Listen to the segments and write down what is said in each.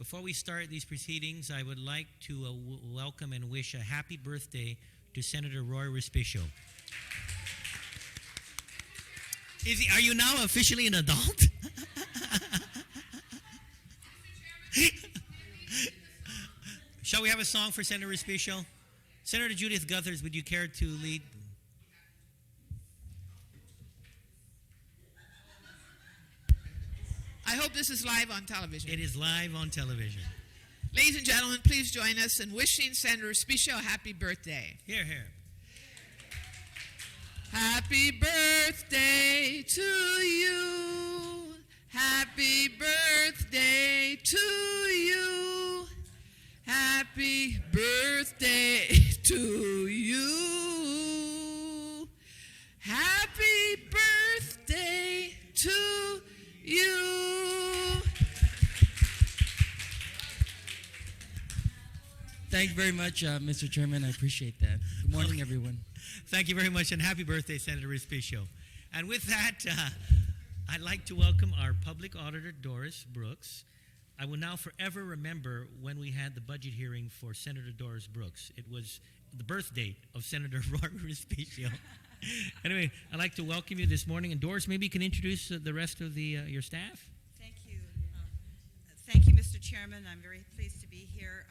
Before we start these proceedings, I would like to welcome and wish a happy birthday to Senator Roy Respicio. Are you now officially an adult? Shall we have a song for Senator Respicio? Senator Judith Guthers, would you care to lead? I hope this is live on television. It is live on television. Ladies and gentlemen, please join us in wishing Senator Respicio a happy birthday. Here, here. Happy birthday to you. Happy birthday to you. Happy birthday to you. Happy birthday to you. Thank you very much, Mr. Chairman. I appreciate that. Good morning, everyone. Thank you very much, and happy birthday, Senator Respicio. And with that, I'd like to welcome our public auditor, Doris Brooks. I will now forever remember when we had the budget hearing for Senator Doris Brooks. It was the birth date of Senator Roy Respicio. Anyway, I'd like to welcome you this morning. And Doris, maybe you can introduce the rest of your staff. Thank you. Thank you, Mr. Chairman. I'm very pleased to be here.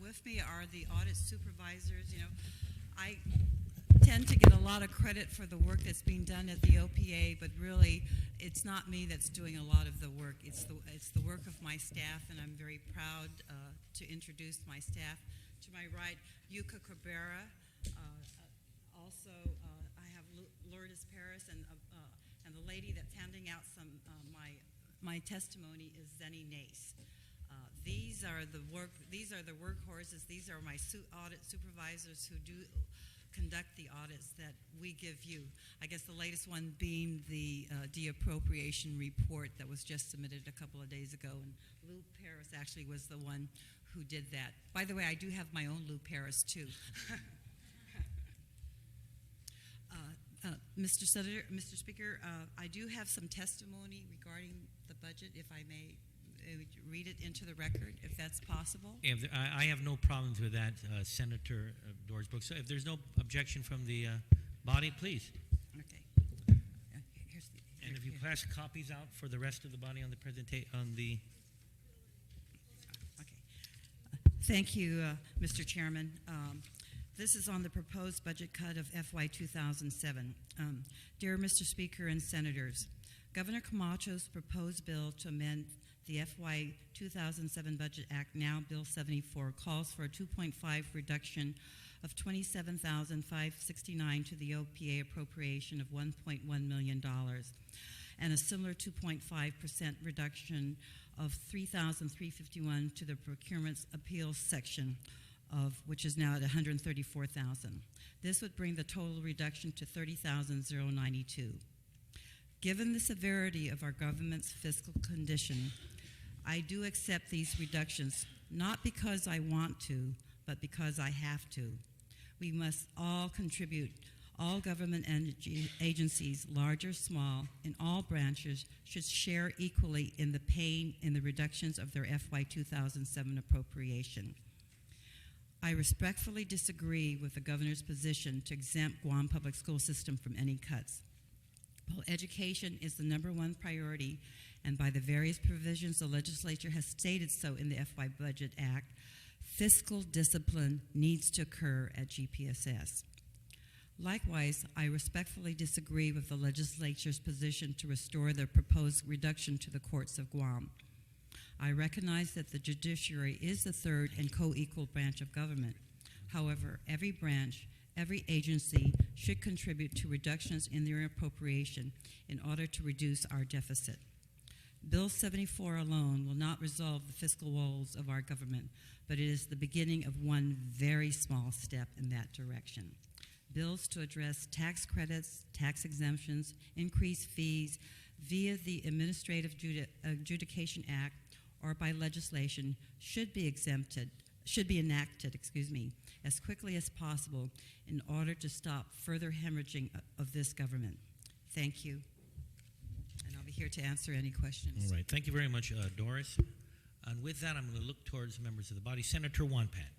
With me are the audit supervisors. You know, I tend to get a lot of credit for the work that's being done at the OPA, but really it's not me that's doing a lot of the work. It's the work of my staff, and I'm very proud to introduce my staff. To my right, Yuka Cabrera. Also, I have Lourdes Paris, and the lady that's handing out my testimony is Zenny Nace. These are the workhorses. These are my audit supervisors who do conduct the audits that we give you. I guess the latest one being the de-appropriation report that was just submitted a couple of days ago, and Lou Paris actually was the one who did that. By the way, I do have my own Lou Paris too. Mr. Speaker, I do have some testimony regarding the budget, if I may read it into the record, if that's possible. Yeah, I have no problems with that, Senator Doris Brooks. So if there's no objection from the body, please. Okay. And if you pass copies out for the rest of the body on the Okay. Thank you, Mr. Chairman. This is on the proposed budget cut of FY 2007. Dear Mr. Speaker and Senators, Governor Camacho's proposed bill to amend the FY 2007 Budget Act, now Bill 74, calls for a 2.5 reduction of $27,569 to the OPA appropriation of $1.1 million, and a similar 2.5% reduction of $3,351 to the procurement's appeals section, of which is now at $134,000. This would bring the total reduction to $30,092. Given the severity of our government's fiscal condition, I do accept these reductions, not because I want to, but because I have to. We must all contribute. All government agencies, large or small, in all branches, should share equally in the pain in the reductions of their FY 2007 appropriation. I respectfully disagree with the governor's position to exempt Guam Public School System from any cuts. While education is the #1 priority, and by the various provisions the legislature has stated so in the FY Budget Act, fiscal discipline needs to occur at GPSS. Likewise, I respectfully disagree with the legislature's position to restore the proposed reduction to the courts of Guam. I recognize that the judiciary is the third and co-equal branch of government. However, every branch, every agency should contribute to reductions in their appropriation in order to reduce our deficit. Bill 74 alone will not resolve the fiscal woes of our government, but it is the beginning of one very small step in that direction. Bills to address tax credits, tax exemptions, increased fees via the Administrative Adjudication Act or by legislation should be enacted, as quickly as possible in order to stop further hemorrhaging of this government. Thank you. And I'll be here to answer any questions. All right. Thank you very much, Doris. And with that, I'm going to look towards members of the body. Senator Wanpan.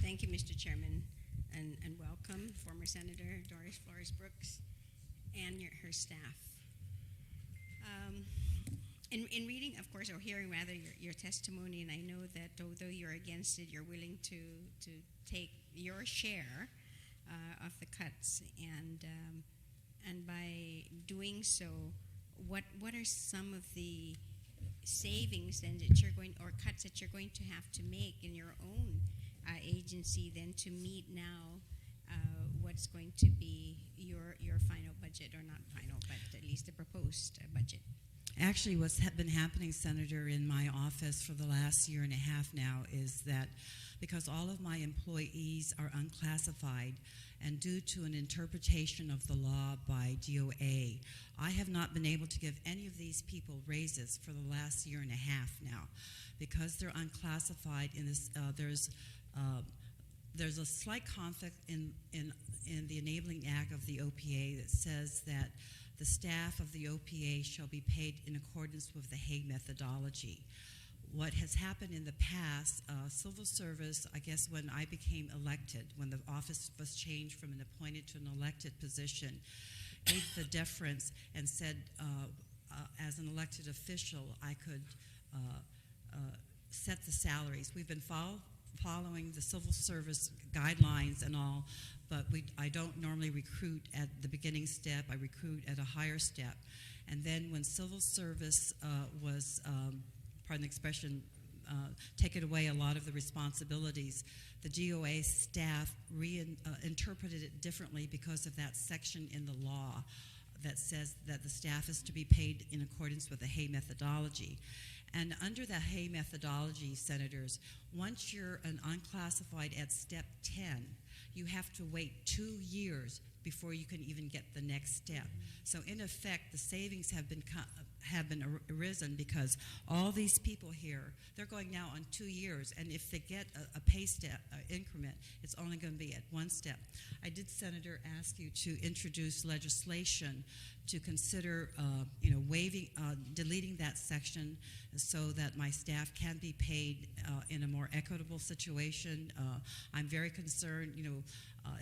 Thank you, Mr. Chairman, and welcome, former Senator Doris Flores Brooks and her staff. In reading, of course, or hearing rather your testimony, and I know that although you're against it, you're willing to take your share of the cuts, and by doing so, what are some of the savings then that you're going, or cuts that you're going to have to make in your own agency then to meet now what's going to be your final budget, or not final, but at least the proposed budget? Actually, what's been happening, Senator, in my office for the last year and a half now is that because all of my employees are unclassified, and due to an interpretation of the law by DOA, I have not been able to give any of these people raises for the last year and a half now. Because they're unclassified, in this, there's a slight conflict in the Enabling Act of the OPA that says that the staff of the OPA shall be paid in accordance with the Hay methodology. What has happened in the past, civil service, I guess when I became elected, when the office was changed from an appointed to an elected position, gave the deference and said, as an elected official, I could set the salaries. We've been following the civil service guidelines and all, but I don't normally recruit at the beginning step. I recruit at a higher step. And then when civil service was, pardon the expression, taken away a lot of the responsibilities, the DOA staff interpreted it differently because of that section in the law that says that the staff is to be paid in accordance with the Hay methodology. And under the Hay methodology, Senators, once you're an unclassified at step 10, you have to wait 2 years before you can even get the next step. So in effect, the savings have been arisen because all these people here, they're going now on 2 years, and if they get a pay step increment, it's only going to be at one step. I did, Senator, ask you to introduce legislation to consider, waiving, deleting that section so that my staff can be paid in a more equitable situation. I'm very concerned,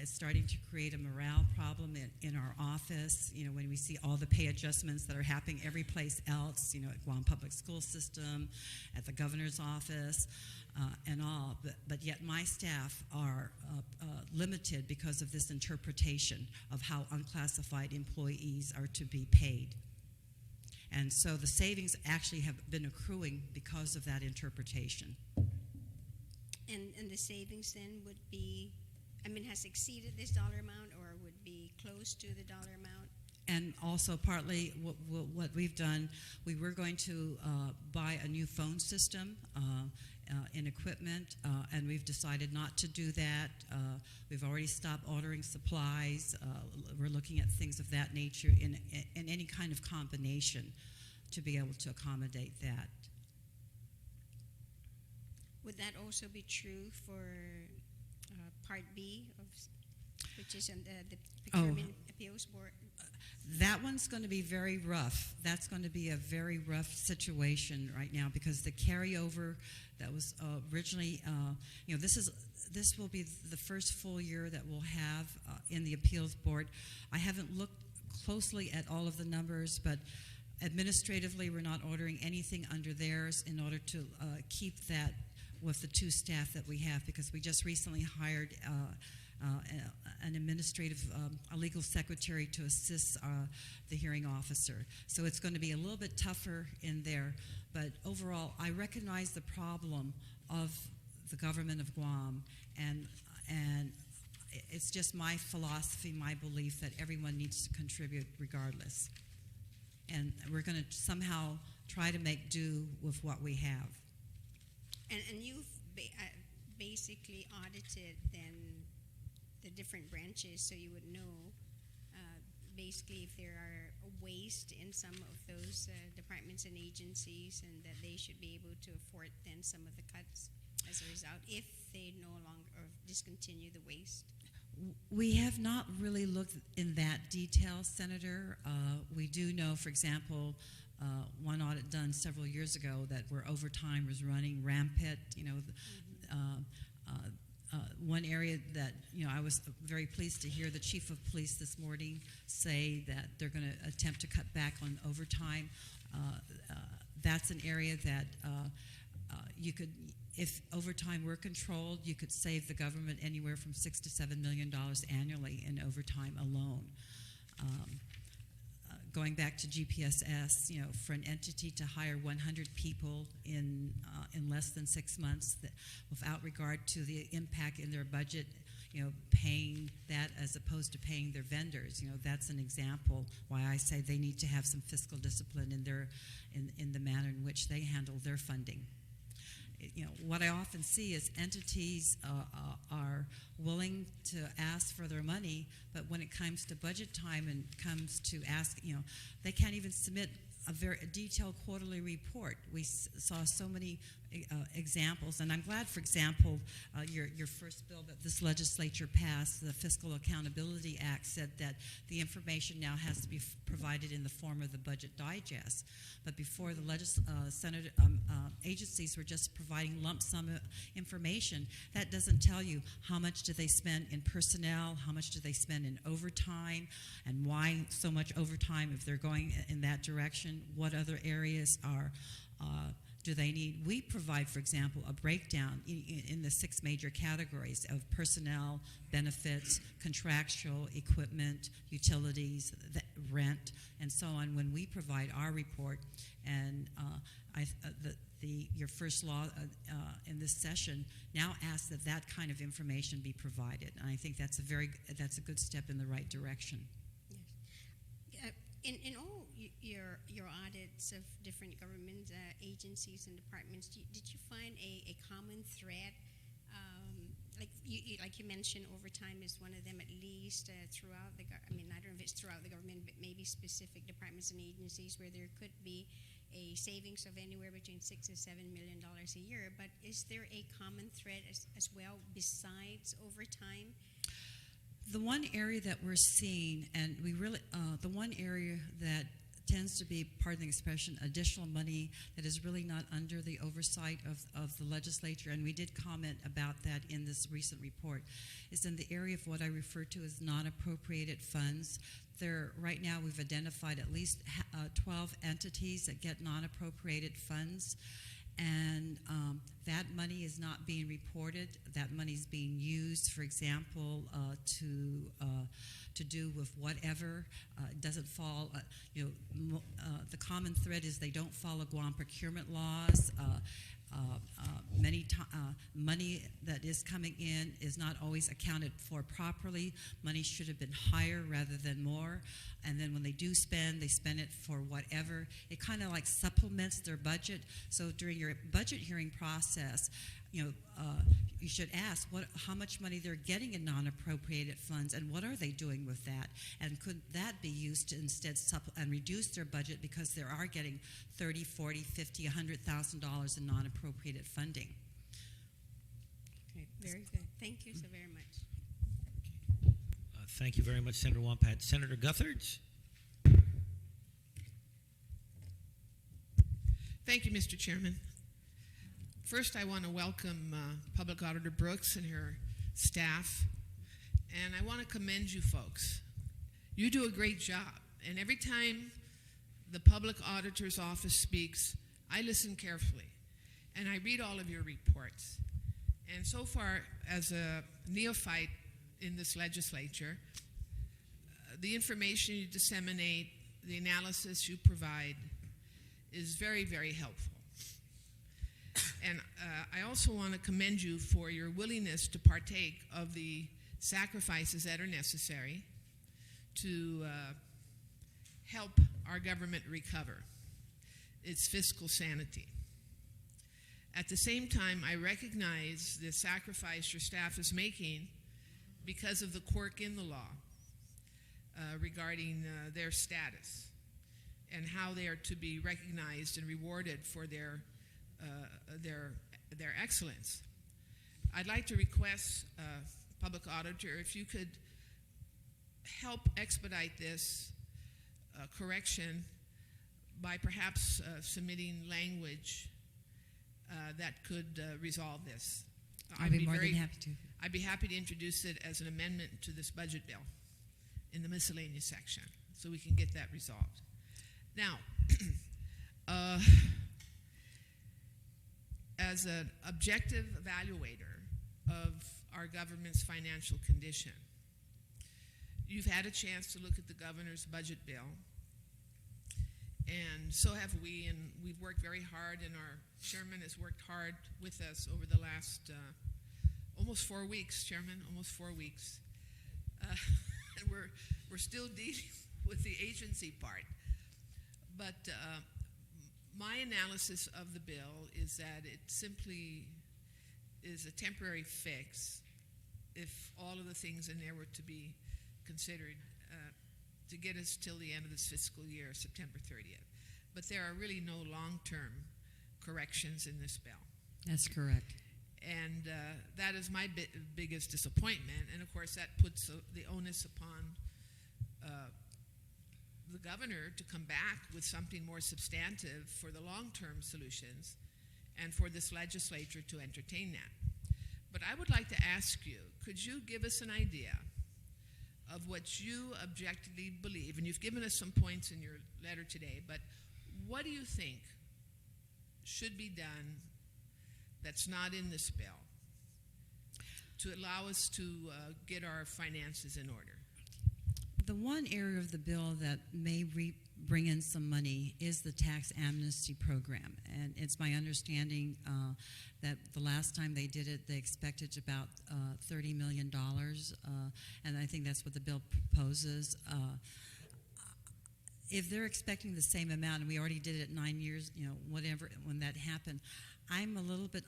it's starting to create a morale problem in our office, when we see all the pay adjustments that are happening every place else, at Guam Public School System, at the governor's office, and all. But yet my staff are limited because of this interpretation of how unclassified employees are to be paid. And so the savings actually have been accruing because of that interpretation. And the savings then would be, has exceeded this dollar amount, or would be close to the dollar amount? And also partly what we've done, we were going to buy a new phone system and equipment, and we've decided not to do that. We've already stopped ordering supplies. We're looking at things of that nature in any kind of combination to be able to accommodate that. Would that also be true for Part B, which is on the Procurement Appeals Board? That one's going to be very rough. That's going to be a very rough situation right now because the carryover that was originally, this will be the first full year that we'll have in the Appeals Board. I haven't looked closely at all of the numbers, but administratively we're not ordering anything under theirs in order to keep that with the two staff that we have, because we just recently hired an administrative, a legal secretary to assist the hearing officer. So it's going to be a little bit tougher in there. But overall, I recognize the problem of the government of Guam, and it's just my philosophy, my belief that everyone needs to contribute regardless. And we're going to somehow try to make do with what we have. And you've basically audited then the different branches, so you would know basically if there are waste in some of those departments and agencies, and that they should be able to afford then some of the cuts as a result if they no longer or discontinue the waste. We have not really looked in that detail, Senator. We do know, for example, one audit done several years ago that where overtime was running rampant. One area that I was very pleased to hear the chief of police this morning say that they're going to attempt to cut back on overtime. That's an area that you could, if overtime were controlled, you could save the government anywhere from $6 to $7 million annually in overtime alone. Going back to GPSS, for an entity to hire 100 people in less than 6 months, without regard to the impact in their budget, paying that as opposed to paying their vendors, that's an example why I say they need to have some fiscal discipline in the manner in which they handle their funding. What I often see is entities are willing to ask for their money, but when it comes to budget time and comes to ask, they can't even submit a very detailed quarterly report. We saw so many examples, and I'm glad, for example, your first bill that this legislature passed, the Fiscal Accountability Act, said that the information now has to be provided in the form of the budget digest. But before, the Senate agencies were just providing lump sum information. That doesn't tell you how much do they spend in personnel, how much do they spend in overtime, and why so much overtime if they're going in that direction. What other areas do they need? We provide, for example, a breakdown in the 6 major categories of personnel, benefits, contractual, equipment, utilities, rent, and so on when we provide our report. And your first law in this session now asks that kind of information be provided. And I think that's a good step in the right direction. Yes. In all your audits of different government agencies and departments, did you find a common thread? Like you mentioned, overtime is one of them, at least throughout the I don't know if it's throughout the government, but maybe specific departments and agencies where there could be a savings of anywhere between $6 to $7 million a year. But is there a common thread as well besides overtime? The one area that we're seeing, and the one area that tends to be, pardon the expression, additional money that is really not under the oversight of the legislature, and we did comment about that in this recent report, is in the area of what I refer to as non-appropriated funds. Right now we've identified at least 12 entities that get non-appropriated funds, and that money is not being reported. That money is being used, for example, to do with whatever. It doesn't fall. The common thread is they don't follow Guam procurement laws. Money that is coming in is not always accounted for properly. Money should have been higher rather than more. And then when they do spend, they spend it for whatever. It kind of like supplements their budget. So during your budget hearing process, you should ask how much money they're getting in non-appropriated funds and what are they doing with that, and could that be used to instead and reduce their budget because they are getting $30, $40, $50, $100,000 in non-appropriated funding. Okay, very good. Thank you so very much. Thank you very much, Senator Wampat. Senator Gutherds? Thank you, Mr. Chairman. First, I want to welcome Public Auditor Brooks and her staff, and I want to commend you folks. You do a great job, and every time the Public Auditor's Office speaks, I listen carefully, and I read all of your reports. And so far, as a neophyte in this legislature, the information you disseminate, the analysis you provide is very, very helpful. And I also want to commend you for your willingness to partake of the sacrifices that are necessary to help our government recover its fiscal sanity. At the same time, I recognize the sacrifice your staff is making because of the quirk in the law regarding their status and how they are to be recognized and rewarded for their excellence. I'd like to request, Public Auditor, if you could help expedite this correction by perhaps submitting language that could resolve this. I'd be more than happy to. I'd be happy to introduce it as an amendment to this budget bill in the miscellaneous section so we can get that resolved. Now, as an objective evaluator of our government's financial condition, you've had a chance to look at the governor's budget bill, and so have we, and we've worked very hard, and our chairman has worked hard with us over the last almost 4 weeks, Chairman, almost 4 weeks. And we're still dealing with the agency part. But my analysis of the bill is that it simply is a temporary fix if all of the things in there were to be considered to get us till the end of this fiscal year, September 30th. But there are really no long-term corrections in this bill. That's correct. And that is my biggest disappointment. And, of course, that puts the onus upon the governor to come back with something more substantive for the long-term solutions and for this legislature to entertain that. But I would like to ask you, could you give us an idea of what you objectively believe, and you've given us some points in your letter today, but what do you think should be done that's not in this bill to allow us to get our finances in order? The one area of the bill that may bring in some money is the tax amnesty program. And it's my understanding that the last time they did it, they expected about $30 million. And I think that's what the bill proposes. If they're expecting the same amount, and we already did it 9 years, whatever, when that happened, I'm a little bit,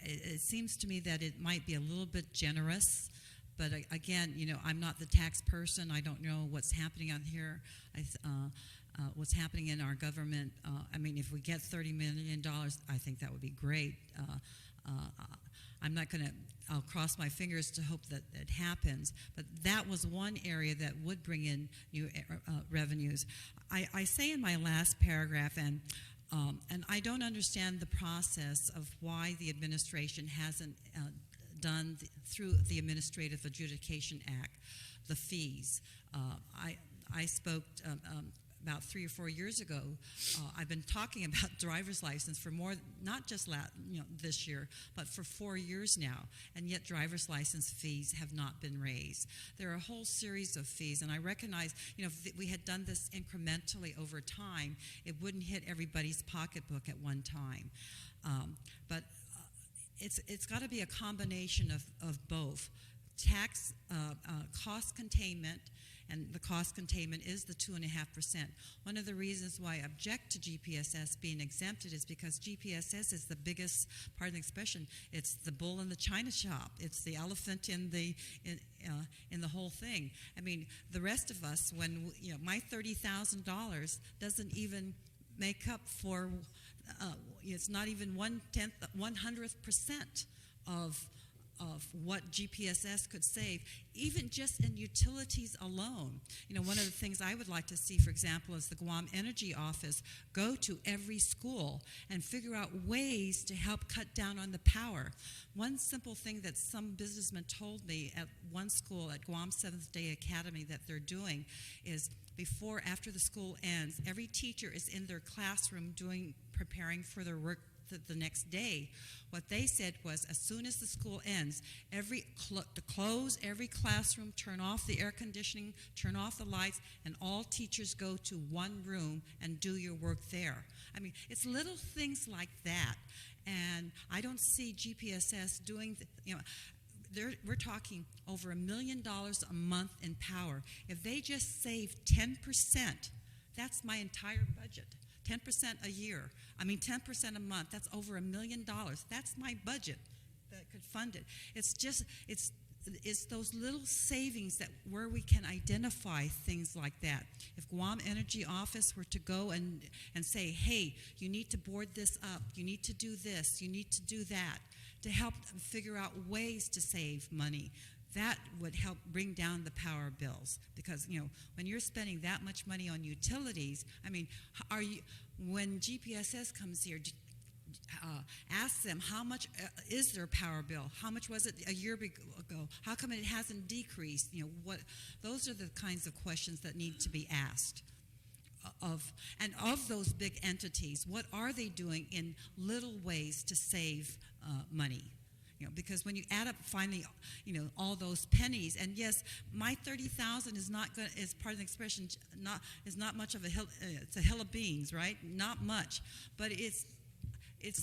it seems to me that it might be a little bit generous. But again, I'm not the tax person. I don't know what's happening on here, what's happening in our government. If we get $30 million, I think that would be great. I'm not going to, I'll cross my fingers to hope that it happens. But that was one area that would bring in new revenues. I say in my last paragraph, and I don't understand the process of why the administration hasn't done through the Administrative Adjudication Act, the fees. I spoke about 3 or 4 years ago. I've been talking about driver's license for more, not just this year, but for 4 years now, and yet driver's license fees have not been raised. There are a whole series of fees, and I recognize, if we had done this incrementally over time, it wouldn't hit everybody's pocketbook at one time. But it's got to be a combination of both. Tax cost containment, and the cost containment is the 2.5%. One of the reasons why I object to GPSS being exempted is because GPSS is the biggest, pardon the expression, it's the bull in the china shop. It's the elephant in the whole thing. The rest of us, when my $30,000 doesn't even make up for. It's not even 1/100% of what GPSS could save, even just in utilities alone. One of the things I would like to see, for example, is the Guam Energy Office go to every school and figure out ways to help cut down on the power. One simple thing that some businessman told me at one school at Guam Seventh Day Academy that they're doing is after the school ends, every teacher is in their classroom preparing for their work the next day. What they said was, as soon as the school ends, to close every classroom, turn off the air conditioning, turn off the lights, and all teachers go to one room and do your work there. It's little things like that, and I don't see GPSS doing. We're talking over $1 million a month in power. If they just save 10%, that's my entire budget. 10% a year. 10% a month. That's over $1 million. That's my budget that could fund it. It's those little savings where we can identify things like that. If Guam Energy Office were to go and say, hey, you need to board this up, you need to do this, you need to do that, to help figure out ways to save money. that would help bring down the power bills, because when you're spending that much money on utilities, I mean, when GPSS comes here, ask them how much is their power bill? How much was it a year ago? How come it hasn't decreased? Those are the kinds of questions that need to be asked. Of those big entities, what are they doing in little ways to save money? Because when you add up finally, all those pennies, and yes, my 30,000 is not good. Is part of the expression. Is not much of a hill. It's a hill of beans, right? Not much, but it's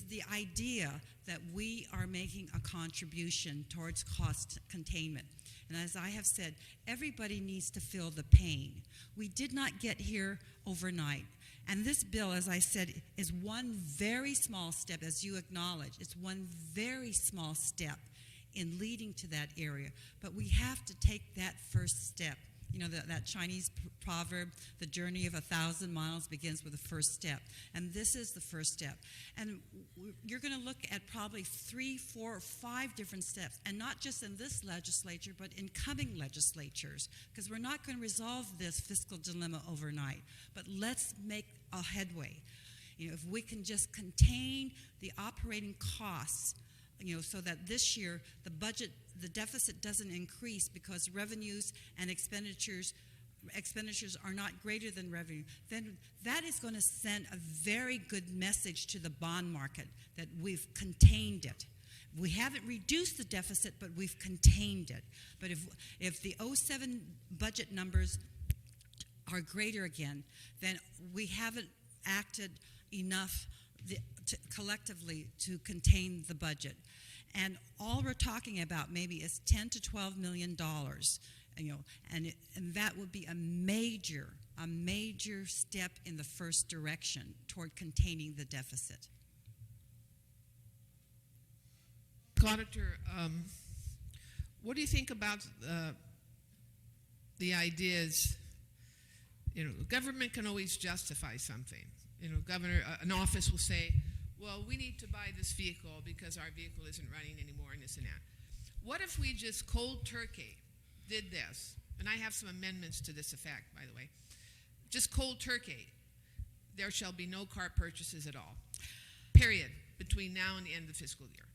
the idea that we are making a contribution towards cost containment. And as I have said, everybody needs to feel the pain. We did not get here overnight. And this bill, as I said, is one very small step, as you acknowledge. It's one very small step in leading to that area. But we have to take that first step. That Chinese proverb, the journey of 1,000 miles begins with the first step. And this is the first step. And you're going to look at probably 3, 4, or 5 different steps, and not just in this legislature, but in coming legislatures, because we're not going to resolve this fiscal dilemma overnight. But let's make a headway. If we can just contain the operating costs, so that this year the deficit doesn't increase because revenues and expenditures are not greater than revenue, then that is going to send a very good message to the bond market that we've contained it. We haven't reduced the deficit, but we've contained it. But if the 07 budget numbers are greater again, then we haven't acted enough collectively to contain the budget. And all we're talking about maybe is $10 to $12 million, and that would be a major step in the first direction toward containing the deficit. Auditor, what do you think about the ideas? Government can always justify something. An office will say, well, we need to buy this vehicle because our vehicle isn't running anymore and this and that. What if we just cold turkey did this? And I have some amendments to this effect, by the way. Just cold turkey. There shall be no car purchases at all. Period. Between now and the end of the fiscal year.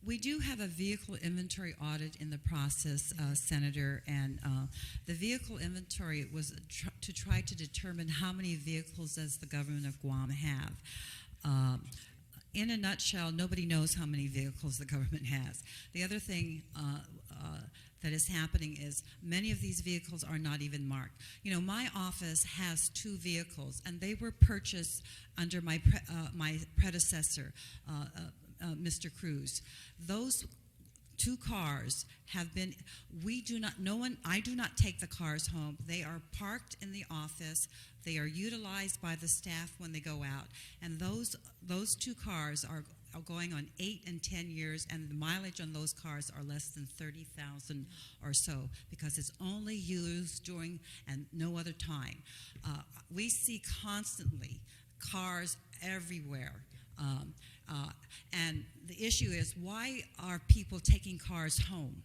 We do have a vehicle inventory audit in the process, Senator, and the vehicle inventory was to try to determine how many vehicles does the government of Guam have. In a nutshell, nobody knows how many vehicles the government has. The other thing that is happening is many of these vehicles are not even marked. My office has 2 vehicles, and they were purchased under my predecessor, Mr. Cruz. Those 2 cars have been, I do not take the cars home. They are parked in the office. They are utilized by the staff when they go out. And those 2 cars are going on 8 and 10 years, and the mileage on those cars are less than 30,000 or so, because it's only used during and no other time. We see constantly cars everywhere. And the issue is, why are people taking cars home?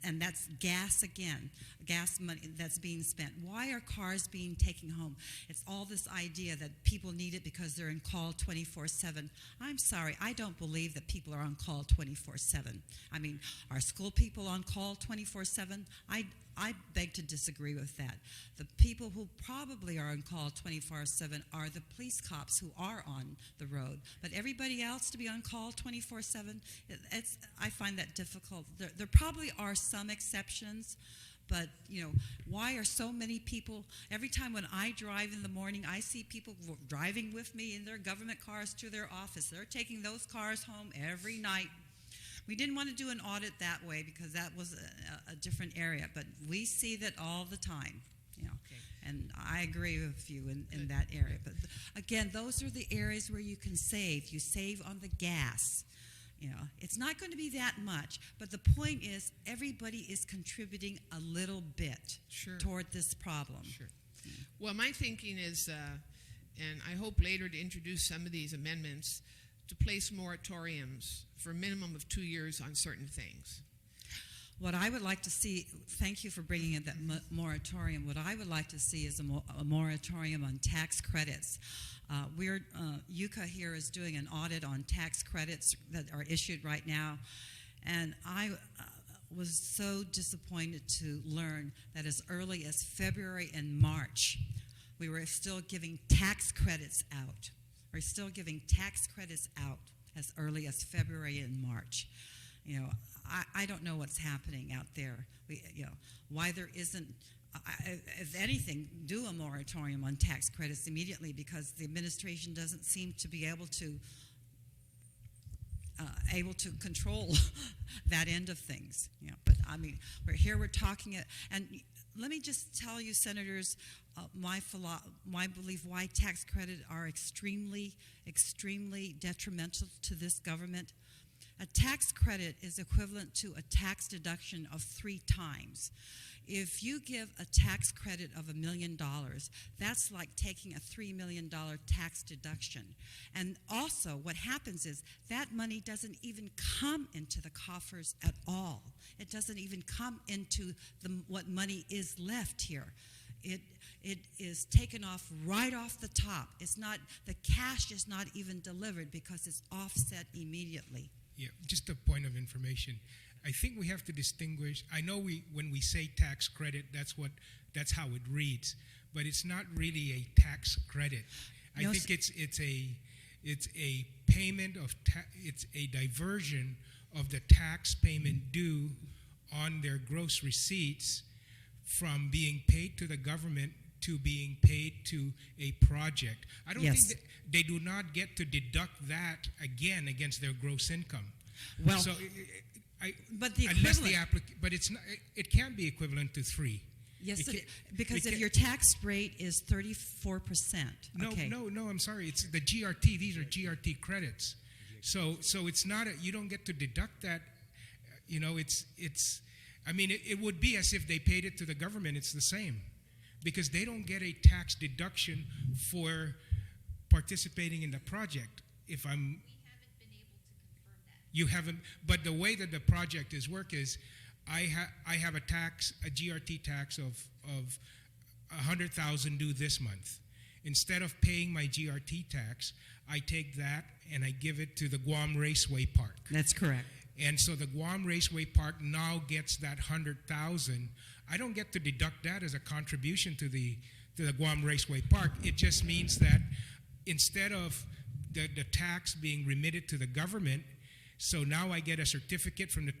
And that's gas again, gas money that's being spent. Why are cars being taken home? It's all this idea that people need it because they're in call 24/7. I'm sorry, I don't believe that people are on call 24/7. I mean, are school people on call 24/7? I beg to disagree with that. The people who probably are on call 24/7 are the police cops who are on the road. But everybody else to be on call 24/7, I find that difficult. There probably are some exceptions, but why are so many people? Every time when I drive in the morning, I see people driving with me in their government cars to their office. They're taking those cars home every night. We didn't want to do an audit that way because that was a different area, but we see that all the time, Okay. And I agree with you in that area. But again, those are the areas where you can save. You save on the gas. It's not going to be that much, but the point is everybody is contributing a little bit toward this problem. Sure. Well, my thinking is, and I hope later to introduce some of these amendments, to place moratoriums for a minimum of 2 years on certain things. What I would like to see, thank you for bringing in that moratorium. What I would like to see is a moratorium on tax credits. UCA here is doing an audit on tax credits that are issued right now, and I was so disappointed to learn that as early as February and March, we were still giving tax credits out. We're still giving tax credits out as early as February and March. You know, I don't know what's happening out there. Why there isn't, if anything, do a moratorium on tax credits immediately, because the administration doesn't seem to be able to control that end of things. You know, but I mean, we're talking, and let me just tell you, senators, my belief why tax credits are extremely, extremely detrimental to this government. A tax credit is equivalent to a tax deduction of 3 times. If you give a tax credit of $1 million, that's like taking a $3 million tax deduction. And also, what happens is that money doesn't even come into the coffers at all. It doesn't even come into what money is left here. It is taken off right off the top. It's not, the cash is not even delivered because it's offset immediately. Yeah, just a point of information. I think we have to distinguish. I know when we say tax credit, that's how it reads, but it's not really a tax credit. I think it's a payment of it's a diversion of the tax payment due on their gross receipts from being paid to the government to being paid to a project. I don't think they do not get to deduct that again against their gross income. Well, so but the unless equivalent, but it's not, it can't be equivalent to 3. yes, because if your tax rate is 34%. No, okay. no, I'm sorry. It's the GRT. These are GRT credits. So it's not you don't get to deduct that. You know, it's. I mean, it would be as if they paid it to the government. It's the same, because they don't get a tax deduction for participating in the project. If I'm. We haven't been able to confirm that. You haven't, but the way that the project is work is, I have a GRT tax of $100,000 due this month. Instead of paying my GRT tax, I take that and I give it to the Guam Raceway Park. That's correct. And so the Guam Raceway Park now gets that $100,000. I don't get to deduct that as a contribution to the Guam Raceway Park. It just means that instead of the tax being remitted to the government, so now I get a certificate from the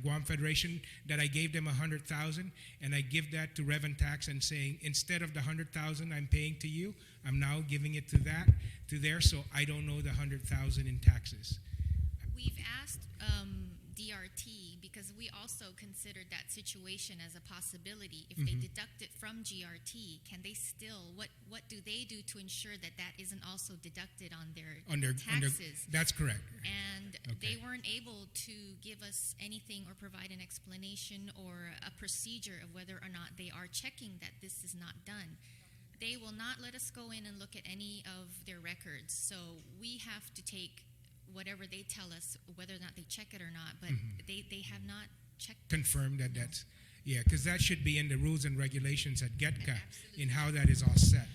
Guam Federation that I gave them $100,000, and I give that to Rev and Tax and saying, instead of the $100,000 I'm paying to you, I'm now giving it to there, so I don't know the $100,000 in taxes. We've asked DRT because we also considered that situation as a possibility. If they deduct it from GRT, can they still, what do they do to ensure that that isn't also deducted on their taxes? That's correct. And they weren't able to give us anything or provide an explanation or a procedure of whether or not they are checking that this is not done. They will not let us go in and look at any of their records. So we have to take whatever they tell us, whether or not they check it or not, but they have not checked. Confirm that's, because that should be in the rules and regulations at GETCA in how that is all set.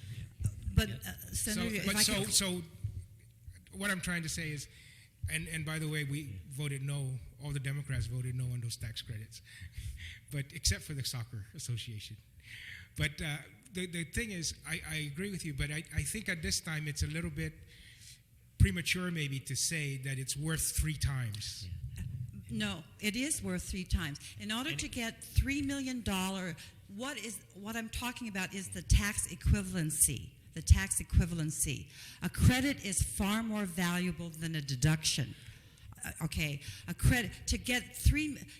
But Senator, so what I'm trying to say is, and by the way, we voted no. All the Democrats voted no on those tax credits, but except for the Soccer Association. But the thing is, I agree with you, but I think at this time it's a little bit premature maybe to say that it's worth 3 times. no, it is worth 3 times. In order to get $3 million, what I'm talking about is the tax equivalency. The tax equivalency. A credit is far more valuable than a deduction. Okay, a credit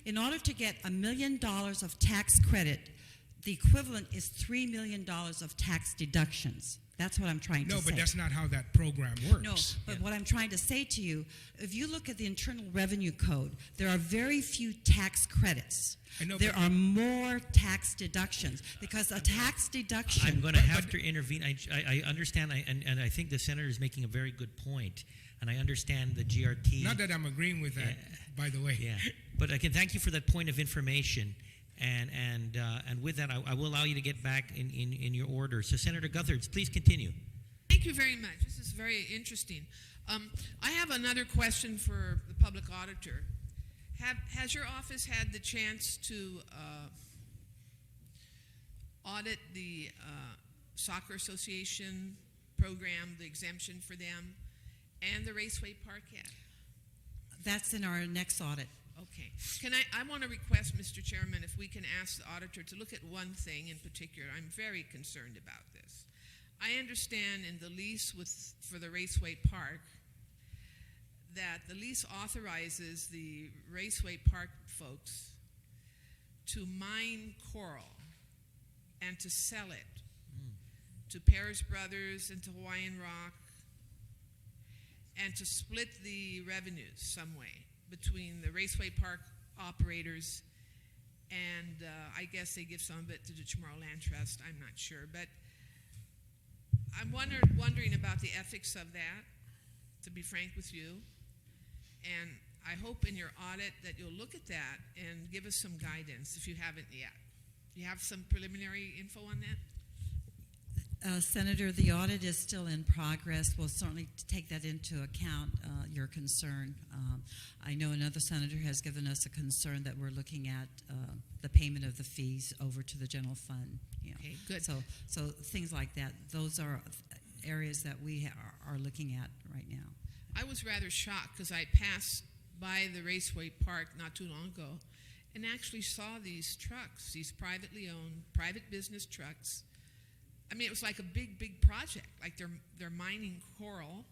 in order to get $1 million of tax credit, the equivalent is $3 million of tax deductions. That's what I'm trying to No, say. but that's not how that program works. No, but what I'm trying to say to you, if you look at the Internal Revenue Code, there are very few tax credits. I know, There but- are more tax deductions because a tax deduction. I'm going to have to intervene. I understand, and I think the senator is making a very good point, and I understand the GRT. Not that I'm agreeing with that, by the way. Yeah, but again, thank you for that point of information, and with that, I will allow you to get back in your order. So, Senator Gutherds, please continue. Thank you very much. This is very interesting. I have another question for the public auditor. Has your office had the chance to audit the Soccer Association program, the exemption for them, and the Raceway Park yet? That's in our next audit. Okay. I want to request, Mr. Chairman, if we can ask the auditor to look at one thing in particular. I'm very concerned about this. I understand in the lease for the Raceway Park that the lease authorizes the Raceway Park folks to mine coral and to sell it to Paris Brothers and to Hawaiian Rock, and to split the revenues some way between the Raceway Park operators and I guess they give some of it to the Chamorro Land Trust. I'm not sure. But I'm wondering about the ethics of that, to be frank with you. And I hope in your audit that you'll look at that and give us some guidance if you haven't yet. Do you have some preliminary info on that? Senator, the audit is still in progress. We'll certainly take that into account, your concern. I know another senator has given us a concern that we're looking at the payment of the fees over to the general fund. You know. Okay, good. So things like that, those are areas that we are looking at right now. I was rather shocked because I passed by the Raceway Park not too long ago and actually saw these trucks, these privately owned, private business trucks. I mean, it was like a big project. Like they're mining coral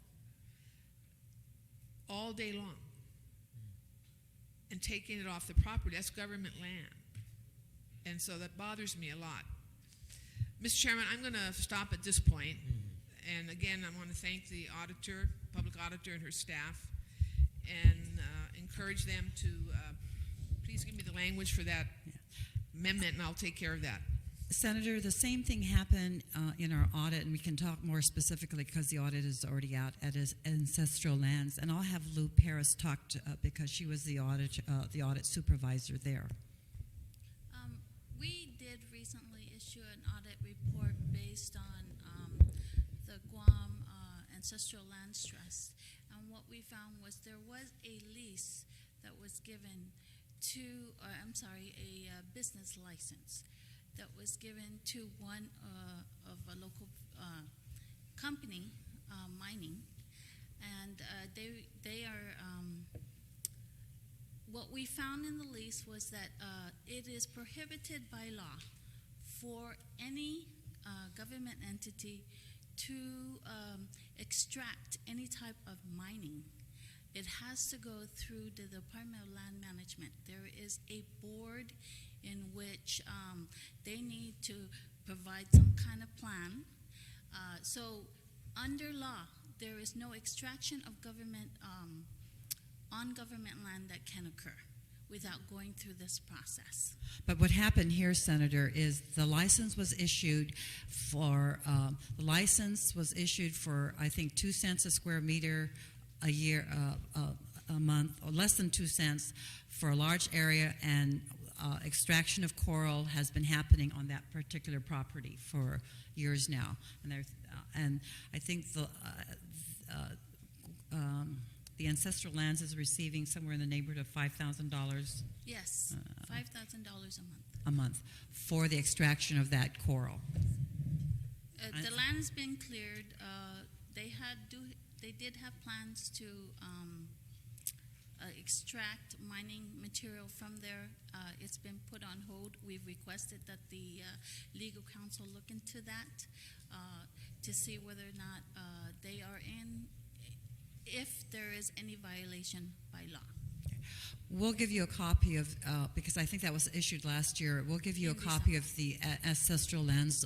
all day long and taking it off the property. That's government land. And so that bothers me a lot. Mr. Chairman, I'm going to stop at this point. And again, I want to thank the auditor, public auditor and her staff, and encourage them to please give me the language for that amendment, and I'll take care of that. Senator, the same thing happened in our audit, and we can talk more specifically because the audit is already out at his ancestral lands. And I'll have Lou Paris talk because she was the audit supervisor there. We did recently issue an audit report based on the Guam Ancestral Lands Trust, and what we found was there was a lease that was given to, a business license that was given to one of a local company, mining, and they are. What we found in the lease was that it is prohibited by law for any government entity to extract any type of mining. It has to go through the Department of Land Management. There is a board in which they need to provide some kind of plan. So under law, there is no extraction of government on government land that can occur without going through this process. But what happened here, Senator, is the license was issued for I think 2 cents a square meter a year, a month, or less than 2 cents for a large area, and extraction of coral has been happening on that particular property for years now. And I think the Ancestral Lands is receiving somewhere in the neighborhood of $5,000 Yes, $5,000 a month. a month for the extraction of that coral. The land's been cleared. They did have plans to extract mining material from there. It's been put on hold. We've requested that the legal counsel look into that to see whether or not they are if there is any violation by law. We'll give you a copy of, because I think that was issued last year, we'll give you a copy of the ancestral lands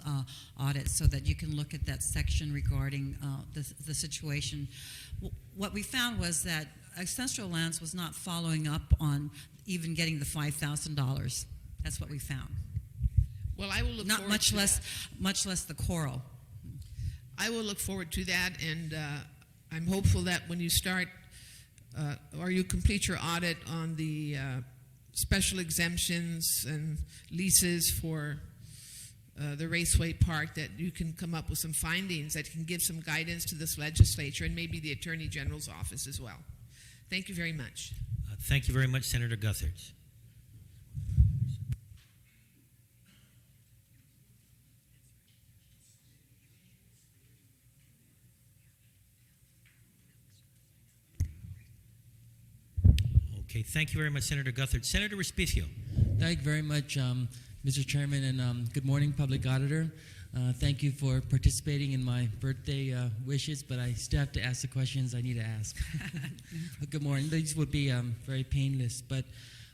audit so that you can look at that section regarding the situation. What we found was that ancestral lands was not following up on even getting the $5,000. That's what we found. Well, I will look Not forward much to less, that. much less the coral. I will look forward to that, and I'm hopeful that when you start or you complete your audit on the special exemptions and leases for the Raceway Park, that you can come up with some findings that can give some guidance to this legislature and maybe the Attorney General's office as well. Thank you very much. Thank you very much, Senator Gutherts. Okay, thank you very much, Senator Gutherts. Senator Respicio. Thank you very much, Mr. Chairman, and good morning, Public Auditor. Thank you for participating in my birthday wishes, but I still have to ask the questions I need to ask. Good morning. These would be very painless, but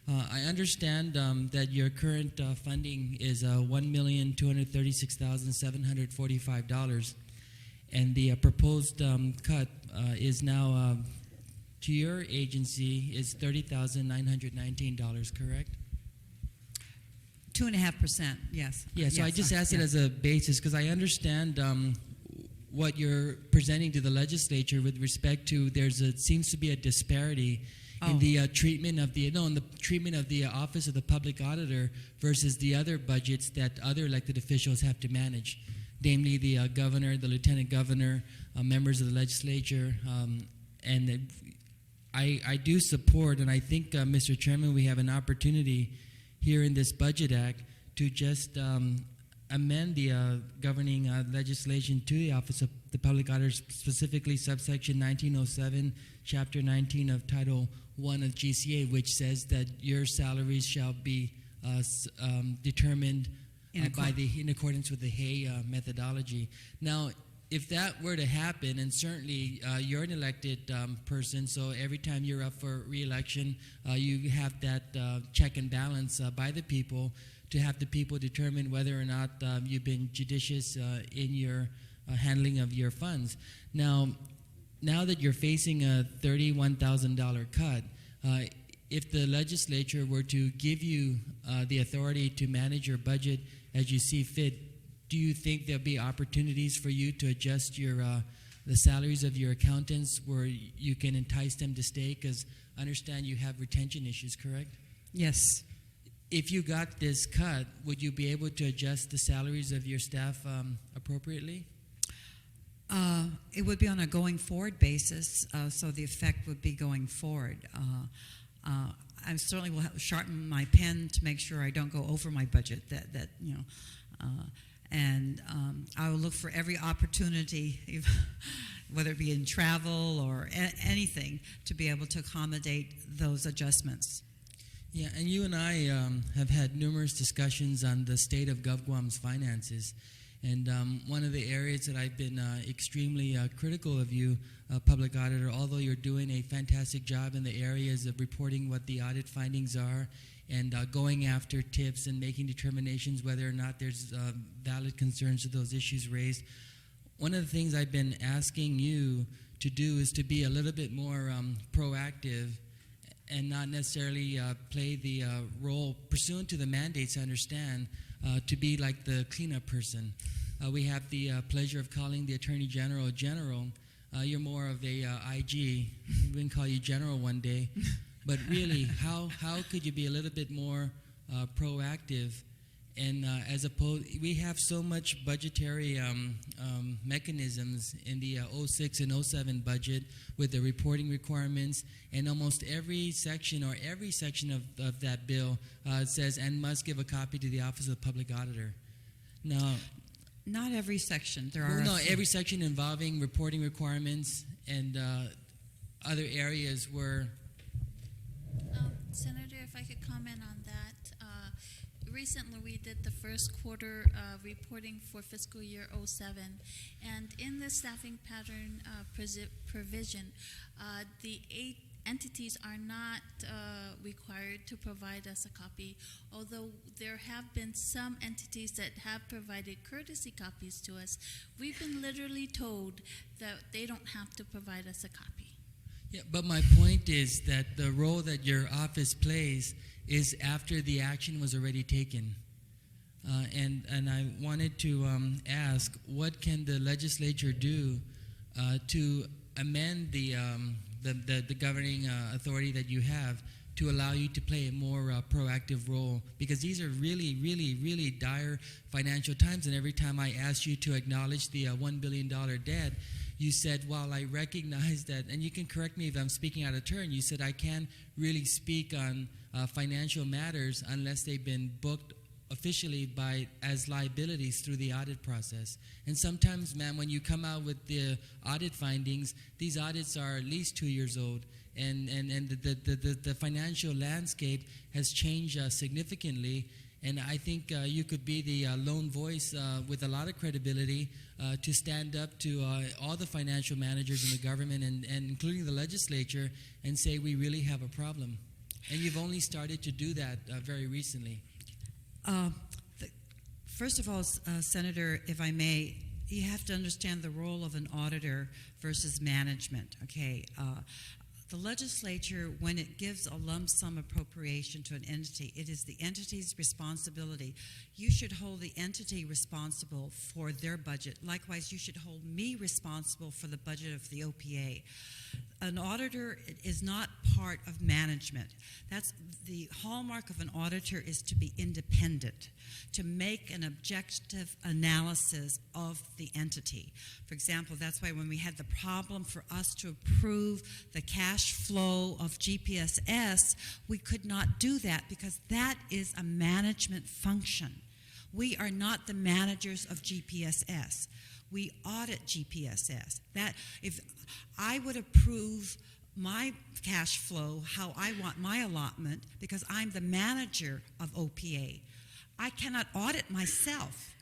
I understand that your current funding is $1,236,745, and the proposed cut is now to your agency is $30,919, correct? 2.5%, yes. Yeah, so Yes, I just asked it yeah. as a basis because I understand what you're presenting to the legislature with respect to seems to be a disparity in the treatment of the Office of the Public Auditor versus the other budgets that other elected officials have to manage, namely the governor, the lieutenant governor, members of the legislature, and I do support, and I think, Mr. Chairman, we have an opportunity here in this Budget Act to just amend the governing legislation to the Office of the Public Auditor, specifically subsection 1907, Chapter 19 of Title I of GCA, which says that your salaries shall be determined in accordance with the Hay methodology. Now, if that were to happen, and certainly you're an elected person, so every time you're up for re-election, you have that check and balance by the people to have the people determine whether or not you've been judicious in your handling of your funds. Now that you're facing a $31,000 cut, if the legislature were to give you the authority to manage your budget as you see fit, do you think there'll be opportunities for you to adjust your the salaries of your accountants where you can entice them to stay? Because I understand you have retention issues, correct? Yes. If you got this cut, would you be able to adjust the salaries of your staff appropriately? It would be on a going forward basis, so the effect would be going forward. I certainly will sharpen my pen to make sure I don't go over my budget. And I will look for every opportunity, whether it be in travel or anything, to be able to accommodate those adjustments. Yeah, and you and I have had numerous discussions on the state of GovGuam's finances. And one of the areas that I've been extremely critical of you, Public Auditor, although you're doing a fantastic job in the areas of reporting what the audit findings are and going after tips and making determinations whether or not there's valid concerns to those issues raised. One of the things I've been asking you to do is to be a little bit more proactive and not necessarily play the role pursuant to the mandates, I understand, to be like the cleanup person. We have the pleasure of calling the Attorney General General. You're more of a IG. We can call you General one day. But really, how could you be a little bit more proactive? And as opposed, we have so much budgetary mechanisms in the 06 and 07 budget with the reporting requirements, and almost every section of that bill says and must give a copy to the Office of the Public Auditor. Now, not every section. There are every section involving reporting requirements and other areas where. Senator, if I could comment on that. Recently, we did the first quarter reporting for fiscal year 07, and in the staffing pattern provision, the entities are not required to provide us a copy, although there have been some entities that have provided courtesy copies to us. We've been literally told that they don't have to provide us a copy. Yeah, but my point is that the role that your office plays is after the action was already taken. And I wanted to ask, what can the legislature do to amend the governing authority that you have to allow you to play a more proactive role? Because these are really, really, really dire financial times, and every time I asked you to acknowledge the $1 billion debt, you said, while I recognize that, and you can correct me if I'm speaking out of turn, you said I can't really speak on financial matters unless they've been booked officially as liabilities through the audit process. And sometimes, ma'am, when you come out with the audit findings, these audits are at least 2 years old, and the financial landscape has changed significantly. And I think you could be the lone voice with a lot of credibility to stand up to all the financial managers in the government and including the legislature and say we really have a problem. And you've only started to do that very recently. First of all, Senator, if I may, you have to understand the role of an auditor versus management, okay? The legislature, when it gives a lump sum appropriation to an entity, it is the entity's responsibility. You should hold the entity responsible for their budget. Likewise, you should hold me responsible for the budget of the OPA. An auditor is not part of management. That's the hallmark of an auditor, is to be independent, to make an objective analysis of the entity. For example, that's why when we had the problem for us to approve the cash flow of GPSS, we could not do that because that is a management function. We are not the managers of GPSS. We audit GPSS. That if I would approve my cash flow how I want my allotment because I'm the manager of OPA, I cannot audit myself.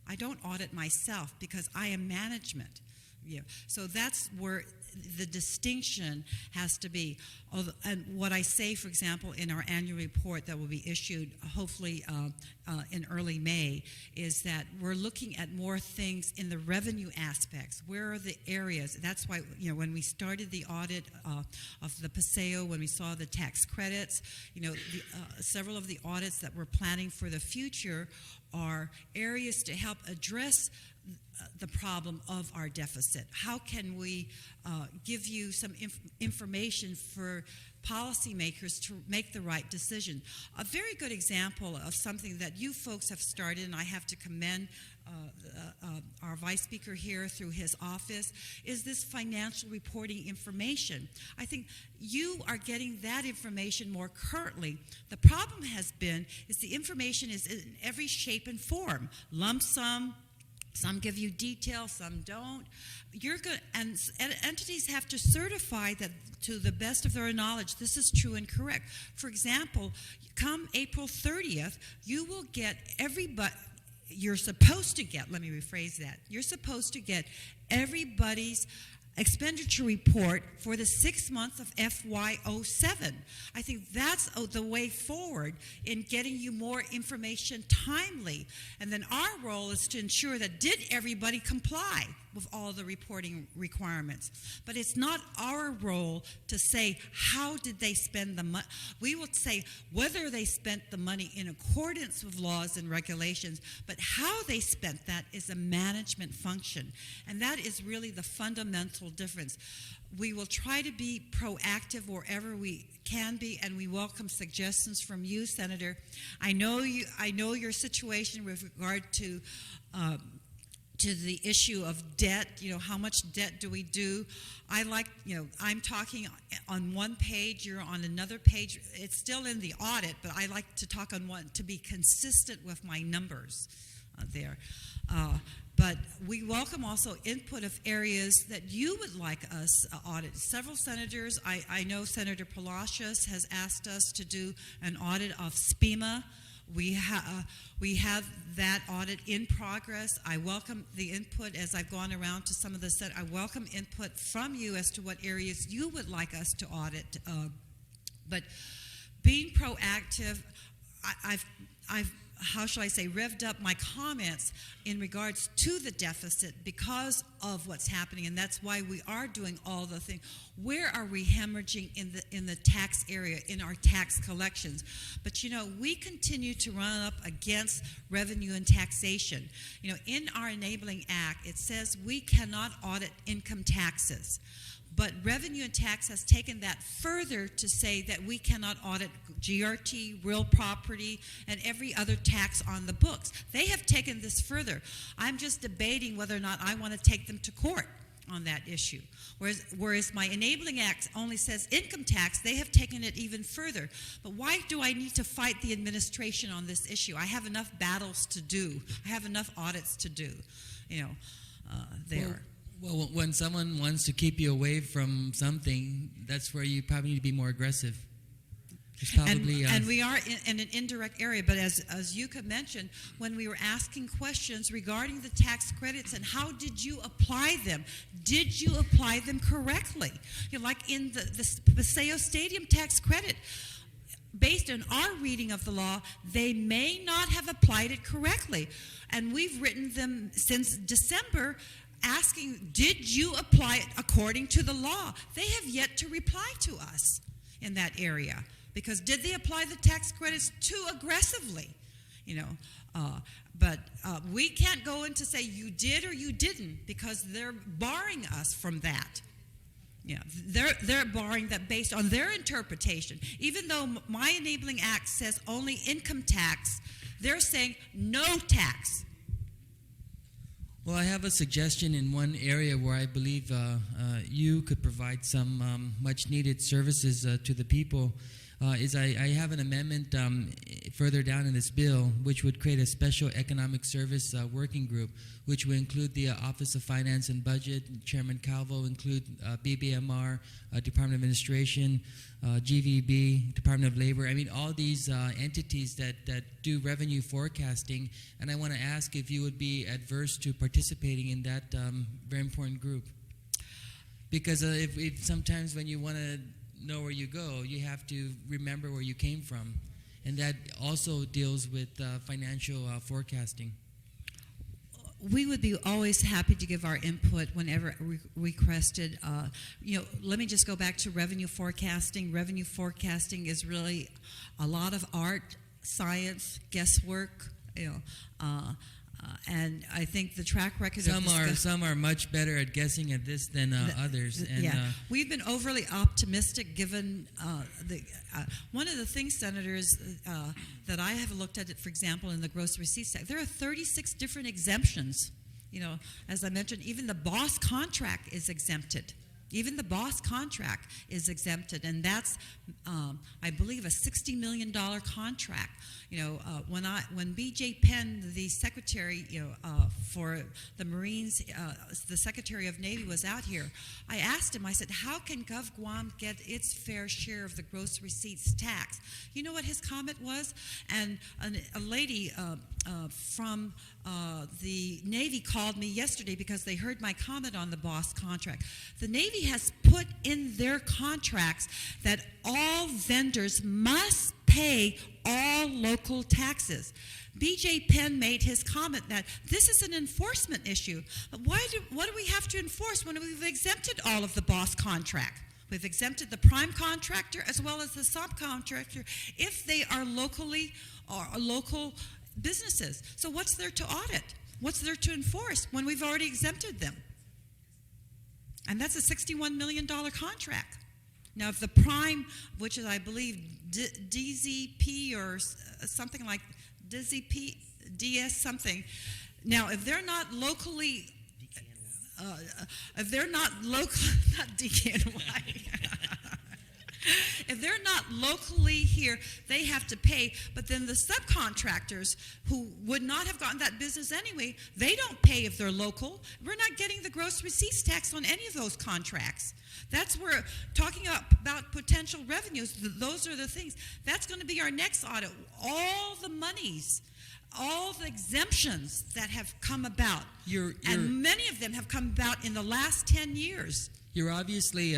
I don't audit myself because I am management. Yeah. So that's where the distinction has to be. And what I say, for example, in our annual report that will be issued hopefully in early May, is that we're looking at more things in the revenue aspects. Where are the areas? That's why, when we started the audit of the PASEO, when we saw the tax credits, several of the audits that we're planning for the future are areas to help address the problem of our deficit. How can we give you some information for policymakers to make the right decision? A very good example of something that you folks have started, and I have to commend our Vice Speaker here through his office, is this financial reporting information. I think you are getting that information more currently. The problem has been is the information is in every shape and form. Lump sum, some give you detail, some don't. And entities have to certify that, to the best of their knowledge, this is true and correct. For example, come April 30th, you will get you're supposed to get, let me rephrase that, you're supposed to get everybody's expenditure report for the 6 months of FY07. I think that's the way forward in getting you more information timely. And then our role is to ensure that did everybody comply with all the reporting requirements. But it's not our role to say how did they spend the money. We will say whether they spent the money in accordance with laws and regulations, but how they spent that is a management function. And that is really the fundamental difference. We will try to be proactive wherever we can be, and we welcome suggestions from you, Senator. I know your situation with regard to the issue of debt. How much debt do we do? I'm talking on one page, you're on another page. It's still in the audit, but I like to talk on one to be consistent with my numbers there. But we welcome also input of areas that you would like us audit. Several senators, I know Senator Palacios has asked us to do an audit of SPEMA. We have that audit in progress. I welcome the input as I've gone around to some of the I welcome input from you as to what areas you would like us to audit. But being proactive, I've how shall I say, revved up my comments in regards to the deficit because of what's happening, and that's why we are doing all the things. Where are we hemorrhaging in the tax area, in our tax collections? But we continue to run up against revenue and taxation. In our Enabling Act, it says we cannot audit income taxes. But Revenue and Tax has taken that further to say that we cannot audit GRT, real property, and every other tax on the books. They have taken this further. I'm just debating whether or not I want to take them to court on that issue. Whereas my Enabling Act only says income tax, they have taken it even further. But why do I need to fight the administration on this issue? I have enough battles to do. I have enough audits to do, there. Well, when someone wants to keep you away from something, that's where you probably need to be more aggressive. It's probably, and we are in an indirect area, but as you could mention, when we were asking questions regarding the tax credits and how did you apply them, did you apply them correctly? Like in the Paseo Stadium tax credit, based on our reading of the law, they may not have applied it correctly. And we've written them since December asking, did you apply it according to the law? They have yet to reply to us in that area. Because did they apply the tax credits too aggressively? But we can't go in to say you did or you didn't because they're barring us from that. They're barring that based on their interpretation. Even though my Enabling Act says only income tax, they're saying no tax. Well, I have a suggestion in one area where I believe you could provide some much-needed services to the people. I have an amendment further down in this bill which would create a special economic service working group, which would include the Office of Finance and Budget, Chairman Calvo, include BBMR, Department of Administration, GVB, Department of Labor. I mean, all these entities that do revenue forecasting, and I want to ask if you would be adverse to participating in that very important group. Because if sometimes when you want to know where you go, you have to remember where you came from. And that also deals with financial forecasting. We would be always happy to give our input whenever requested. Let me just go back to revenue forecasting. Revenue forecasting is really a lot of art, science, guesswork, and I think the track record some are much better at guessing at this than others. And, we've been overly optimistic given one of the things, senators, that I have looked at it, for example, in the gross receipts tax. There are 36 different exemptions. As I mentioned, even the BOSS contract is exempted. Even the BOSS contract is exempted, and that's, I believe, a $60 million contract. When B.J. Penn, the secretary, for the Marines, the Secretary of Navy was out here, I asked him, I said, how can Gov Guam get its fair share of the gross receipts tax? You know what his comment was? And a lady from the Navy called me yesterday because they heard my comment on the BOSS contract. The Navy has put in their contracts that all vendors must pay all local taxes. B.J. Penn made his comment that this is an enforcement issue. But what do we have to enforce when we've exempted all of the BOSS contract? We've exempted the prime contractor as well as the subcontractor if they are locally or local businesses. So what's there to audit? What's there to enforce when we've already exempted them? And that's a $61 million contract. Now, if the prime, which is, I believe, DZP or something like DZP, DS something. Now, if they're not locally, if they're not local, not DKNY. If they're not locally here, they have to pay. But then the subcontractors who would not have gotten that business anyway, they don't pay if they're local. We're not getting the gross receipts tax on any of those contracts. That's where talking about potential revenues, those are the things. That's going to be our next audit. All the monies, all the exemptions that have come about, and many of them have come about in the last 10 years. You're obviously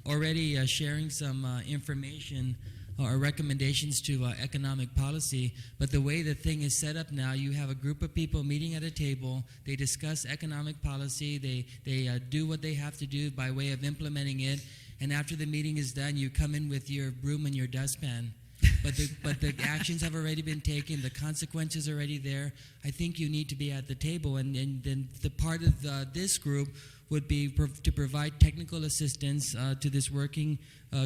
already sharing some information or recommendations to economic policy, but the way the thing is set up now, you have a group of people meeting at a table, they discuss economic policy, they do what they have to do by way of implementing it, and after the meeting is done, you come in with your broom and your dustpan. But the actions have already been taken, the consequences are already there. I think you need to be at the table, and then the part of this group would be to provide technical assistance to this working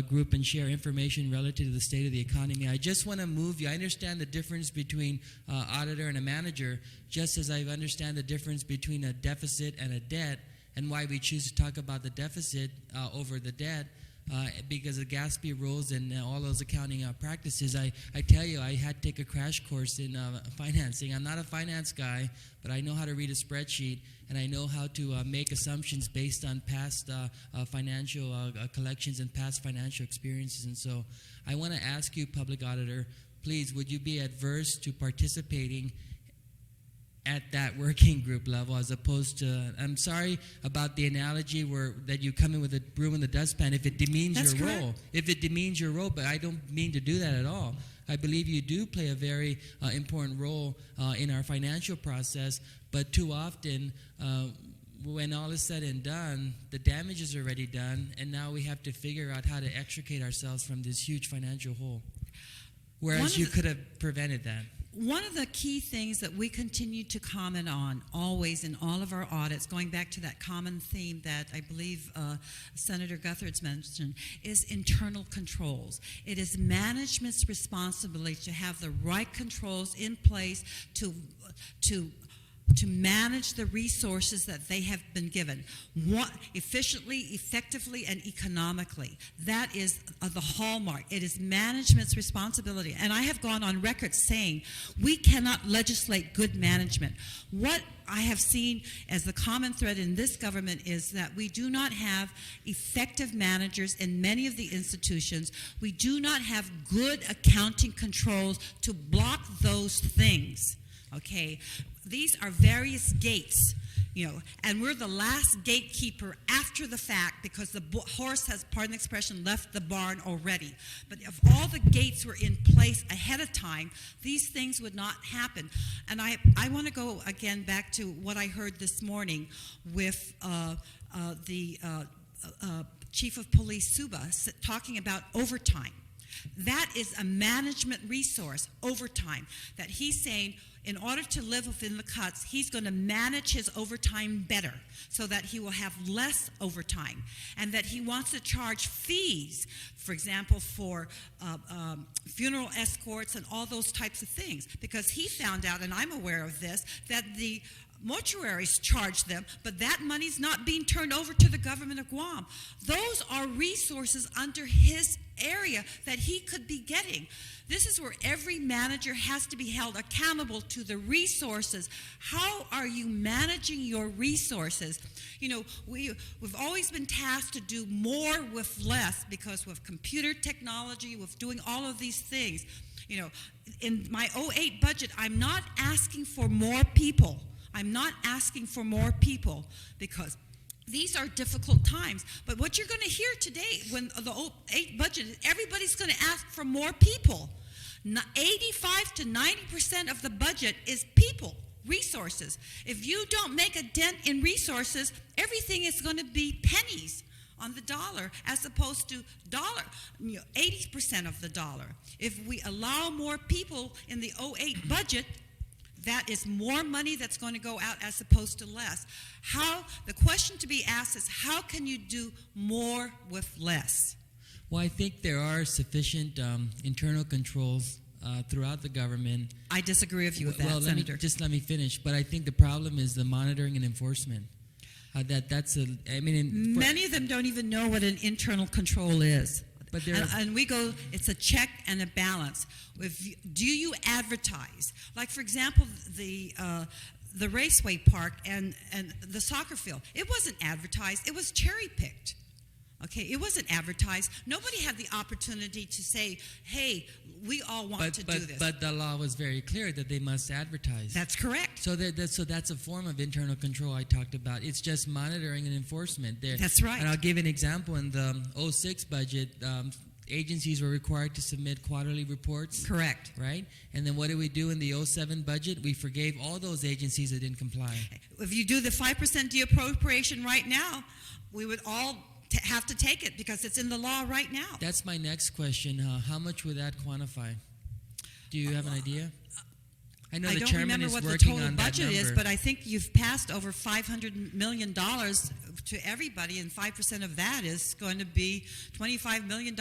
group and share information relative to the state of the economy. I just want to move you. I understand the difference between auditor and a manager, just as I understand the difference between a deficit and a debt, and why we choose to talk about the deficit over the debt. Because of GASP rules and all those accounting practices, I tell you, I had to take a crash course in financing. I'm not a finance guy, but I know how to read a spreadsheet, and I know how to make assumptions based on past financial collections and past financial experiences. And so I want to ask you, Public Auditor, please, would you be adverse to participating at that working group level, as opposed to, I'm sorry about the analogy that you come in with a broom and the dustpan if it demeans your role. If it demeans your role, but I don't mean to do that at all. I believe you do play a very important role in our financial process, but too often, when all is said and done, the damage is already done, and now we have to figure out how to extricate ourselves from this huge financial hole. Whereas you could have prevented that. One of the key things that we continue to comment on always in all of our audits, going back to that common theme that I believe Senator Guthertz mentioned, is internal controls. It is management's responsibility to have the right controls in place to manage the resources that they have been given efficiently, effectively, and economically. That is the hallmark. It is management's responsibility. And I have gone on record saying we cannot legislate good management. What I have seen as the common thread in this government is that we do not have effective managers in many of the institutions. We do not have good accounting controls to block those things. Okay, these are various gates, and we're the last gatekeeper after the fact because the horse has, pardon the expression, left the barn already. But if all the gates were in place ahead of time, these things would not happen. And I want to go again back to what I heard this morning with the Chief of Police Suba talking about overtime. That is a management resource, overtime, that he's saying in order to live within the cuts, he's going to manage his overtime better so that he will have less overtime, and that he wants to charge fees, for example, for funeral escorts and all those types of things, because he found out, and I'm aware of this, that the mortuaries charge them, but that money's not being turned over to the government of Guam. Those are resources under his area that he could be getting. This is where every manager has to be held accountable to the resources. How are you managing your resources? We've always been tasked to do more with less because with computer technology, with doing all of these things. In my 08 budget, I'm not asking for more people. I'm not asking for more people because these are difficult times. But what you're going to hear today when the 08 budget, everybody's going to ask for more people. 85 to 90% of the budget is people, resources. If you don't make a dent in resources, everything is going to be pennies on the dollar as opposed to 80% of the dollar. If we allow more people in the 08 budget, that is more money that's going to go out as opposed to less. The question to be asked is, how can you do more with less? Well, I think there are sufficient internal controls throughout the government. I disagree with you with that, Senator. Let me finish. But I think the problem is the monitoring and enforcement. Many of them don't even know what an internal control is. But there and we go, it's a check and a balance. Do you advertise? Like, for example, the raceway park and the soccer field. It wasn't advertised. It was cherry-picked. Okay, it wasn't advertised. Nobody had the opportunity to say, hey, we all want to do this. But the law was very clear that they must advertise. That's correct. So that's a form of internal control I talked about. It's just monitoring and enforcement there. That's right. And I'll give you an example. In the '06 budget, agencies were required to submit quarterly reports. Correct. Right? And then what did we do in the '07 budget? We forgave all those agencies that didn't comply. If you do the 5% de-appropriation right now, we would all have to take it because it's in the law right now. That's my next question. How much would that quantify? Do you have an idea? I know the chairman is working on that number. I don't remember what the total budget is, but I think you've passed over $500 million to everybody, and 5% of that is going to be $25 million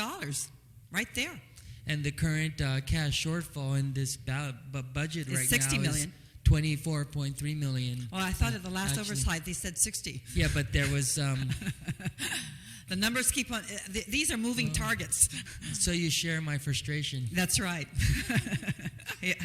right there. And the current cash shortfall in this budget It's right $60 now million. is $24.3 million. Oh, I thought at the last oversight they said 60. Yeah, but there was... the numbers keep on... these are moving targets. So you share my frustration. That's right.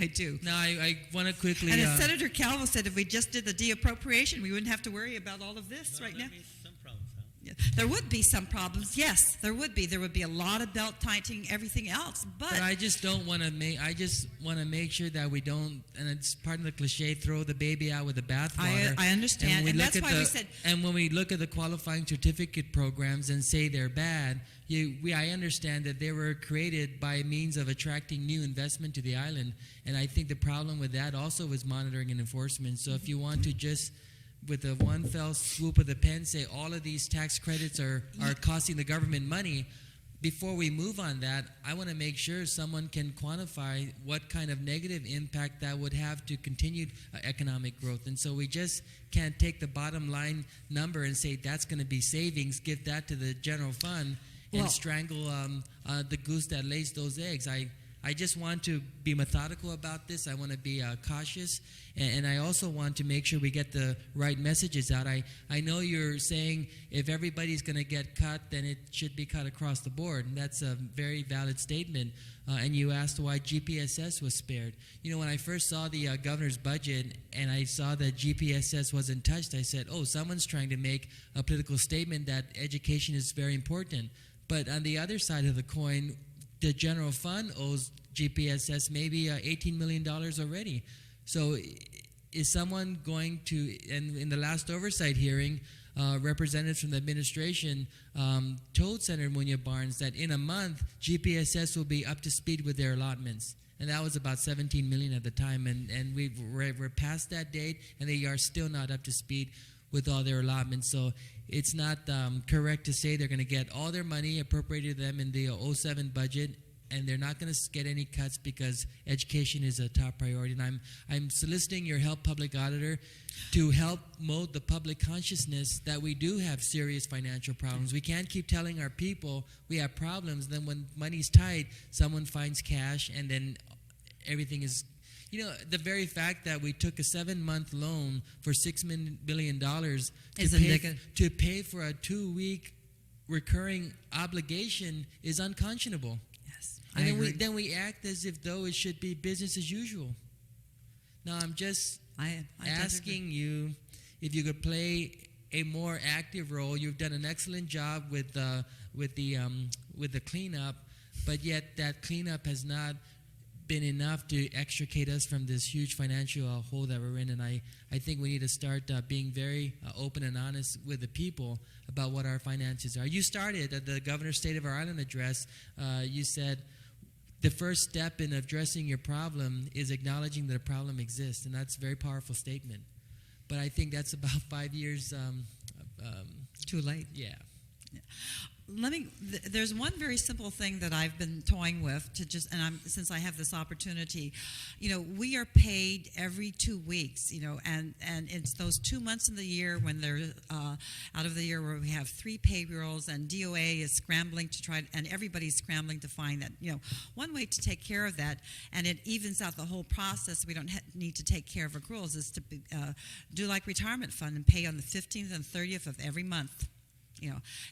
I do. Now, I want to quickly... And as Senator Calvo said, if we just did the de-appropriation, we wouldn't have to worry about all of this right now. Some problems, huh? Yeah. There would be some problems. Yes, there would be. There would be a lot of belt tightening, everything else. But I just don't want to make... I just want to make sure that we don't, and it's part of the cliche, throw the baby out with the bathwater. I understand. And that's why we said... And when we look at the qualifying certificate programs and say they're bad, I understand that they were created by means of attracting new investment to the island. And I think the problem with that also is monitoring and enforcement. So if you want to just, with a one fell swoop of the pen, say all of these tax credits are costing the government money, before we move on that, I want to make sure someone can quantify what kind of negative impact that would have to continued economic growth. And so we just can't take the bottom line number and say that's going to be savings, give that to the general fund, and strangle the goose that lays those eggs. I just want to be methodical about this. I want to be cautious, and I also want to make sure we get the right messages out. I know you're saying if everybody's going to get cut, then it should be cut across the board, and that's a very valid statement. And you asked why GPSS was spared. You know, when I first saw the governor's budget and I saw that GPSS wasn't touched, I said, oh, someone's trying to make a political statement that education is very important. But on the other side of the coin, the general fund owes GPSS maybe $18 million already. So is someone going to, and in the last oversight hearing, representatives from the administration told Senator Muñoz Barnes that in a month, GPSS will be up to speed with their allotments. And that was about $17 million at the time. And we're past that date, and they are still not up to speed with all their allotments. So it's not correct to say they're going to get all their money appropriated to them in the '07 budget, and they're not going to get any cuts because education is a top priority. And I'm soliciting your help, Public Auditor, to help mold the public consciousness that we do have serious financial problems. We can't keep telling our people we have problems, then when money's tight, someone finds cash, and then everything is... You know, the very fact that we took a 7-month loan for $6 billion to pay for a 2-week recurring obligation is unconscionable. Yes, and then we act as if though it should be business as usual. Now I'm just asking you if you could play a more active role. You've done an excellent job with the cleanup, but yet that cleanup has not been enough to extricate us from this huge financial hole that we're in. And I think we need to start being very open and honest with the people about what our finances are. You started at the Governor's State of our Island address. You said the first step in addressing your problem is acknowledging that a problem exists, and that's a very powerful statement. But I think that's about 5 years too late. Yeah. There's one very simple thing that I've been toying with since I have this opportunity. You know, we are paid every 2 weeks, you know, and it's those 2 months in the year when they're out of the year where we have 3 payrolls, and DOA is scrambling to try, and everybody's scrambling to find that, you know, one way to take care of that, and it evens out the whole process. We don't need to take care of accruals, is to do like retirement fund and pay on the 15th and 30th of every month.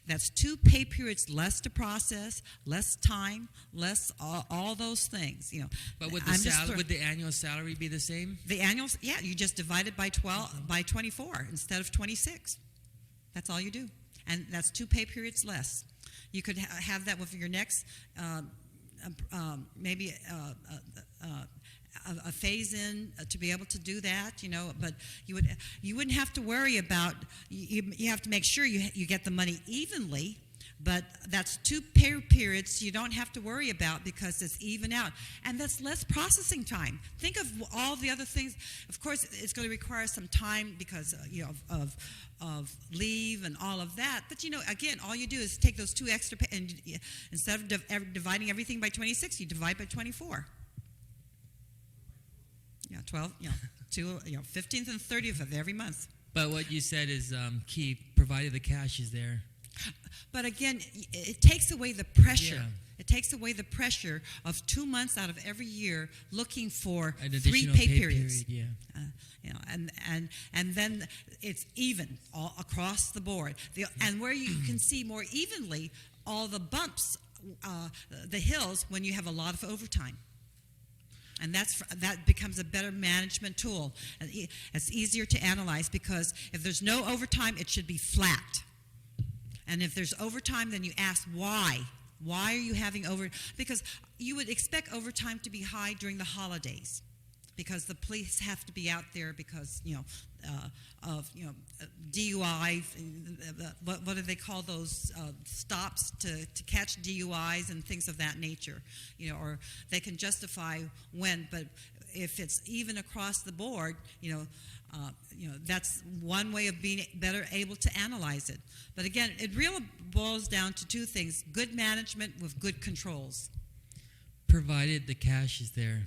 That's 2 pay periods less to process, less time, less all those things. But would I'm would the annual salary be the same? the annuals? Yeah, you just divide it by 12 by 24 instead of 26. That's all you do, and that's 2 pay periods less. You could have that with your next maybe a phase in to be able to do that, but you wouldn't have to worry about, you have to make sure you get the money evenly, but that's 2 pay periods you don't have to worry about because it's even out, and that's less processing time. Think of all the other things. Of course, it's going to require some time because of leave and all of that, but again, all you do is take those 2 extra and instead of dividing everything by 26, you divide by 24. 12, 15th and 30th of every month. But what you said is key, provided the cash is there. But again, it takes away the pressure. Yeah. It takes away the pressure of 2 months out of every year looking for An 3 additional pay periods. period, And then it's even all across the board. And where you can see more evenly all the bumps, the hills when you have a lot of overtime. And that becomes a better management tool. It's easier to analyze because if there's no overtime, it should be flat. And if there's overtime, then you ask why. Why are you having Because you would expect overtime to be high during the holidays, because the police have to be out there because of DUI. What do they call those stops to catch DUIs and things of that nature? Or they can justify when, but if it's even across the board, that's one way of being better able to analyze it. But again, it really boils down to 2 things: good management with good controls. provided the cash is there.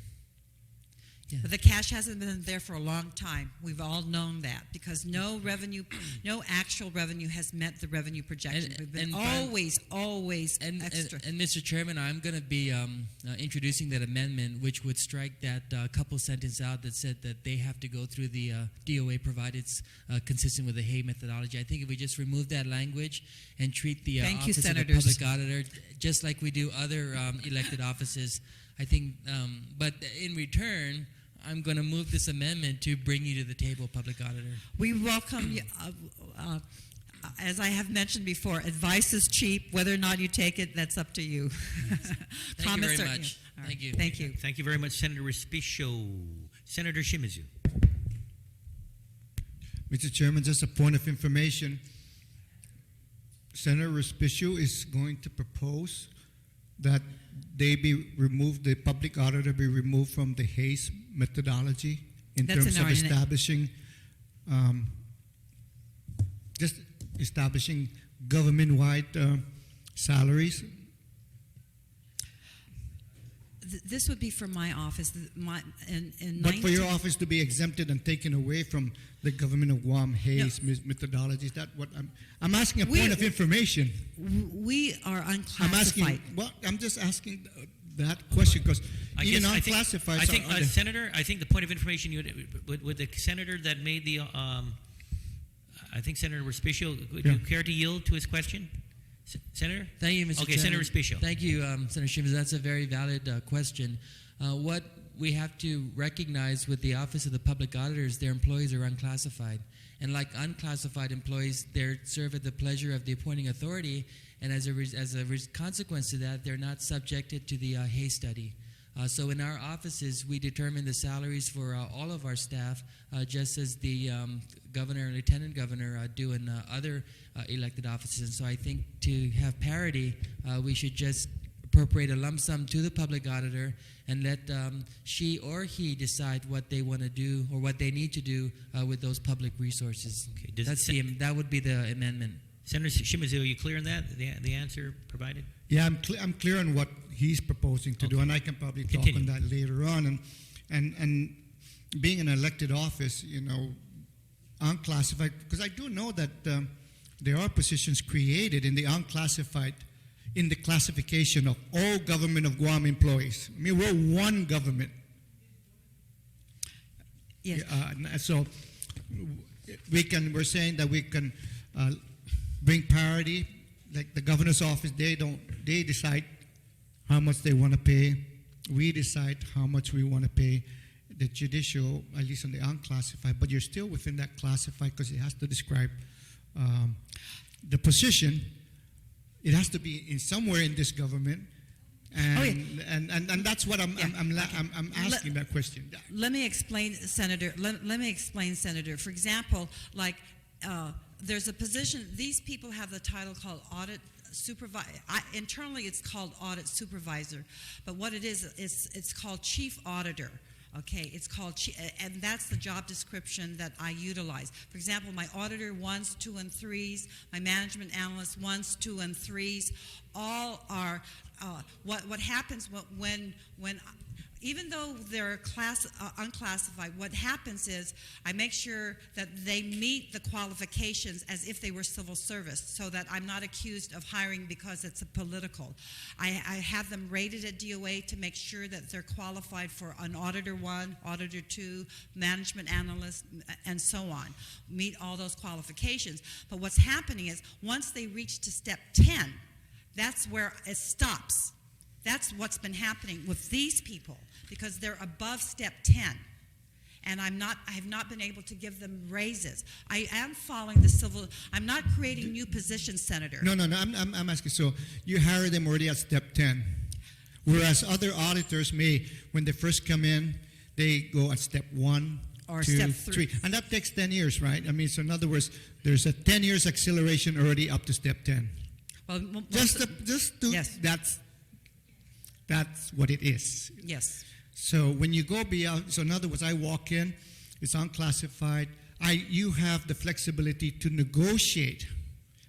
Yeah. But the cash hasn't been there for a long time. We've all known that because no actual revenue has met the revenue projection. We've been always extra. And Mr. Chairman, I'm going to be introducing that amendment, which would strike that couple sentence out that said that they have to go through the DOA provided consistent with the Hay methodology. I think if we just remove that language and treat the Office of the Public Auditor just like we do other elected offices, I think, but in return, I'm going to move this amendment to bring you to the table, Public Auditor. We welcome you. As I have mentioned before, advice is cheap. Whether or not you take it, that's up to you. Thank you very much. Thank you. Thank you. Thank you very much, Senator Respicio. Senator Shimizu. Mr. Chairman, just a point of information. Senator Respicio is going to propose that they be removed, the public auditor be removed from the Hayes methodology in terms of establishing, just establishing government-wide salaries. This would be from my office. But for your office to be exempted and taken away from the government of Guam Hayes methodology, is that what I'm asking? A point of information. We are unclassified. I'm just asking that question because even unclassified. I think, Senator, I think the point of information with the senator that made the, I think Senator Respicio, would you care to yield to his question? Senator? Thank you, Mr. Okay, Chairman. Senator Respicio. Thank you, Senator Shimizu. That's a very valid question. What we have to recognize with the Office of the Public Auditors, their employees are unclassified. And like unclassified employees, they serve at the pleasure of the appointing authority, and as a consequence to that, they're not subjected to the Hay study. So in our offices, we determine the salaries for all of our staff, just as the governor and lieutenant governor do in other elected offices. And so I think to have parity, we should just appropriate a lump sum to the public auditor and let she or he decide what they want to do or what they need to do with those public resources. Okay. That would be the amendment. Senator Shimizu, are you clear on that, the answer provided? Yeah, I'm clear on what he's proposing to do, and I can probably talk on that later on. And being an elected office, unclassified, because I do know that there are positions created in the unclassified, in the classification of all government of Guam employees. I mean, we're one government. Yes. So we're saying that we can bring parity. Like the governor's office, they decide how much they want to pay. We decide how much we want to pay. The judicial, at least on the unclassified, but you're still within that classified because it has to describe the position. It has to be in somewhere in this government, and that's what I'm asking that question. Let me explain, Senator. Let me explain, Senator. For example, like there's a position. These people have the title called audit supervisor. Internally, it's called audit supervisor, but what it is, it's called chief auditor. Okay, it's called, and that's the job description that I utilize. For example, my auditor 1s, 2, and 3s, my management analyst 1s, 2, and 3s, all are, what happens when even though they're unclassified, what happens is I make sure that they meet the qualifications as if they were civil service, so that I'm not accused of hiring because it's a political. I have them rated at DOA to make sure that they're qualified for an auditor 1, auditor 2, management analyst, and so on. Meet all those qualifications. But what's happening is once they reach to step 10, that's where it stops. That's what's been happening with these people because they're above step 10. And I have not been able to give them raises. I am following the civil, I'm not creating new positions, Senator. No, I'm asking, so you hire them already at step 10, whereas other auditors may, when they first come in, they go at step 1, or 2, step 3. And that takes 10 years, right? I mean, so in other words, there's a 10 years acceleration already up to step 10. Well, Yes. That's what it is. Yes. So when you go beyond, so in other words, I walk in, it's unclassified. You have the flexibility to negotiate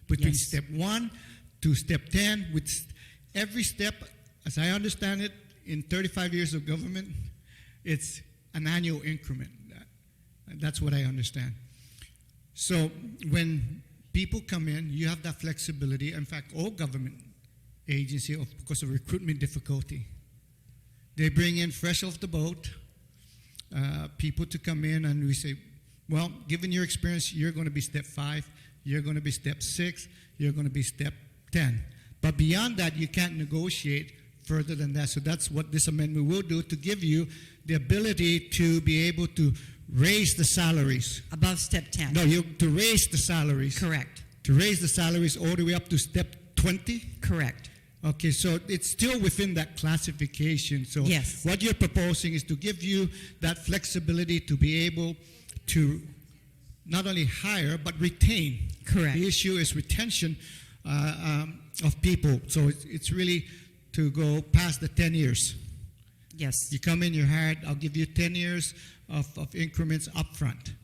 between step 1 to step 10. With every step, as I understand it, in 35 years of government, it's an annual increment. That's what I understand. So when people come in, you have that flexibility. In fact, all government agency, because of recruitment difficulty, they bring in fresh off the boat people to come in, and we say, well, given your experience, you're going to be step 5, you're going to be step 6, you're going to be step 10. But beyond that, you can't negotiate further than that. So that's what this amendment will do, to give you the ability to be able to raise the salaries. Above step 10. No, to raise the salaries. Correct. To raise the salaries all the way up to step 20? Correct. Okay, so it's still within that classification. So yes. What you're proposing is to give you that flexibility to be able to not only hire, but retain. Correct. The issue is retention of people. So it's really to go past the 10 years. Yes. You come in, you're hired, I'll give you 10 years of increments up front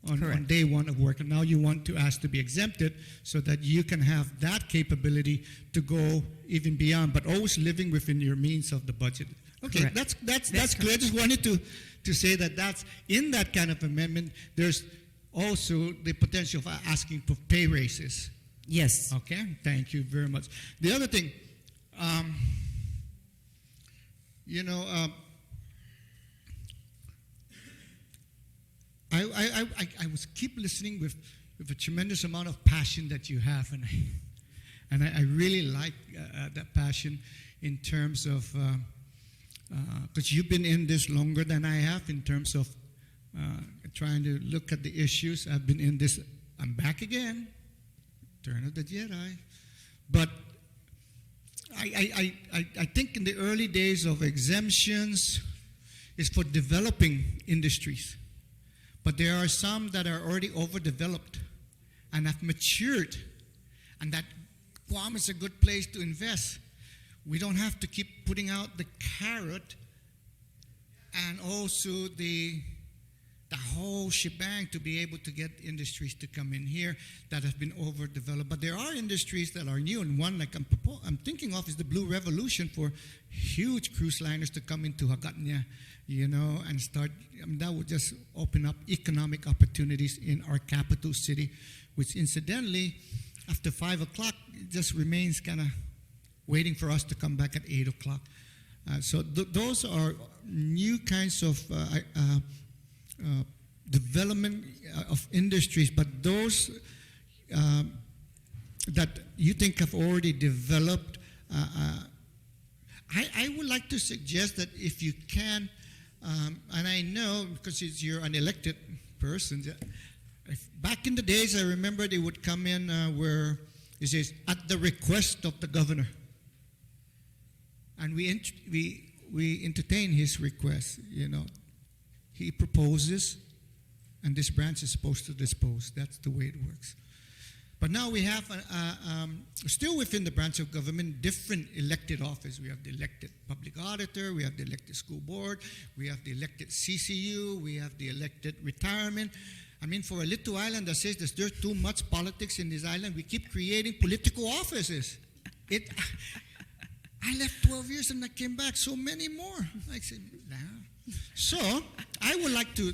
on day 1 of work. And now you want to ask to be exempted so that you can have that capability to go even beyond, but always living within your means of the budget. Okay, correct. that's clear. I just wanted to say that that's in that kind of amendment. There's also the potential of asking for pay raises. Yes. Okay, thank you very much. The other thing, I was keep listening with a tremendous amount of passion that you have, and I really like that passion in terms of because you've been in this longer than I have in terms of trying to look at the issues. I've been in this. I'm back again. Turn of the Jedi, but I think in the early days of exemptions is for developing industries. But there are some that are already overdeveloped and have matured, and that Guam is a good place to invest. We don't have to keep putting out the carrot and also the whole shebang to be able to get industries to come in here that have been overdeveloped. But there are industries that are new, and one like I'm thinking of is the Blue Revolution, for huge cruise liners to come into Hagatnya, and start. That would just open up economic opportunities in our capital city, which incidentally, after 5 o'clock, it just remains kind of waiting for us to come back at 8 o'clock. So those are new kinds of development of industries, but those that you think have already developed. I would like to suggest that if you can, and I know because you're an elected person, back in the days I remember they would come in where it says, at the request of the governor. And we entertain his request, you know. He proposes, and this branch is supposed to dispose. That's the way it works. But now we have, still within the branch of government, different elected office. We have the elected public auditor, we have the elected school board, we have the elected CCU, we have the elected retirement. I mean, for a little island that says there's too much politics in this island, we keep creating political offices. I left 12 years and I came back, so many more. I said, nah. So I would like to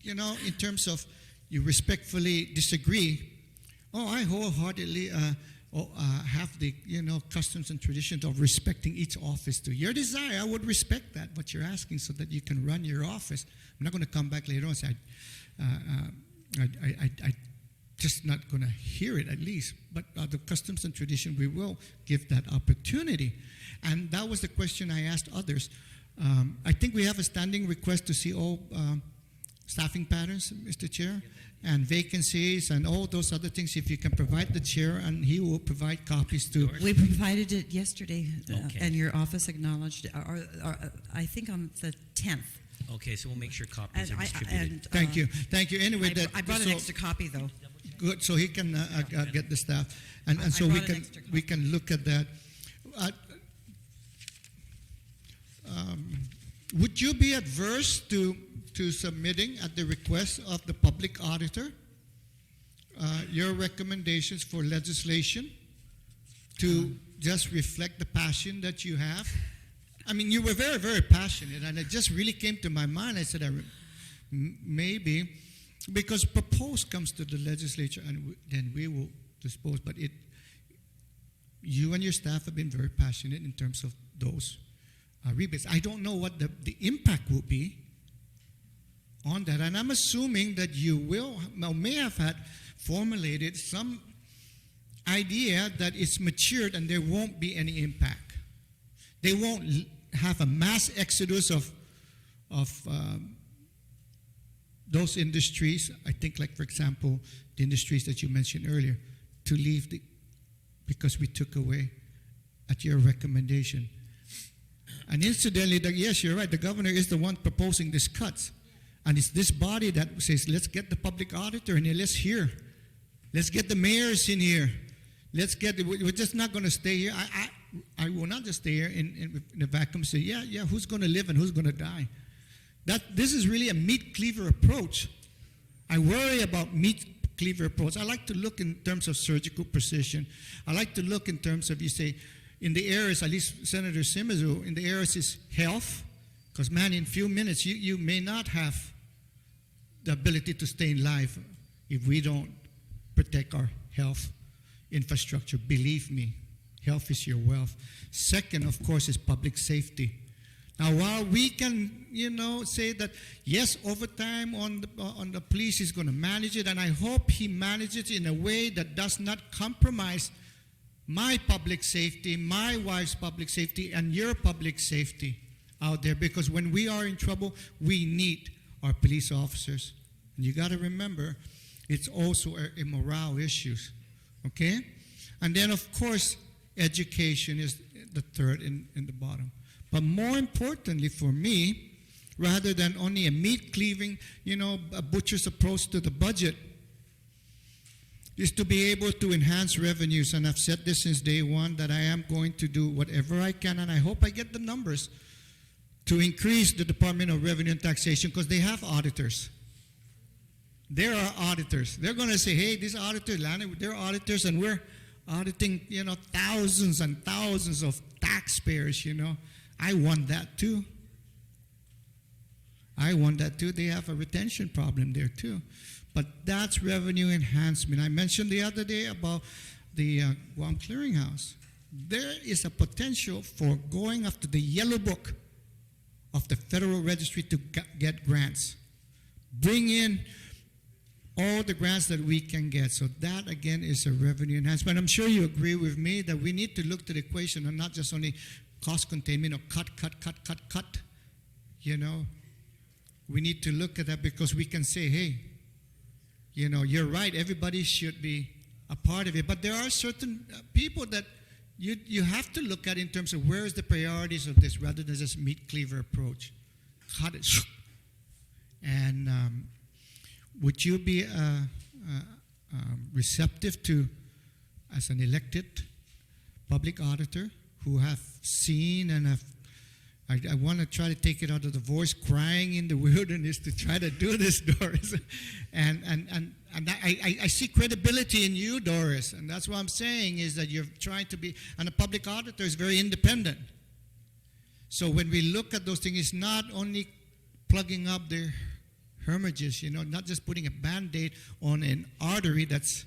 you know, in terms of you respectfully disagree. Oh, I wholeheartedly have the, you know, customs and traditions of respecting each office to your desire. I would respect that, but you're asking so that you can run your office. I'm not going to come back later on and say, I just not going to hear it at least. But the customs and tradition, we will give that opportunity. And that was the question I asked others. I think we have a standing request to see all staffing patterns, Mr. Chair, and vacancies and all those other things. If you can provide the chair, and he will provide copies to. We provided it yesterday, Okay. and your office acknowledged, I think on the 10th. Okay, so we'll make sure copies And are distributed. Thank you. Anyway, I brought an extra copy, though. Good, so he can get the staff, and so I we brought an can extra we can look at that. Would you be adverse to submitting at the request of the public auditor your recommendations for legislation to just reflect the passion that you have? I mean, you were very, very passionate, and it just really came to my mind. I said, maybe, because proposed comes to the legislature, and then we will dispose. But you and your staff have been very passionate in terms of those rebates. I don't know what the impact will be on that, and I'm assuming that you may have had formulated some idea that it's matured and there won't be any impact. They won't have a mass exodus of those industries. I think, like, for example, the industries that you mentioned earlier, to leave because we took away at your recommendation. And incidentally, yes, you're right, the governor is the one proposing these cuts. And it's this body that says, let's get the public auditor in here, let's hear. Let's get the mayors in here. We're just not going to stay here. I will not just stay here in a vacuum and say, yeah, who's going to live and who's going to die? This is really a meat cleaver approach. I worry about meat cleaver approach. I like to look in terms of surgical precision. I like to look in terms of, you say, in the areas, at least Senator Simizu, in the areas is health, because, man, in a few minutes, you may not have the ability to stay in life if we don't protect our health infrastructure. Believe me, health is your wealth. Second, of course, is public safety. Now, while we can, say that, yes, overtime on the police is going to manage it, and I hope he manages it in a way that does not compromise my public safety, my wife's public safety, and your public safety out there, because when we are in trouble, we need our police officers. And you got to remember, it's also a morale issue, okay? And then, of course, education is the third in the bottom. But more importantly for me, rather than only a meat-cleaving, a butcher's approach to the budget, is to be able to enhance revenues. And I've said this since day one, that I am going to do whatever I can, and I hope I get the numbers, to increase the Department of Revenue and Taxation, because they have auditors. There are auditors. They're going to say, hey, these auditors, they're auditors, and we're auditing, thousands and thousands of taxpayers, I want that too. They have a retention problem there too. But that's revenue enhancement. I mentioned the other day about the Guam Clearinghouse. There is a potential for going after the yellow book of the Federal Registry to get grants. Bring in all the grants that we can get. So that, again, is a revenue enhancement. I'm sure you agree with me that we need to look to the equation and not just only cost containment or cut. You know, we need to look at that because we can say, hey, you know, you're right, everybody should be a part of it. But there are certain people that you have to look at in terms of where is the priorities of this rather than just meat cleaver approach. Cut it. And would you be receptive to, as an elected public auditor who have seen and have, I want to try to take it out of the voice, crying in the wilderness to try to do this, Doris. And I see credibility in you, Doris. And that's what I'm saying is that you're trying to be, and a public auditor is very independent. So when we look at those things, it's not only plugging up their hermitages, you know, not just putting a Band-Aid on an artery that's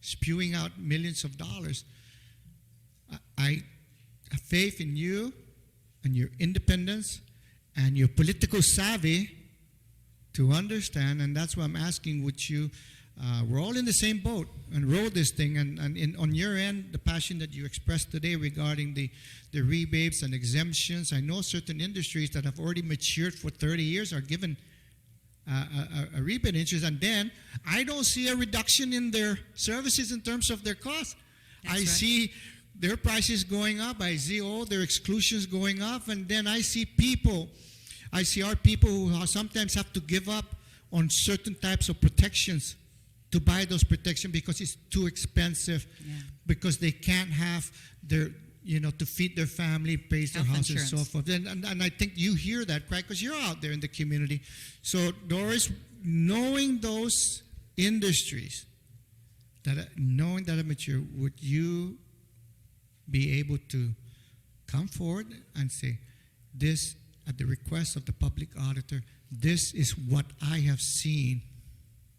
spewing out millions of dollars. I have faith in you and your independence and your political savvy to understand, and that's why I'm asking, would you, we're all in the same boat, and roll this thing, and on your end, the passion that you expressed today regarding the rebates and exemptions. I know certain industries that have already matured for 30 years are given a rebate interest, and then I don't see a reduction in their services in terms of their cost. I see their prices going up. I see all their exclusions going up, and then I see our people who sometimes have to give up on certain types of protections to buy those protections because it's too expensive, because they can't have their, you know, to feed their family, pay their house, and so forth. And I think you hear that, right? Because you're out there in the community. So, Doris, knowing those industries, knowing that are mature, would you be able to come forward and say, this, at the request of the public auditor, this is what I have seen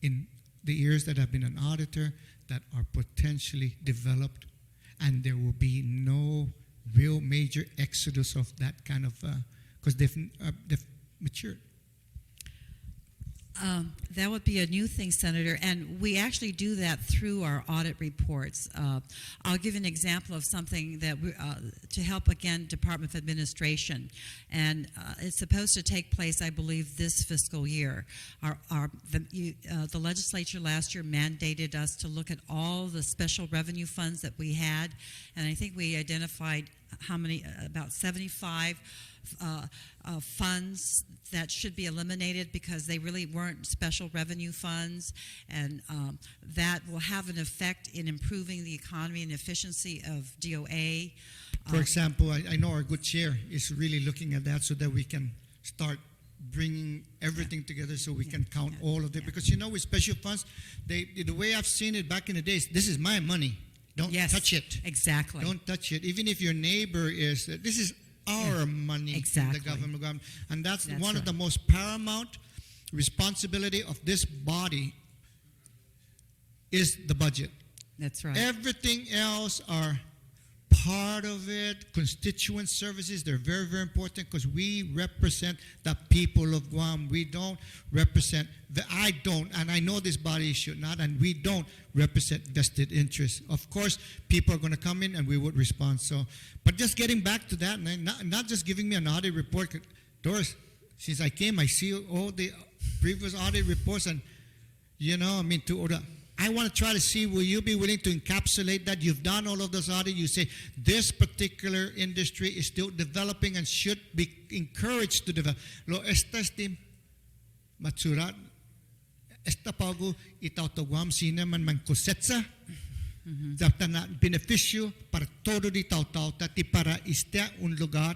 in the years that I've been an auditor that are potentially developed, and there will be no real major exodus of that kind of, because they've matured. That would be a new thing, Senator, and we actually do that through our audit reports. I'll give an example of something that to help, again, Department of Administration, and it's supposed to take place, I believe, this fiscal year. The legislature last year mandated us to look at all the special revenue funds that we had, and I think we identified how many, about 75 funds that should be eliminated because they really weren't special revenue funds, and that will have an effect in improving the economy and efficiency of DOA. For example, I know our good chair is really looking at that so that we can start bringing everything together so we can count all of it. Because, you know, with special funds, the way I've seen it back in the days, this is my money. Don't touch it. Exactly. Don't touch it. Even if your neighbor is, this is our money, exactly. The government, and that's one of the most paramount responsibility of this body is the budget. That's right. Everything else are part of it. Constituent services, they're very, very important because we represent the people of Guam. We don't represent, I don't, and I know this body should not, and we don't represent vested interests. Of course, people are going to come in and we would respond. So, but just getting back to that, and not just giving me an audit report. Doris, since I came, I see all the previous audit reports, and, you know, I mean, I want to try to see, will you be willing to encapsulate that? You've done all of those audits. You say this particular industry is still developing and should be encouraged to develop. Lo estas tim matsurat esta pago itautawam sina man kosetsa data na beneficio para todo di tautau tati para este un lugar,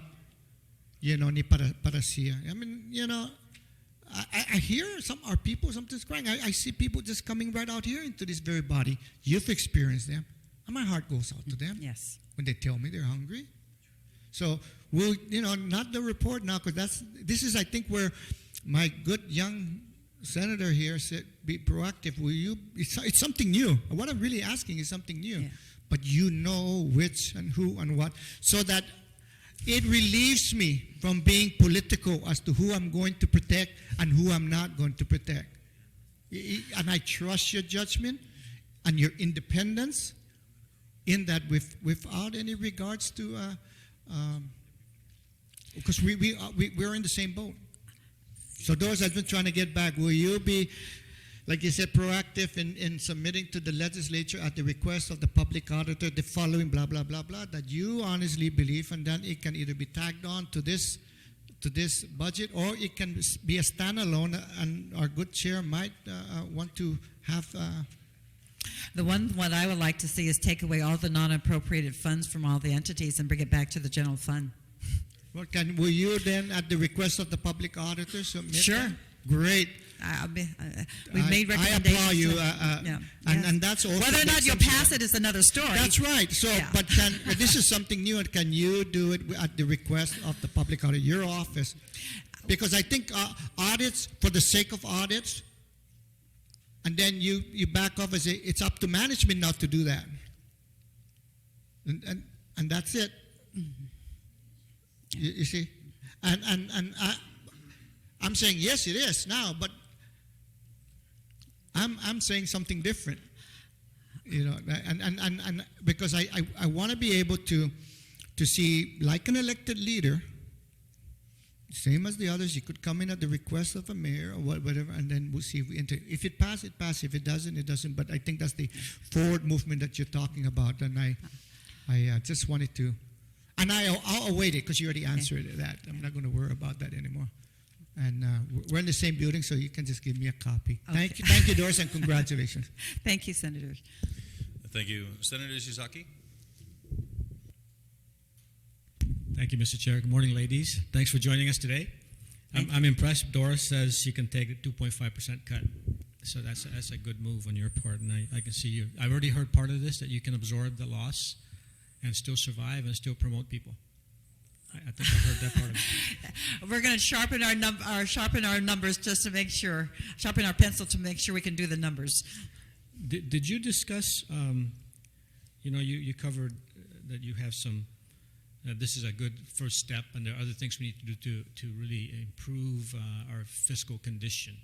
you know, ni para siya. I mean, you know, I hear our people sometimes crying. I see people just coming right out here into this very body. You've experienced them. And my heart goes out to them. Yes. When they tell me they're hungry. So, we'll, you know, not the report now, because this is, I think, where my good young senator here said, be proactive. Will you, it's something new. What I'm really asking is something new. Yeah. But you know which and who and what. So that it relieves me from being political as to who I'm going to protect and who I'm not going to protect. And I trust your judgment and your independence in that without any regards to, because we're in the same boat. So those that have been trying to get back, will you be, like you said, proactive in submitting to the legislature at the request of the public auditor the following blah, blah, blah, blah, that you honestly believe, and then it can either be tagged on to this budget, or it can be a standalone, and our good chair might want to have... What I would like to see is take away all the non-appropriated funds from all the entities and bring it back to the general fund. Well, will you then, at the request of the public auditor, submit Sure. that? Great. We've made recommendations. I applaud you. And that's also... Whether or not you'll pass it is another story. That's right. So, Yeah. but this is something new, and can you do it at the request of the public auditor, your office? Because I think audits, for the sake of audits, and then you back off and say, it's up to management now to do that. And that's it. You see? And I'm saying, yes, it is now, but I'm saying something different. You know, and because I want to be able to see, like an elected leader, same as the others, you could come in at the request of a mayor or whatever, and then we'll see if we enter. If it passes, it passes. If it doesn't, it doesn't. But I think that's the forward movement that you're talking about, and I just wanted to, and I'll await it because you already answered that. I'm not going to worry about that anymore. And we're in the same building, so you can just give me a copy. Okay. Thank you, Doris, and congratulations. Thank you, Senators. Thank you. Senator Shizaki? Thank you, Mr. Chair. Good morning, ladies. Thanks for joining us today. I'm impressed. Doris says she can take a 2.5% cut. So that's a good move on your part, and I can see you. I've already heard part of this, that you can absorb the loss and still survive and still promote people. I think I've heard that part of it. We're going to sharpen our numbers just to make sure, sharpen our pencil to make sure we can do the numbers. Did you discuss, you covered that you have some, this is a good first step, and there are other things we need to do to really improve our fiscal condition.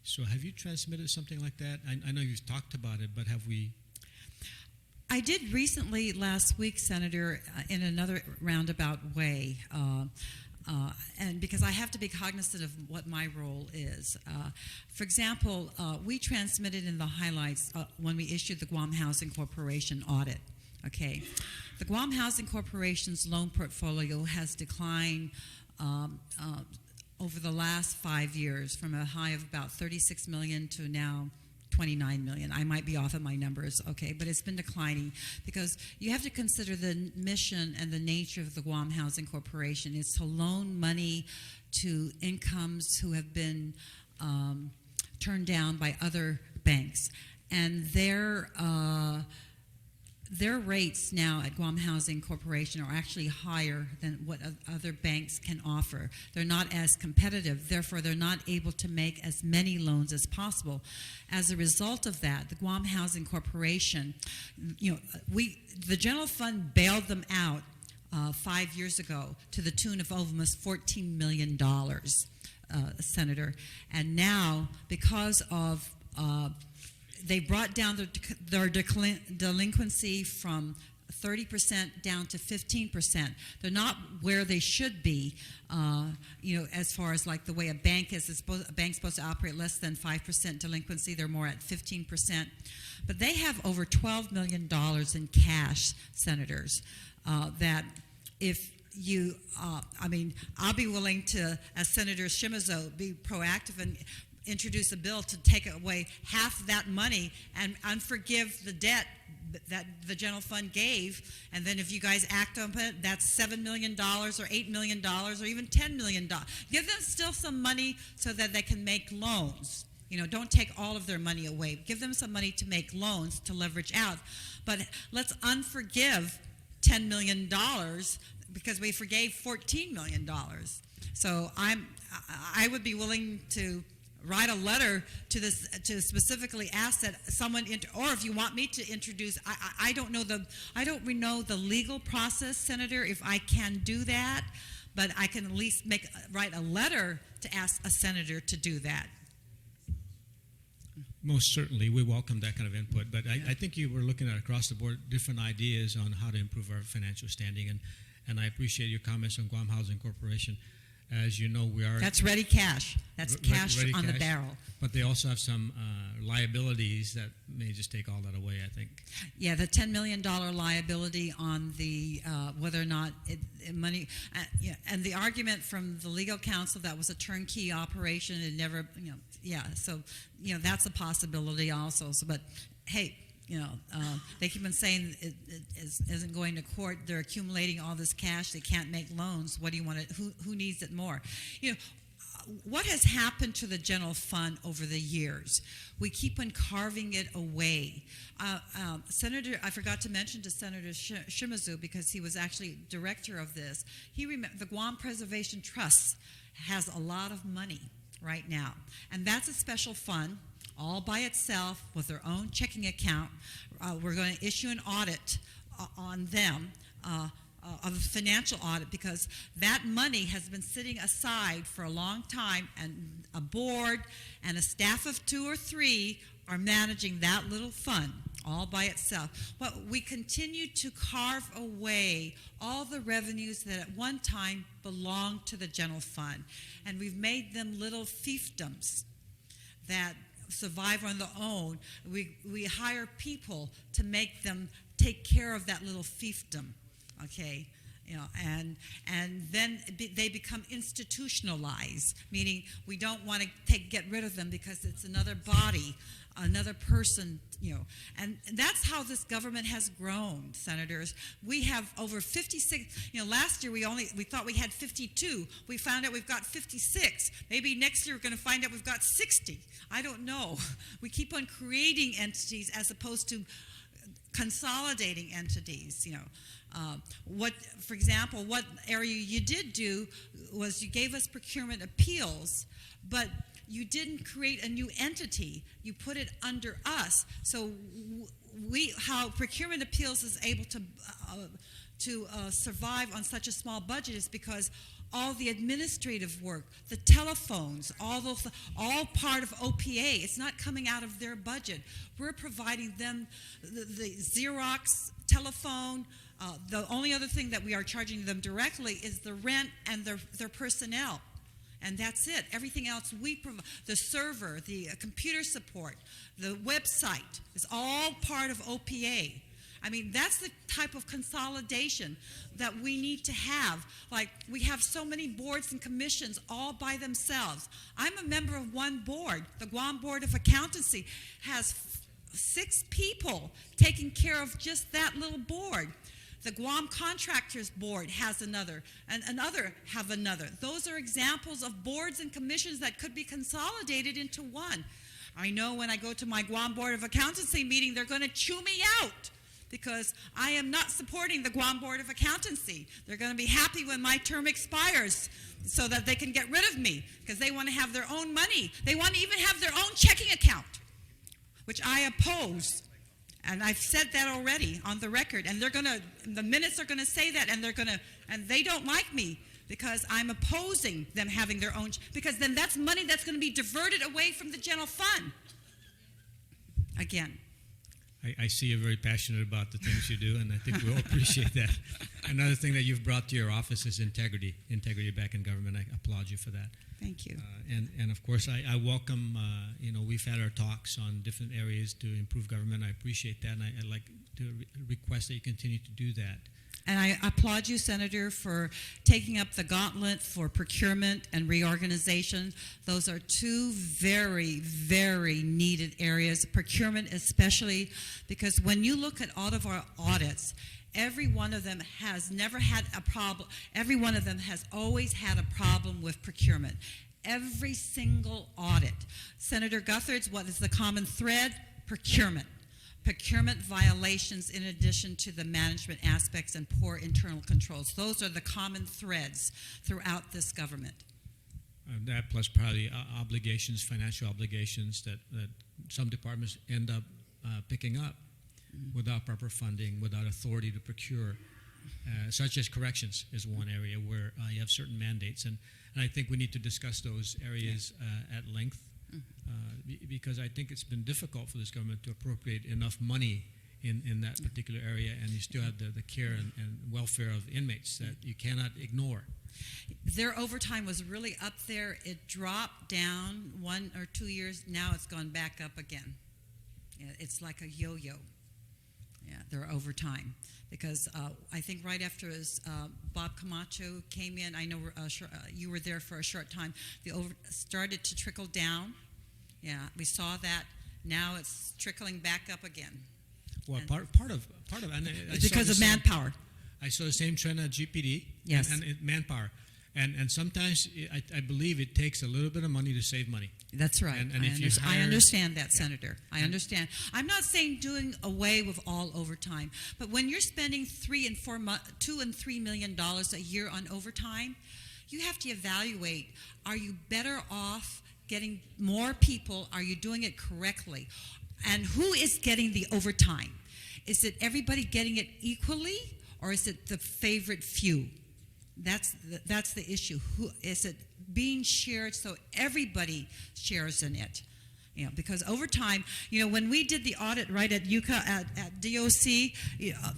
So have you transmitted something like that? I know you've talked about it, but have we? I did recently, last week, Senator, in another roundabout way, and because I have to be cognizant of what my role is. For example, we transmitted in the highlights when we issued the Guam Housing Corporation audit. Okay, the Guam Housing Corporation's loan portfolio has declined over the last 5 years from a high of about $36 million to now $29 million. I might be off of my numbers, okay, but it's been declining because you have to consider the mission and the nature of the Guam Housing Corporation. It's to loan money to incomes who have been turned down by other banks, and their rates now at Guam Housing Corporation are actually higher than what other banks can offer. They're not as competitive, therefore they're not able to make as many loans as possible. As a result of that, the Guam Housing Corporation, the general fund bailed them out 5 years ago to the tune of almost $14 million, Senator. And now, because of they brought down their delinquency from 30% down to 15%. They're not where they should be, as far as like the way a bank is. A bank's supposed to operate less than 5% delinquency. They're more at 15%. But they have over $12 million in cash, Senators, that if you, I'll be willing to, as Senator Shimizu, be proactive and introduce a bill to take away half that money and unforgive the debt that the general fund gave, and then if you guys act on it, that's $7 million or $8 million or even $10 million. Give them still some money so that they can make loans. Don't take all of their money away. Give them some money to make loans to leverage out. But let's unforgive $10 million because we forgave $14 million. So I would be willing to write a letter to specifically ask that someone, or if you want me to introduce, I don't know the legal process, Senator, if I can do that, but I can at least write a letter to ask a senator to do that. most certainly, we welcome that kind of input. But I think you were looking at across the board different ideas on how to improve our financial standing, and I appreciate your comments on Guam Housing Corporation. As you know, we are... That's ready cash. That's cash ready on the cash, barrel. But they also have some liabilities that may just take all that away, I think. Yeah, the $10 million liability on the whether or not money, and the argument from the legal counsel that was a turnkey operation and never, so that's a possibility also. So, but hey, they keep on saying it isn't going to court. They're accumulating all this cash. They can't make loans. What do you want to? Who needs it more? What has happened to the general fund over the years? We keep on carving it away. Senator, I forgot to mention to Senator Shimazu, because he was actually director of this. The Guam Preservation Trust has a lot of money right now, and that's a special fund all by itself with their own checking account. We're going to issue an audit on them, of a financial audit, because that money has been sitting aside for a long time, and a board and a staff of 2 or 3 are managing that little fund all by itself. But we continue to carve away all the revenues that at one time belonged to the general fund, and we've made them little fiefdoms that survive on their own. We hire people to make them take care of that little fiefdom, okay? And then they become institutionalized, meaning we don't want to get rid of them because it's another body, another person, and that's how this government has grown, senators. We have over 56. Last year we thought we had 52. We found out we've got 56. Maybe next year we're going to find out we've got 60. I don't know. We keep on creating entities as opposed to consolidating entities. For example, what area you did do was you gave us procurement appeals, but you didn't create a new entity. You put it under us. So how procurement appeals is able to survive on such a small budget is because all the administrative work, the telephones, all part of OPA. It's not coming out of their budget. We're providing them the Xerox telephone. The only other thing that we are charging them directly is the rent and their personnel. And that's it. Everything else we provide, the server, the computer support, the website, is all part of OPA. I mean, that's the type of consolidation that we need to have. Like, we have so many boards and commissions all by themselves. I'm a member of one board. The Guam Board of Accountancy has 6 people taking care of just that little board. The Guam Contractors Board has another, and another have another. Those are examples of boards and commissions that could be consolidated into one. I know when I go to my Guam Board of Accountancy meeting, they're going to chew me out because I am not supporting the Guam Board of Accountancy. They're going to be happy when my term expires so that they can get rid of me because they want to have their own money. They want to even have their own checking account, which I oppose. And I've said that already on the record, and the minutes are going to say that, and they don't like me because I'm opposing them having their own, because then that's money that's going to be diverted away from the general fund. Again. I see you're very passionate about the things you do, and I think we'll appreciate that. Another thing that you've brought to your office is integrity back in government. I applaud you for that. Thank you. And of course, I welcome, we've had our talks on different areas to improve government. I appreciate that, and I'd like to request that you continue to do that. And I applaud you, Senator, for taking up the gauntlet for procurement and reorganization. Those are 2 very, very needed areas. Procurement especially, because when you look at all of our audits, every one of them has never had a problem. Every one of them has always had a problem with procurement. Every single audit. Senator Guthridge, what is the common thread? Procurement. Procurement violations in addition to the management aspects and poor internal controls. Those are the common threads throughout this government. That plus probably obligations, financial obligations that some departments end up picking up without proper funding, without authority to procure, such as corrections is one area where you have certain mandates. And I think we need to discuss those areas at length because I think it's been difficult for this government to appropriate enough money in that particular area, and you still have the care and welfare of inmates that you cannot ignore. Their overtime was really up there. It dropped down 1 or 2 years. Now it's gone back up again. Yeah, it's like a yo-yo. Yeah, their overtime. Because I think right after Bob Camacho came in, I know you were there for a short time, started to trickle down. Yeah, we saw that. Now it's trickling back up again. Well, part of and I because saw of manpower. I saw the same trend at GPD. Yes. And manpower. And sometimes I believe it takes a little bit of money to save money. That's right. And I understand that, Senator. I understand. I'm not saying doing away with all overtime, but when you're spending $2 and $3 million a year on overtime, you have to evaluate: are you better off getting more people? Are you doing it correctly? And who is getting the overtime? Is it everybody getting it equally, or is it the favorite few? That's the issue. Who is it being shared so everybody shares in it? You know, because over time, you know, when we did the audit right at UCA at DOC,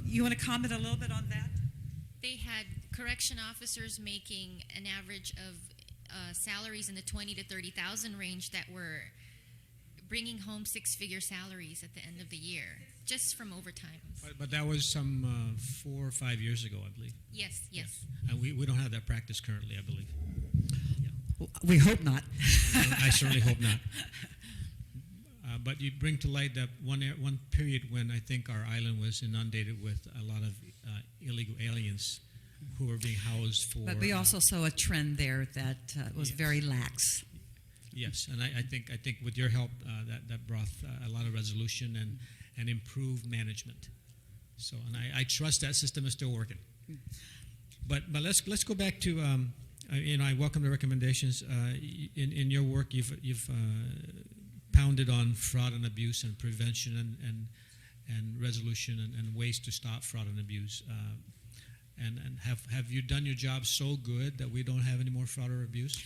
you want to comment a little bit on that? They had correction officers making an average of salaries in the 20 to 30,000 range that were bringing home six-figure salaries at the end of the year, just from overtime. But that was some 4 or 5 years ago, I believe. Yes. Yeah. And we don't have that practice currently, I believe. Yeah. We hope not. I certainly hope not. But you bring to light that one period when I think our island was inundated with a lot of illegal aliens who were being housed for. But we also saw a trend there that was very lax. Yes, and I think with your help, that brought a lot of resolution and improved management. So, and I trust that system is still working. But let's go back to I welcome the recommendations. In your work, you've pounded on fraud and abuse and prevention and resolution and ways to stop fraud and abuse. And have you done your job so good that we don't have any more fraud or abuse?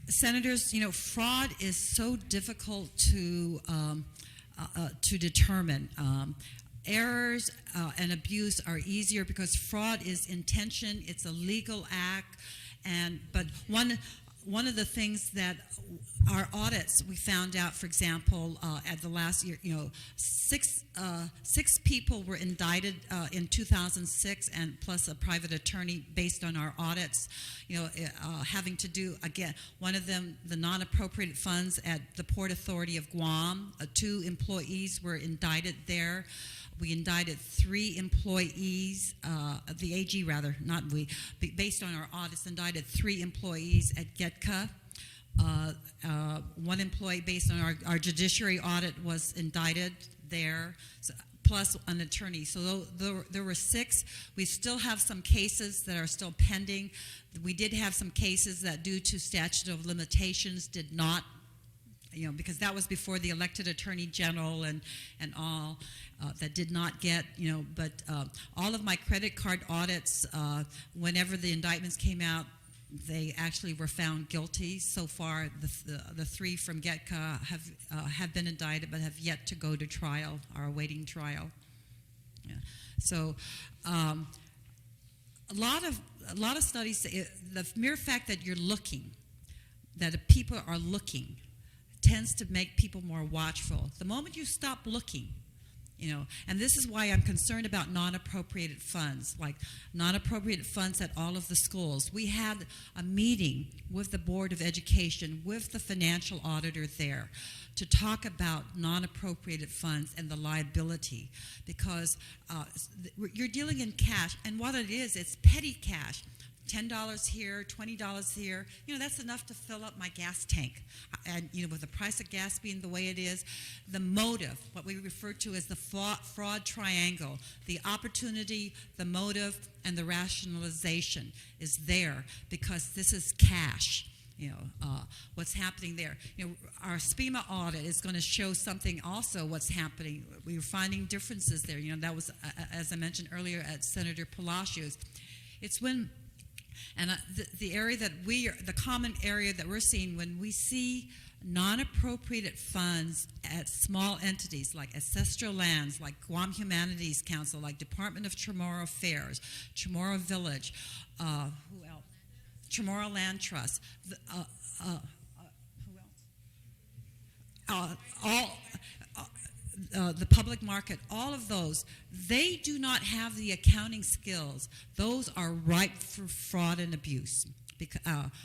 Senators, you know, fraud is so difficult to determine. Errors and abuse are easier because fraud is intention; it's a legal act. But one of the things that our audits we found out, for example, at the last year, you know, six people were indicted in 2006, and plus a private attorney based on our audits, you know, having to do, again, one of them, the non-appropriated funds at the Port Authority of Guam. 2 employees were indicted there. We indicted 3 employees, the AG rather, not we, based on our audits, indicted 3 employees at GETCA. 1 employee based on our judiciary audit was indicted there, plus an attorney. So there were 6. We still have some cases that are still pending. We did have some cases that, due to statute of limitations, did not, you know, because that was before the elected attorney general and all, that did not get, you know, but all of my credit card audits, whenever the indictments came out, they actually were found guilty. So far, the 3 from GETCA have been indicted but have yet to go to trial, are awaiting trial. Yeah. So a lot of studies, the mere fact that you're looking, that people are looking, tends to make people more watchful. The moment you stop looking, you know, and this is why I'm concerned about non-appropriated funds, like non-appropriated funds at all of the schools. We had a meeting with the Board of Education, with the financial auditor there, to talk about non-appropriated funds and the liability, because you're dealing in cash, and what it is, it's petty cash. $10 here, $20 here, you know, that's enough to fill up my gas tank. And, you know, with the price of gas being the way it is, the motive, what we refer to as the fraud triangle, the opportunity, the motive, and the rationalization is there because this is cash. You know, what's happening there. You know, our SPEMA audit is going to show something also what's happening. We were finding differences there. You know, that was, as I mentioned earlier, at Senator Palacios. It's when, and the area that the common area that we're seeing when we see non-appropriated funds at small entities like ancestral lands, like Guam Humanities Council, like Department of Chamorro Affairs, Chamorro Village, who else? Chamorro Land Trust, who else? The public market, all of those, they do not have the accounting skills. Those are ripe for fraud and abuse.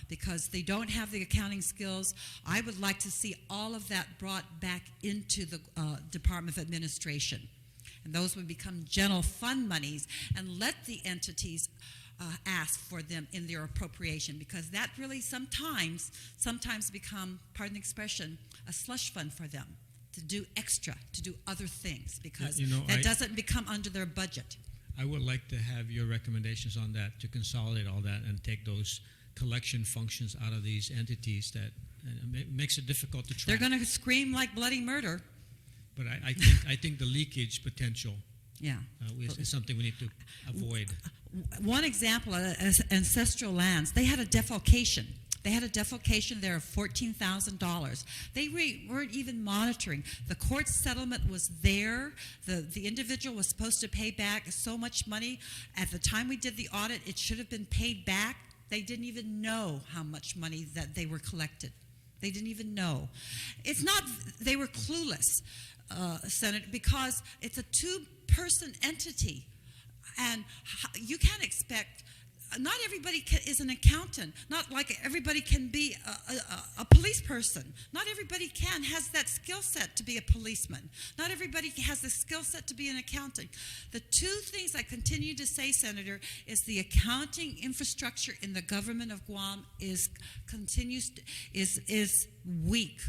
Because they don't have the accounting skills. I would like to see all of that brought back into the Department of Administration. And those would become general fund monies, and let the entities ask for them in their appropriation, because that really sometimes become, pardon the expression, a slush fund for them to do extra, to do other things, because that doesn't become under their budget. I would like to have your recommendations on that, to consolidate all that and take those collection functions out of these entities that makes it difficult to track. They're going to scream like bloody murder. But I think the leakage potential is something we need to avoid. One example, ancestral lands, they had a defalcation. They had a defalcation there of $14,000. They weren't even monitoring. The court settlement was there. The individual was supposed to pay back so much money. At the time we did the audit, it should have been paid back. They didn't even know how much money that they were collected. They didn't even know. It's not, they were clueless, Senator, because it's a two-person entity. And you can't expect, not everybody is an accountant. Not like everybody can be a police person. Not everybody has that skill set to be a policeman. Not everybody has the skill set to be an accountant. The two things I continue to say, Senator, is the accounting infrastructure in the government of Guam is weak.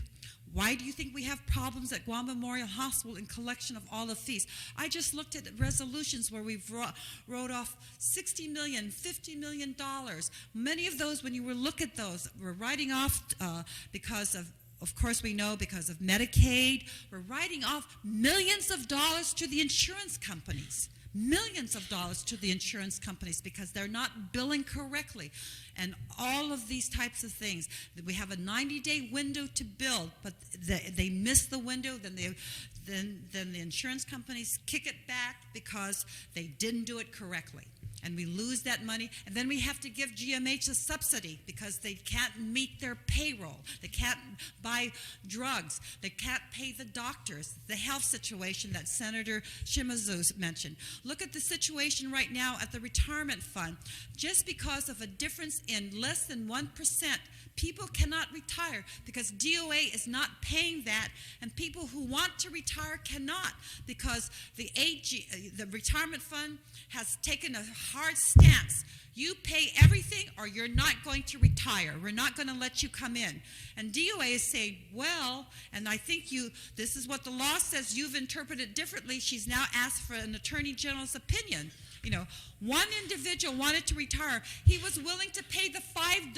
Why do you think we have problems at Guam Memorial Hospital in collection of all the fees? I just looked at resolutions where we've wrote off $60 million, $50 million. Many of those, when you look at those, we're writing off because of course we know, because of Medicaid. We're writing off millions of dollars to the insurance companies. Millions of dollars to the insurance companies because they're not billing correctly. And all of these types of things. We have a 90-day window to bill, but they miss the window, then the insurance companies kick it back because they didn't do it correctly. And we lose that money, and then we have to give GMH a subsidy because they can't meet their payroll. They can't buy drugs. They can't pay the doctors. The health situation that Senator Shimazu mentioned. Look at the situation right now at the retirement fund. Just because of a difference in less than 1%, people cannot retire because DOA is not paying that, and people who want to retire cannot because the retirement fund has taken a hard stance. You pay everything or you're not going to retire. We're not going to let you come in. And DOA is saying, well, and I think this is what the law says, you've interpreted differently. She's now asked for an attorney general's opinion. One individual wanted to retire. He was willing to pay the $5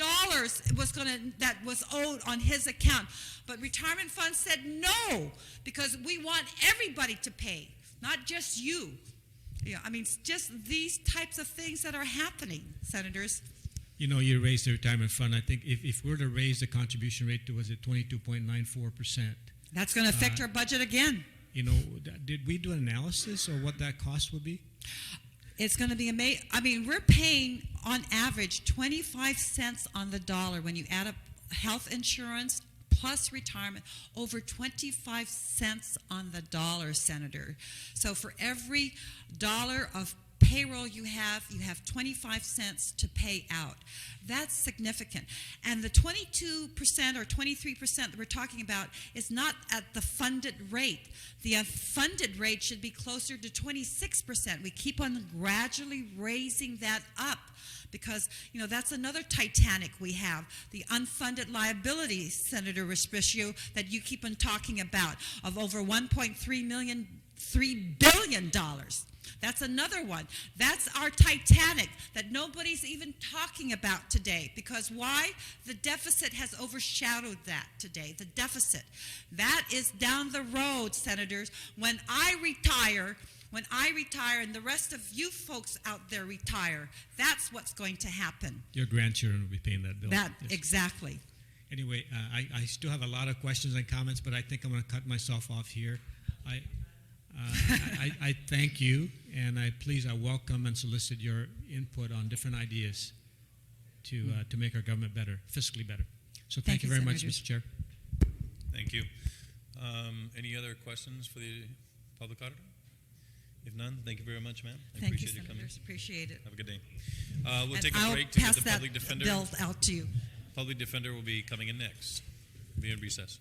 that was owed on his account. But retirement fund said no, because we want everybody to pay, not just you. Just these types of things that are happening, Senators. You raised the retirement fund. I think if we were to raise the contribution rate to, was it 22.94%? That's going to affect our budget again. Did we do an analysis of what that cost would be? It's going to be amazing. We're paying on average 25 cents on the dollar when you add up health insurance plus retirement, over 25 cents on the dollar, Senator. So for every dollar of payroll you have 25 cents to pay out. That's significant. And the 22% or 23% that we're talking about is not at the funded rate. The unfunded rate should be closer to 26%. We keep on gradually raising that up because, that's another Titanic we have, the unfunded liabilities, Senator Respicio, that you keep on talking about, of over $3 billion. That's another one. That's our Titanic that nobody's even talking about today. Because why? The deficit has overshadowed that today. The deficit. That is down the road, Senators. When I retire and the rest of you folks out there retire, that's what's going to happen. Your grandchildren will be paying that bill. Exactly. Anyway, I still have a lot of questions and comments, but I think I'm going to cut myself off here. I thank you, and I welcome and solicit your input on different ideas to make our government better, fiscally better. So thank you very much, Mr. Chair. Thank you. Any other questions for the public auditor? If none, thank you very much, ma'am. I Thank you, appreciate you coming. Senators. Appreciate it. Have a good day. We'll And take a I'll break to get pass the that public defender. bill out to you. Public defender will be coming in next. Be in recess.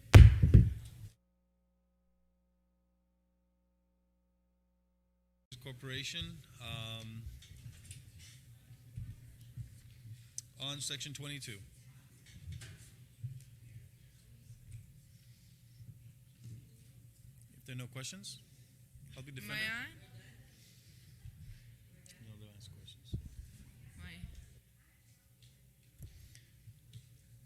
Corporation. On section 22. If there are no questions, public defender. May I? No, they'll ask questions.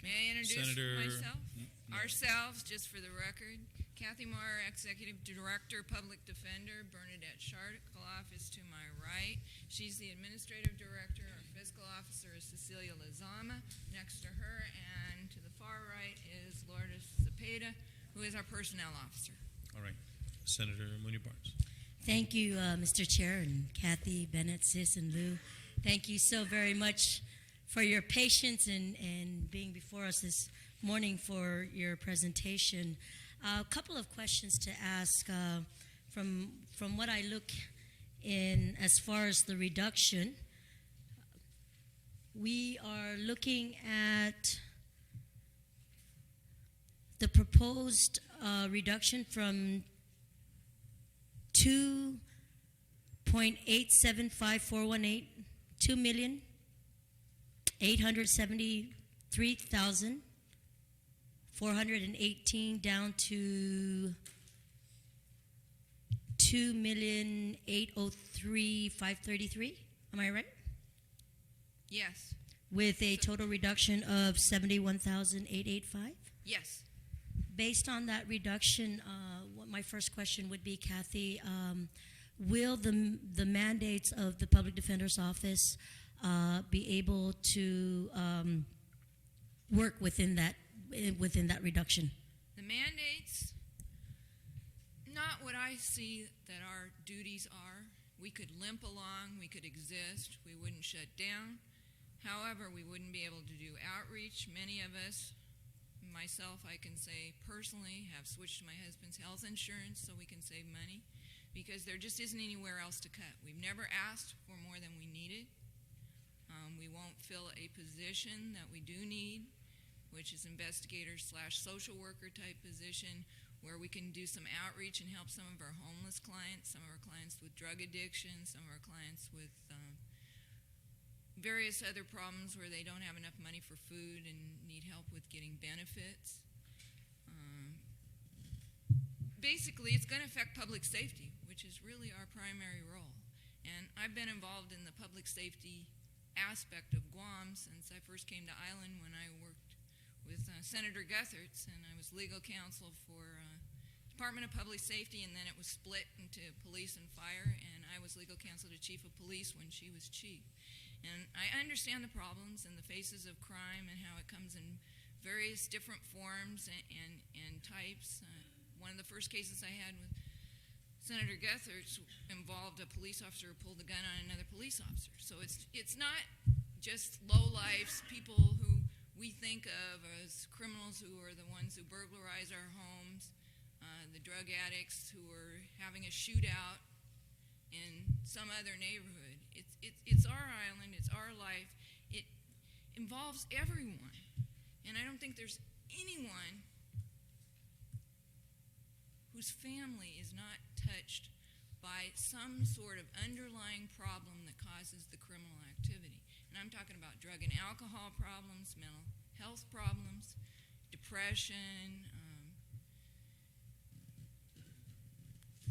May I introduce Senator- myself? No. Ourselves, just for the record. Kathy Moore, Executive Director, Public Defender. Bernadette Sharkoff is to my right. She's the Administrative Director. Our Fiscal Officer is Cecilia Lazama. Next to her and to the far right is Lourdes Cepeda, who is our Personnel Officer. All right. Senator Mooney Barnes. Thank you, Mr. Chair, and Kathy, Bennett, Sis, and Lou. Thank you so very much for your patience and being before us this morning for your presentation. A couple of questions to ask from what I look in as far as the reduction. We are looking at the proposed reduction from 2.875418, 2,873,418 down to 2,803,533. Am I right? Yes. With a total reduction of 71,885. Yes. Based on that reduction, what my first question would be, Kathy, will the mandates of the Public Defender's Office be able to work within that reduction? The mandates, not what I see that our duties are. We could limp along, we could exist, we wouldn't shut down. However, we wouldn't be able to do outreach. Many of us, myself, I can say personally, have switched to my husband's health insurance so we can save money because there just isn't anywhere else to cut. We've never asked for more than we needed. We won't fill a position that we do need, which is investigator/social worker type position where we can do some outreach and help some of our homeless clients, some of our clients with drug addiction, some of our clients with various other problems where they don't have enough money for food and need help with getting benefits. Basically, it's going to affect public safety, which is really our primary role. And I've been involved in the public safety aspect of Guam since I first came to Island when I worked with Senator Guthertz, and I was legal counsel for Department of Public Safety, and then it was split into police and fire, and I was legal counsel to chief of police when she was chief. And I understand the problems and the faces of crime and how it comes in various different forms and types. One of the first cases I had with Senator Guthertz involved a police officer who pulled the gun on another police officer. So it's not just lowlifes, people who we think of as criminals who are the ones who burglarize our homes, the drug addicts who are having a shootout in some other neighborhood. It's our island, it's our life. It involves everyone. And I don't think there's anyone whose family is not touched by some sort of underlying problem that causes the criminal activity. And I'm talking about drug and alcohol problems, mental health problems, depression,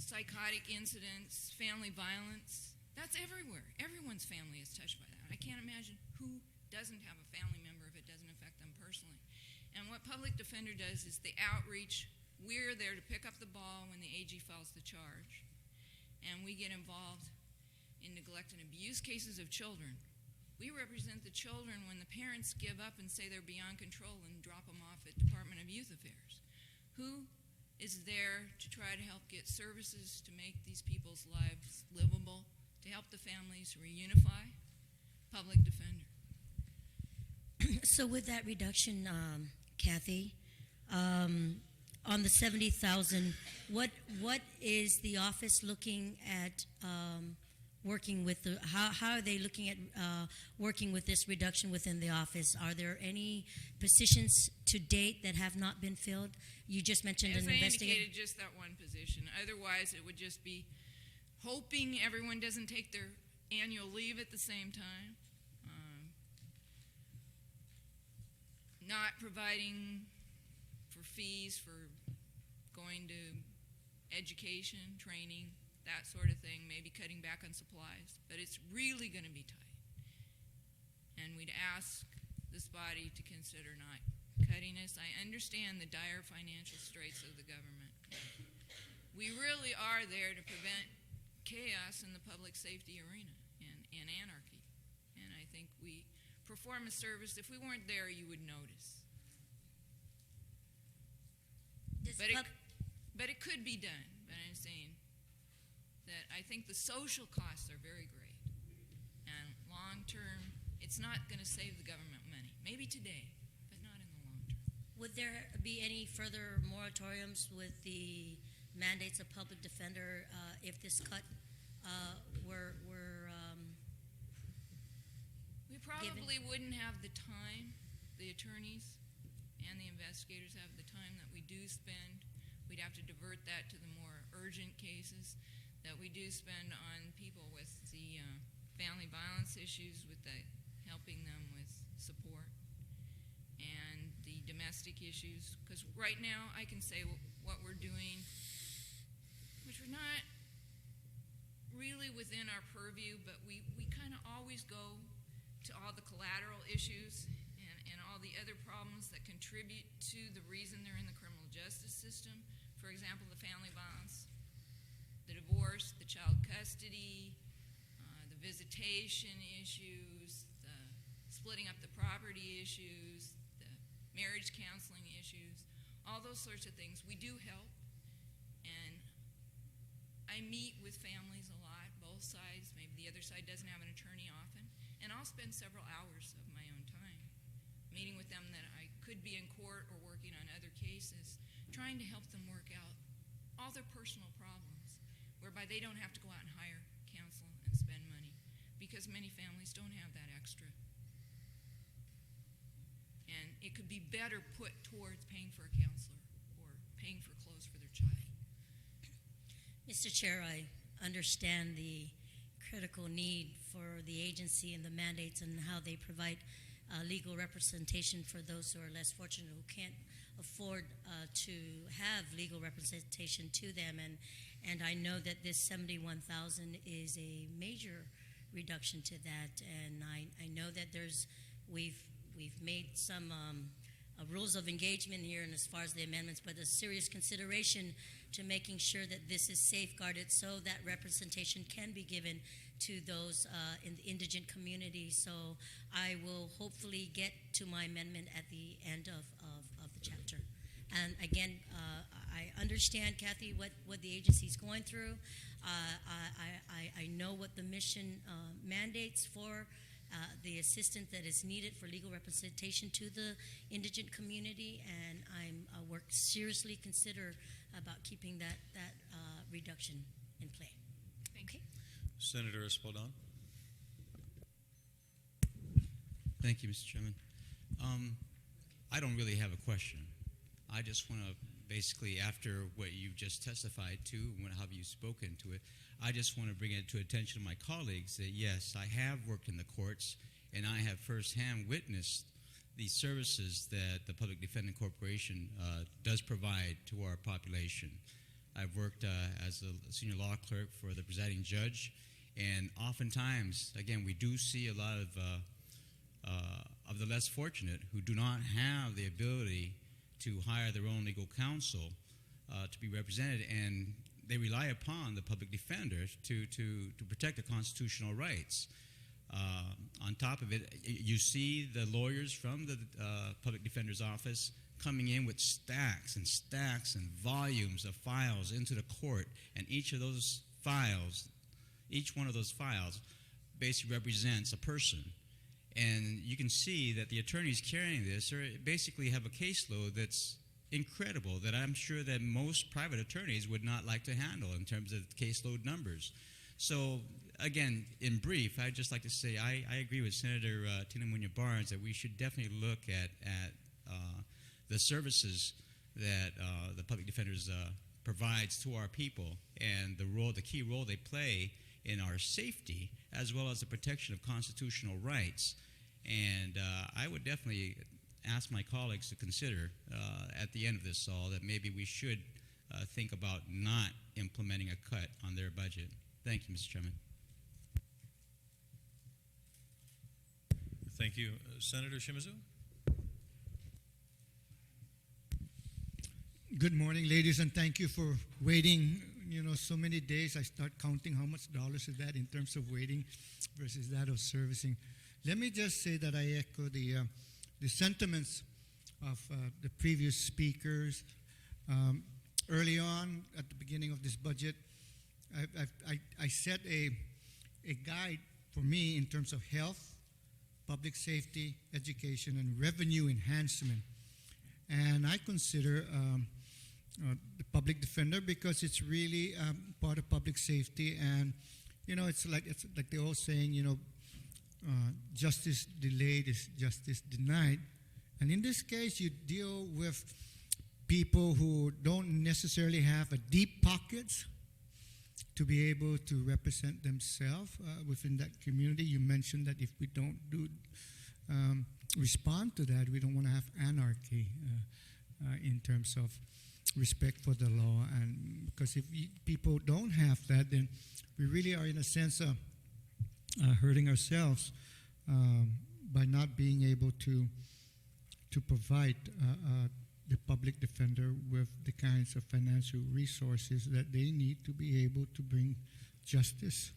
psychotic incidents, family violence. That's everywhere. Everyone's family is touched by that. I can't imagine who doesn't have a family member if it doesn't affect them personally. And what Public Defender does is the outreach. We're there to pick up the ball when the AG files the charge. And we get involved in neglect and abuse cases of children. We represent the the children when the parents give up and say they're beyond control and drop them off at Department of Youth Affairs? Who is there to try to help get services to make these people's lives livable, to help the families reunify? Public defender. So with that reduction, Kathy, on the 70,000, what is the office looking at working with the? How are they looking at working with this reduction within the office? Are there any positions to date that have not been filled? You just mentioned As an I investigator. indicated, just that one position. Otherwise, it would just be hoping everyone doesn't take their annual leave at the same time. Not providing for fees for going to education, training, that sort of thing, maybe cutting back on supplies. But it's really going to be tight. And we'd ask this body to consider not cutting us. I understand the dire financial straits of the government. We really are there to prevent chaos in the public safety arena and anarchy. And I think we perform a service. If we weren't there, you would notice. But it could be done. But I'm saying that I think the social costs are very great. And long term, it's not going to save the government money. Maybe today, but not in the long term. Would there be any further moratoriums with the mandates of public defender if this cut were we probably wouldn't have the time. The attorneys and the investigators have the time that we do spend. We'd have to divert that to the more urgent cases that we do spend on people with the family violence issues, with the helping them with support, and the domestic issues. Because right now, I can say what we're doing, which we're not really within our purview, but we kind of always go to all the collateral issues and all the other problems that contribute to the reason they're in the criminal justice system. For example, the family violence, the divorce, the child custody, the visitation issues, the splitting up the property issues, the marriage counseling issues, all those sorts of things. We do help, and I meet with families a lot, both sides. Maybe the other side doesn't have an attorney often, and I'll spend several hours of my own time meeting with them that I could be in court or working on other cases, trying to help them work out all their personal problems, whereby they don't have to go out and hire counsel and spend money, because many families don't have that extra. And it could be better put towards paying for a counselor or paying for clothes for their child. Mr. Chair, I understand the critical need for the agency and the mandates and how they provide legal representation for those who are less fortunate, who can't afford to have legal representation to them. And I know that this 71,000 is a major reduction to that. And I know that we've made some rules of engagement here, and as far as the amendments, but a serious consideration to making sure that this is safeguarded so that representation can be given to those in the indigent community. So I will hopefully get to my amendment at the end of the chapter. And again, I understand, Kathy, what the agency is going through. I know what the mission mandates for the assistance that is needed for legal representation to the indigent community, and I work seriously consider about keeping that reduction in play. Thank you. Senator Espaldon. Thank you, Mr. Chairman. I don't really have a question. I just want to basically, after what you just testified to, how you've spoken to it, I just want to bring it to attention of my colleagues that yes, I have worked in the courts, and I have firsthand witnessed the services that the Public Defender Corporation does provide to our population. I've worked as a senior law clerk for the presiding judge, and oftentimes, again, we do see a lot of the less fortunate who do not have the ability to hire their own legal counsel to be represented, and they rely upon the public defender to protect their constitutional rights. On top of it, you see the lawyers from the public defender's office coming in with stacks and stacks and volumes of files into the court, and each one of those files basically represents a person. And you can see that the attorneys carrying this basically have a caseload that's incredible, that I'm sure that most private attorneys would not like to handle in terms of caseload numbers. So, again, in brief, I'd just like to say I agree with Senator Tina Munoz-Barnes that we should definitely look at the services that the public defenders provides to our people and the key role they play in our safety as well as the protection of constitutional rights. And I would definitely ask my colleagues to consider at the end of this all that maybe we should think about not implementing a cut on their budget. Thank you, Mr. Chairman. Thank you. Senator Shimizu? Good morning, ladies, and thank you for waiting, so many days. I start counting how much dollars is that in terms of waiting versus that of servicing. Let me just say that I echo the sentiments of the previous speakers. Early on, at the beginning of this budget, I set a guide for me in terms of health, public safety, education, and revenue enhancement. And I consider the public defender because it's really part of public safety. And, it's like the old saying, justice delayed is justice denied. And in this case, you deal with people who don't necessarily have a deep pockets to be able to represent themselves within that community. You mentioned that if we don't respond to that, we don't want to have anarchy in terms of respect for the law. And because if people don't have that, then we really are in a sense hurting ourselves by not being able to provide the public defender with the kinds of financial resources that they need to be able to bring justice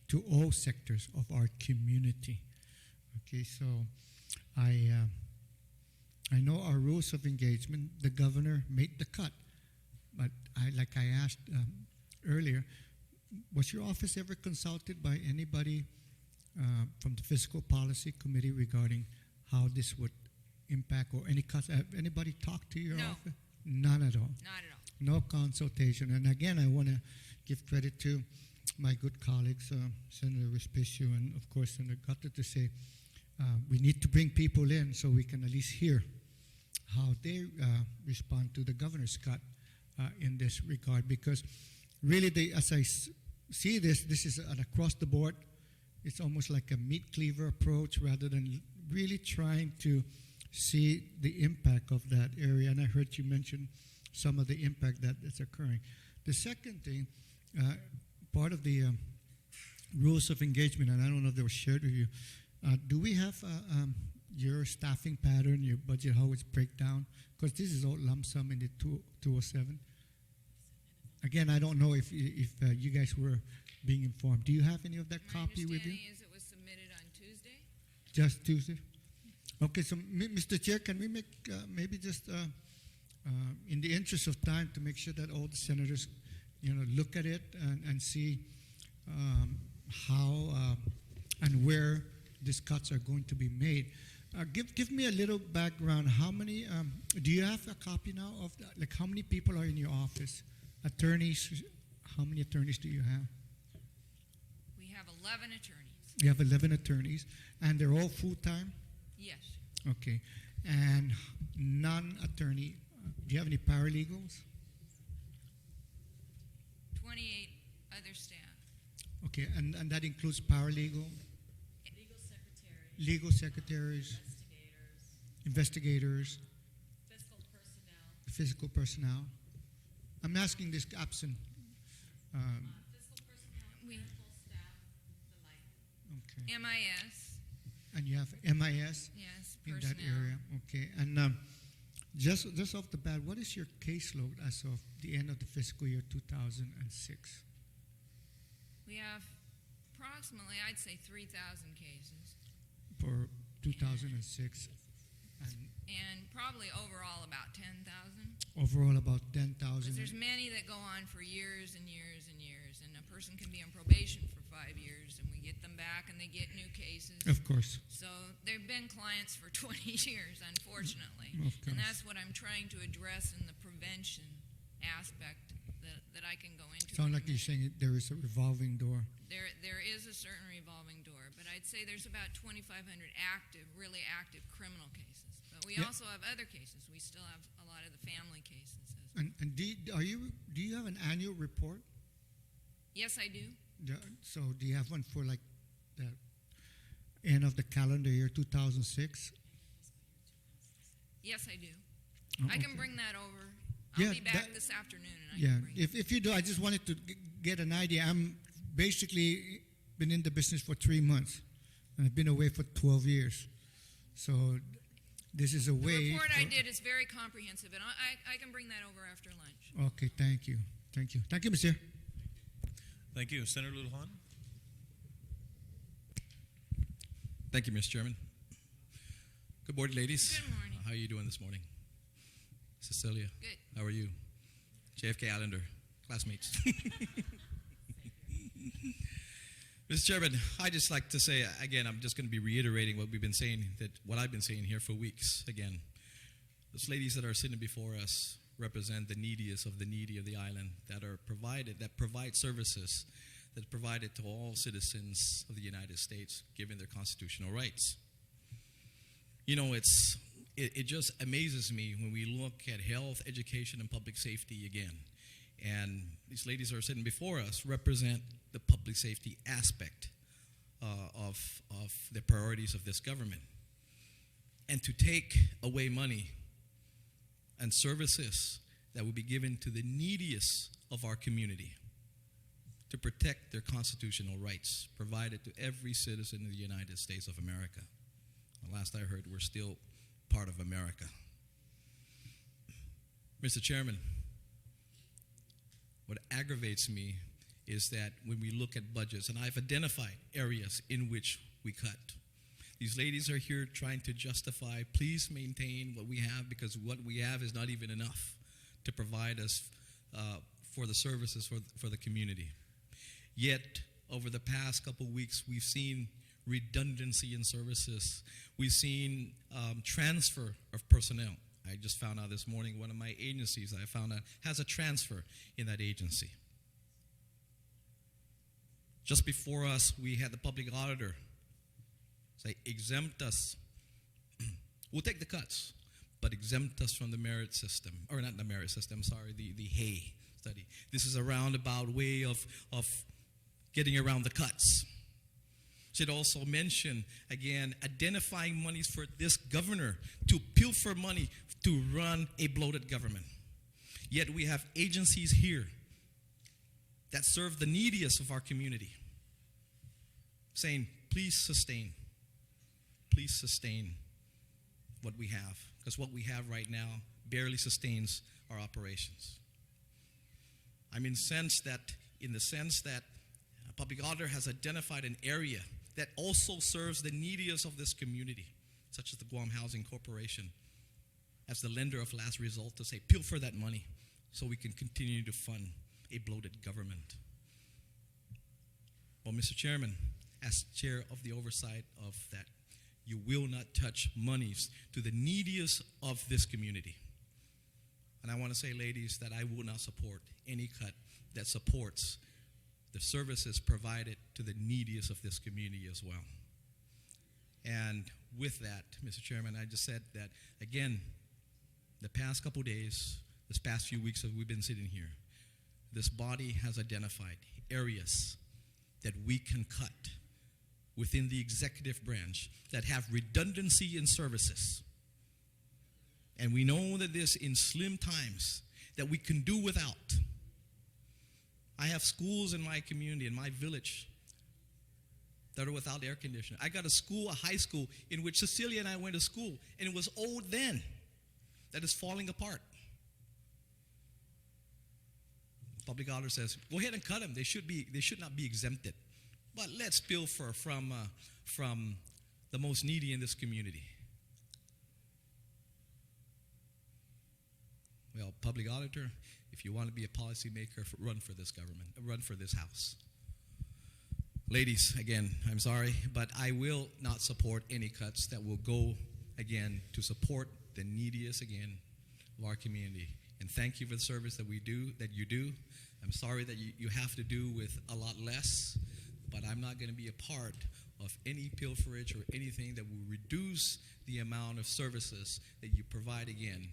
to all sectors of our community. Okay, so I know our rules of engagement. The governor made the cut, but like I asked earlier, was your office ever consulted by anybody from the Fiscal Policy Committee regarding how this would impact or any cuts? Have anybody talked to your office? None at all. Not at all. No consultation. And again, I want to give credit to my good colleagues, Senator Respicio and, of course, Senator Gutter, to say we need to bring people in so we can at least hear how they respond to the governor's cut in this regard. Because really, as I see this is an across the board. It's almost like a meat cleaver approach rather than really trying to see the impact of that area. And I heard you mention some of the impact that is occurring. The second thing, part of the rules of engagement, and I don't know if they were shared with you, do we have your staffing pattern, your budget, how it's breakdown? Because this is all lump sum in the 207. Again, I don't know if you guys were being informed. Do you have any of that copy with you? My understanding is it was submitted on Tuesday. Just Tuesday? Okay, so Mr. Chair, can we make maybe just in the interest of time to make sure that all the senators, look at it and see how and where these cuts are going to be made. Give me a little background. How many? Do you have a copy now of like how many people are in your office? Attorneys. How many attorneys do you have? We have 11 attorneys. You have 11 attorneys, and they're all full time. Yes. Okay, and non-attorney. Do you have any paralegals? 28 other staff. Okay, and that includes paralegal, legal secretaries, investigators, physical personnel. I'm asking this absent. We Okay. MIS. And you have MIS Yes, in personnel. that area. Okay, and just off the bat, what is your caseload as of the end of the fiscal year 2006? We have approximately, I'd say 3,000 cases. for 2006, and And probably overall about 10,000. overall about Because 10,000. there's many that go on for years and years and years, and a person can be on probation for 5 years, and we get them back, and they get new cases. Of course. So they've been clients for 20 years, unfortunately. Of course. And that's what I'm trying to address in the prevention aspect that I can go into. Sound in a like you're minute. saying there is a revolving door. There is a certain revolving door, but I'd say there's about 2,500 really active criminal cases. But we Yeah. also have other cases. We still have a lot of the family cases. As well. And do you have an annual report? Yes, I do. So do you have one for like the end of the calendar year 2006? Yes, I do. Oh, I can okay. bring that over. I'll Yeah, be back that- this afternoon, and I Yeah, can bring it. if you do, I just wanted to get an idea. I'm basically been in the business for 3 months, and I've been away for 12 years. So this is a The way. report I did is very comprehensive, and I can bring that over after lunch. Okay, thank you. Thank you. Thank you, Monsieur. Thank you. Senator Luján? Thank you, Mr. Chairman. Good morning, ladies. Good morning. How are you doing this morning? Cecilia? Good. How are you? JFK Islander, classmates. Mr. Chairman, I just like to say, again, I'm just going to be reiterating what I've been saying here for weeks. Again, those ladies that are sitting before us represent the neediest of the needy of the island that provide services that are provided to all citizens of the United States, given their constitutional rights. You know, it just amazes me when we look at health, education, and public safety again. And these ladies that are sitting before us represent the public safety aspect of the priorities of this government. And to take away money and services that will be given to the neediest of our community to protect their constitutional rights provided to every citizen of the United States of America. Last I heard, we're still part of America. Mr. Chairman, what aggravates me is that when we look at budgets, and I've identified areas in which we cut. These ladies are here trying to justify, please maintain what we have because what we have is not even enough to provide us for the services for the community. Yet, over the past couple weeks, we've seen redundancy in services. We've seen transfer of personnel. I just found out this morning one of my agencies that I found out has a transfer in that agency. Just before us, we had the public auditor say, exempt us. We'll take the cuts, but exempt us from the merit system, or not the merit system, sorry, the HAY study. This is a roundabout way of getting around the cuts. Should also mention, again, identifying monies for this governor to pilfer money to run a bloated government. Yet we have agencies here that serve the neediest of our community saying, please sustain what we have, because what we have right now barely sustains our operations. I'm in the sense that a public auditor has identified an area that also serves the neediest of this community, such as the Guam Housing Corporation, as the lender of last resort to say, pilfer that money so we can continue to fund a bloated government. Well, Mr. Chairman, as chair of the oversight of that, you will not touch monies to the neediest of this community. And I want to say, ladies, that I will not support any cut that supports the services provided to the neediest of this community as well. And with that, Mr. Chairman, I just said that, again, the past couple days, this past few weeks that we've been sitting here, this body has identified areas that we can cut within the executive branch that have redundancy in services. And we know that this in slim times that we can do without. I have schools in my community, in my village, that are without air conditioning. I got a high school, in which Cecilia and I went to school, and it was old then, that is falling apart. Public auditor says, go ahead and cut them. They should not be exempted but let's pilfer from the most needy in this community. Well, public auditor, if you want to be a policymaker, run for this government, run for this house. Ladies, again, I'm sorry, but I will not support any cuts that will go, again, to support the neediest, again, of our community. And thank you for the service that you do. I'm sorry that you have to do with a lot less, but I'm not going to be a part of any pilferage or anything that will reduce the amount of services that you provide, again,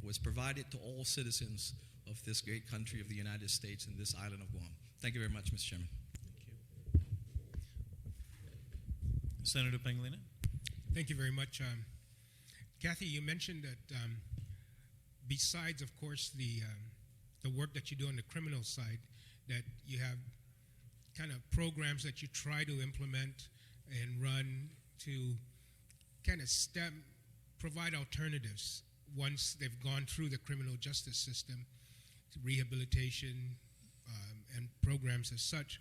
was provided to all citizens of this great country of the United States and this island of Guam. Thank you very much, Mr. Chairman. Senator Pangilinan. Thank you very much. Kathy, you mentioned that besides, of course, the work that you do on the criminal side, that you have kind of programs that you try to implement and run to kind of provide alternatives once they've gone through the criminal justice system, rehabilitation, and programs as such.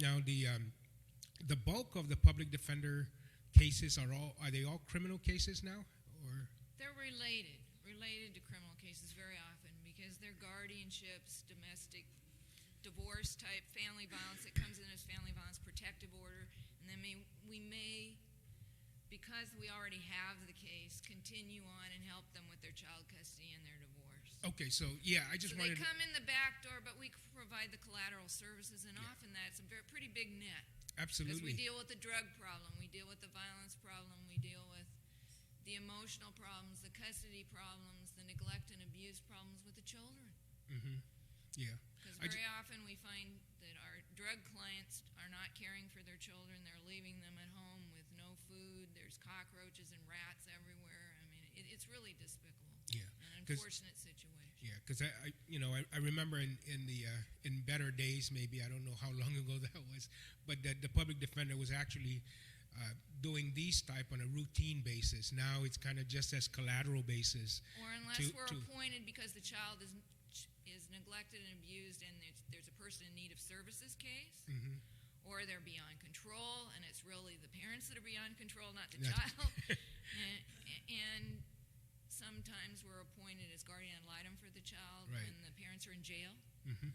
Now, the bulk of the public defender cases are they all criminal cases now, or? They're related to criminal cases very often because they're guardianships, domestic divorce type, family violence that comes in as family violence protective order, and then we may, because we already have the case, continue on and help them with their child custody and their divorce. Okay, so yeah, I just wanted they come in the back door, but we provide the collateral services, and often that's a pretty big net. Absolutely. Because we deal with the drug problem, we deal with the violence problem, we deal with the emotional problems, the custody problems, the neglect and abuse problems with the children. Mm-hmm. Yeah. Because very often we find that our drug clients are not caring for their children, they're leaving them at home with no food, there's cockroaches and rats everywhere. I mean, it's really despicable. Yeah. An unfortunate situation. Yeah, because I remember in better days, maybe, I don't know how long ago that was, but that the public defender was actually doing these type on a routine basis. Now it's kind of just as collateral basis. Or unless we're appointed because the child is neglected and abused and there's a person in need of services case, mm-hmm. or they're beyond control and it's really the parents that are beyond control, not the child. and sometimes we're appointed as guardian ad litem for the child when the parents are in jail. Mm-hmm.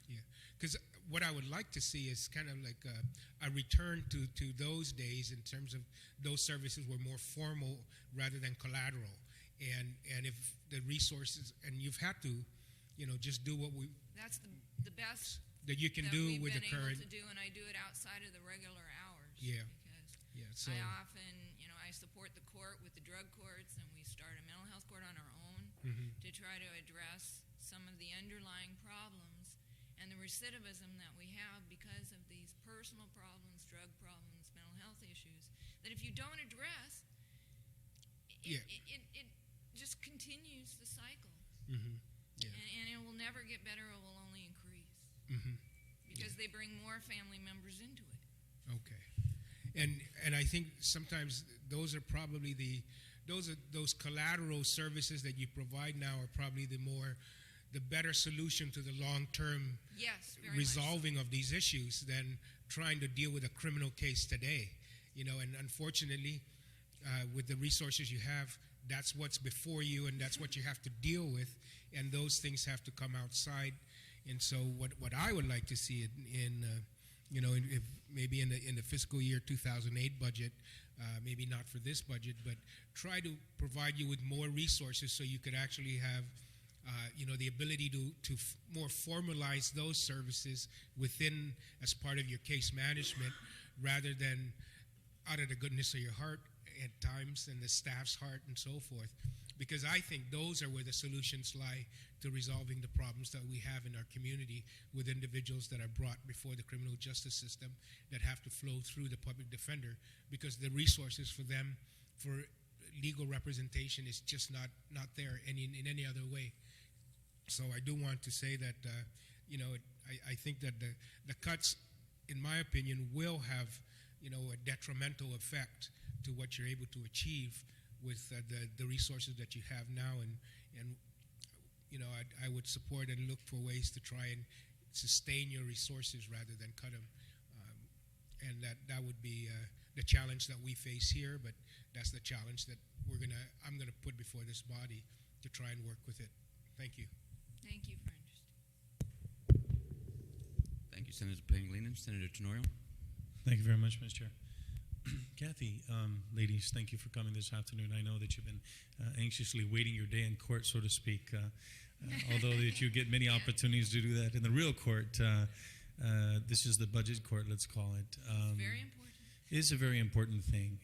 Yeah, because what I would like to see is kind of like a return to those days in terms of those services were more formal rather than collateral. And if the resources, and you've had to, just do what we... That's the best that you can do with the current... able to do, and I do it outside of the regular hours. Yeah. Because I often, I support the court with the drug courts, and we start a mental health court on our own mm-hmm. to try to address some of the underlying problems and the recidivism that we have because of these personal problems, drug problems, mental health issues, that if you don't address, it just continues the cycle. Mm-hmm. Yeah. And it will never get better, it will only increase. Mm-hmm. Because they bring more family members into it. Okay. And I think sometimes those are probably those collateral services that you provide now are probably the better solution to the long-term resolving of these issues than trying to deal with a criminal case today. And unfortunately, with the resources you have, that's what's before you and that's what you have to deal with, and those things have to come outside. And so what I would like to see if maybe in the fiscal year 2008 budget, maybe not for this budget, but try to provide you with more resources so you could actually have the ability to more formalize those services within as part of your case management, rather than out of the goodness of your heart at times and the staff's heart and so forth. Because I think those are where the solutions lie to resolving the problems that we have in our community with individuals that are brought before the criminal justice system that have to flow through the public defender, because the resources for them for legal representation is just not there in any other way. So I do want to say that I think that the cuts, in my opinion, will have a detrimental effect to what you're able to achieve with the resources that you have now, and I would support and look for ways to try and sustain your resources rather than cut them. and that would be the challenge that we face here. But that's the challenge that I'm gonna put before this body to try and work with it. Thank you. Thank you for understanding. Thank you, Senator Pangilinan. Senator Tenorio. Thank you very much, Mr. Chair. Kathy, ladies, thank you for coming this afternoon. I know that you've been anxiously waiting your day in court, so to speak, although that you get many opportunities to do that in the real court. This is the budget court, let's call it. Very important. It's a very important thing.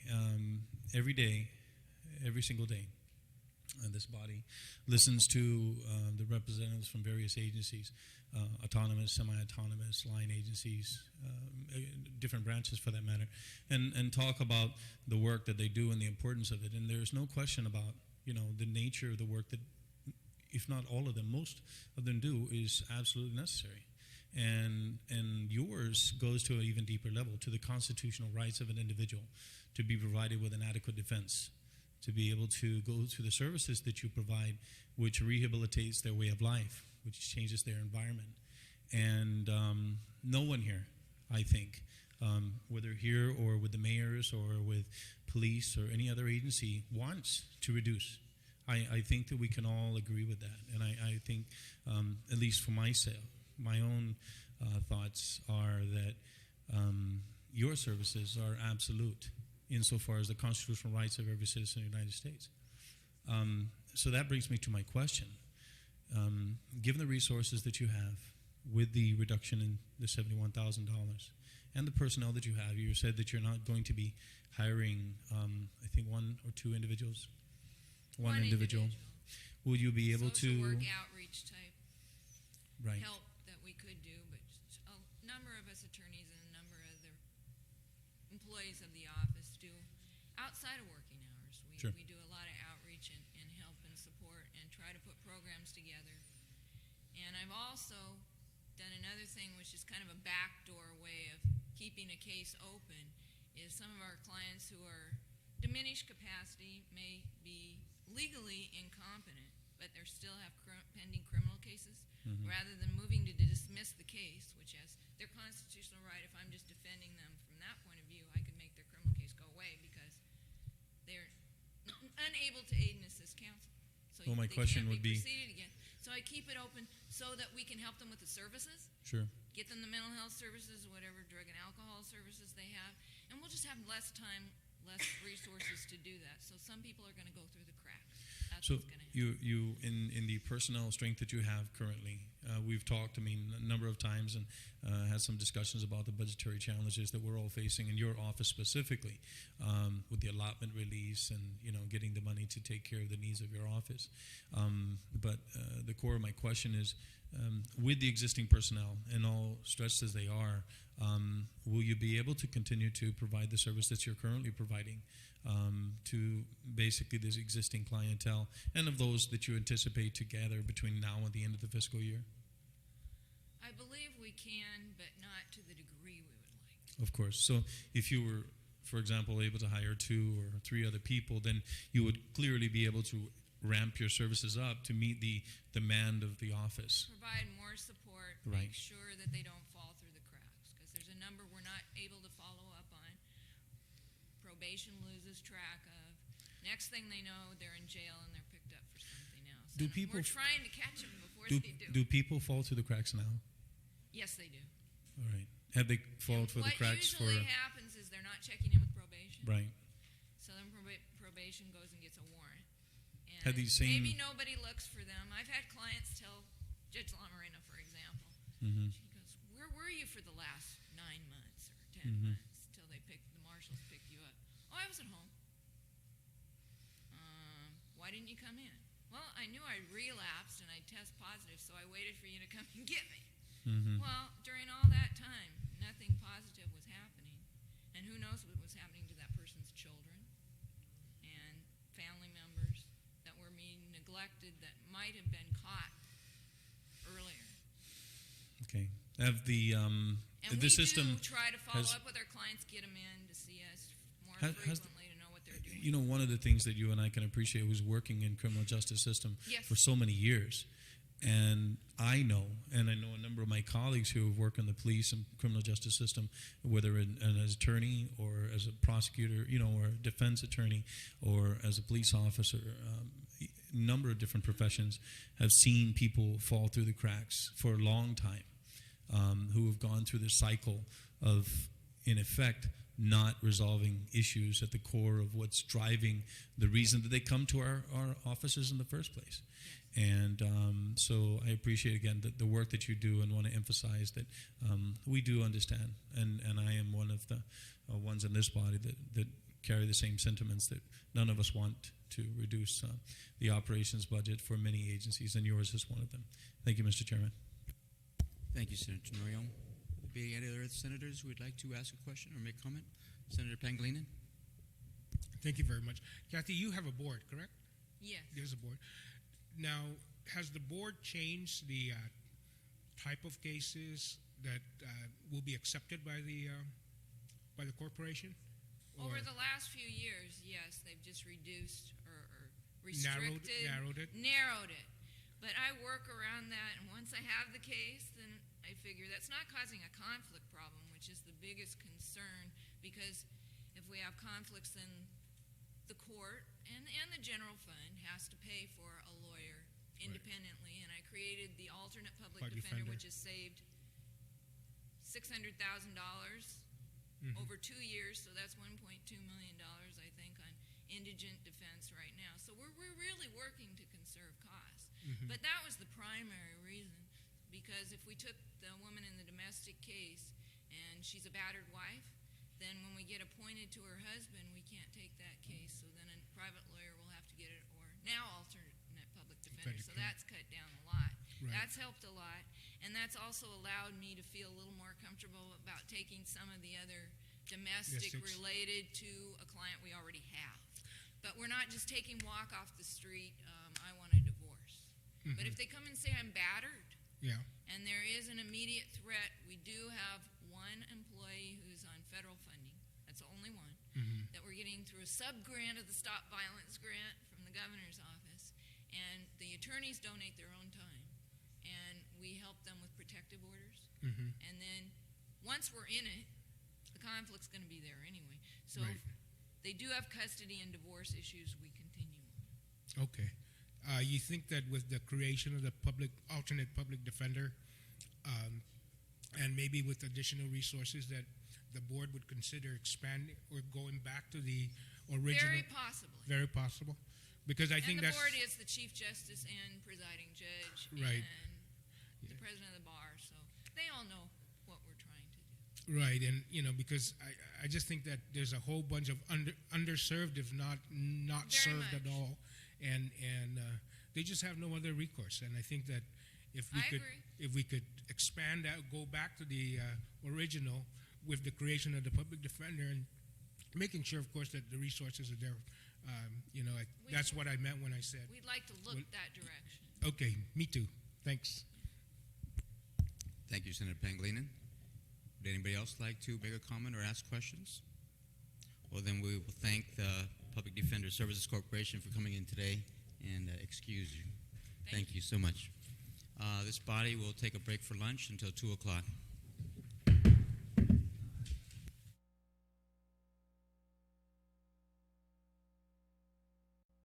Every day, every single day, this body listens to the representatives from various agencies, autonomous, semi-autonomous, line agencies, different branches for that matter, and talk about the work that they do and the importance of it. And there's no question about, the nature of the work that, if not all of them, most of them do is absolutely necessary. And yours goes to an even deeper level, to the constitutional rights of an individual to be provided with an adequate defense, to be able to go through the services that you provide, which rehabilitates their way of life, which changes their environment. And no one here, I think, whether here or with the mayors or with police or any other agency, wants to reduce. I think that we can all agree with that. And I think, at least for myself, my own thoughts are that your services are absolute insofar as the constitutional rights of every citizen of the United States. So that brings me to my question. Given the resources that you have, with the reduction in the $71,000 and the personnel that you have, you said that you're not going to be hiring, I think, one or two individuals? One individual. Will you be able Social to... work outreach type help that we could do, but a number of us attorneys and a number of other employees of the office do outside of working hours. We do a lot of outreach and help and support and try to put programs together. And I've also done another thing, which is kind of a backdoor way of keeping a case open, is some of our clients who are diminished capacity may be legally incompetent, but they still have pending criminal cases. Rather than moving to dismiss the case, which has their constitutional right, if I'm just defending them from that point of view, I could make their criminal case go away because they're unable to aid and assist counsel. So Well, my they question can't would be be- proceeded again. So I keep it open so that we can help them with the services, Sure. get them the mental health services, whatever drug and alcohol services they have, and we'll just have less time, less resources to do that. So some people are going to go through the cracks. That's So what's going to happen. you in the personnel strength that you have currently, we've talked, a number of times and had some discussions about the budgetary challenges that we're all facing in your office specifically, with the allotment release and getting the money to take care of the needs of your office. But the core of my question is, with the existing personnel and all stretched as they are, will you be able to continue to provide the service that you're currently providing to basically this existing clientele and of those that you anticipate to gather between now and the end of the fiscal year? I believe we can, but not to the degree we would like. Of course. So if you were, for example, able to hire 2 or 3 other people, then you would clearly be able to ramp your services up to meet the demand of the office. Provide more support, Right. make sure that they don't fall through the cracks, because there's a number we're not able to follow up on. Probation loses track of. Next thing they know, they're in jail and they're picked up for something else. Do And people we're trying to catch them before do, they do. do people fall through the cracks now? Yes, they do. All right. Have they fallen through the cracks for... What usually happens is they're not checking in with probation. Right. So then probation goes and gets a warrant. And Have these same... maybe nobody looks for them. I've had clients tell Judge Lamarina, for example, Mhm. she goes, "Where were you for the last 9 months or 10 months till the marshals picked you up?" "Oh, I was at home." "Why didn't you come in?" "Well, I knew I relapsed and I'd test positive, so I waited for you to come and get me." Well, during all that time, nothing positive was happening. And who knows what was happening to that person's children and family members that were being neglected that might have been caught earlier. Okay. Have the And the system do try to follow has, up with our clients, get them in to see us more has frequently to know what they're doing. one of the things that you and I can appreciate was working in criminal justice system Yes. for so many years. And I know, and I know a number of my colleagues who have worked in the police and criminal justice system, whether as an attorney or as a prosecutor, or a defense attorney or as a police officer, a number of different professions have seen people fall through the cracks for a long time, who have gone through the cycle of, in effect, not resolving issues at the core of what's driving the reason that they come to our offices in the first place. And so I appreciate, again, the work that you do, and want to emphasize that we do understand. And I am one of the ones in this body that carry the same sentiments, that none of us want to reduce the operations budget for many agencies, and yours is one of them. Thank you, Mr. Chairman. Thank you, Senator Norion. Will there be any other senators who would like to ask a question or make comment? Senator Pangilinan? Thank you very much. Kathy, you have a board, correct? Yes. There's a board. Now, has the board changed the type of cases that will be accepted by the corporation? Over the last few years, yes, they've just reduced or restricted. Narrowed it. But I work around that, and once I have the case, then I figure that's not causing a conflict problem, which is the biggest concern, because if we have conflicts, then the court and the general fund has to pay for a lawyer independently, and I created the alternate public defender, which has saved $600,000 over 2 years, so that's $1.2 million, I think, on indigent defense right now. So we're really working to conserve costs. But that was the primary reason, because if we took the woman in the domestic case and she's a battered wife, then when we get appointed to her husband, we can't take that case, so then a private lawyer will have to get it, or now alternate public defender. So that's cut down a lot. Right. That's helped a lot, and that's also allowed me to feel a little more comfortable about taking some of the other domestic related to a client we already have. But we're not just taking walk off the street, I want a divorce. But if they come and say I'm battered, and there is an immediate threat, we do have one employee who's on federal funding. That's the only one that we're getting through a sub-grant of the Stop Violence grant from the governor's office. And the attorneys donate their own time, and we help them with protective orders. And then once we're in it, the conflict's going to be there anyway. So if they do have custody and divorce issues, we continue on. Okay. You think that with the creation of the alternate public defender, and maybe with additional resources, that the board would consider expanding or going back to the original? Very possibly. Very possible. Because I think the that's... board is the Chief Justice and presiding judge and the president of the bar, so they all know what we're trying to do. Right, and because I just think that there's a whole bunch of underserved, if not served at all, and they just have no other recourse. And I think that if we could expand that, go back to the original with the creation of the public defender, and making sure, of course, that the resources are there. That's what I meant when I said. We'd like to look that direction. Okay, me too. Thanks. Thank you, Senator Pangilinan. Would anybody else like to make a comment or ask questions? Well, then we will thank the Public Defender Services Corporation for coming in today and excuse you. Thank you so much. This body will take a break for lunch until 2 o'clock.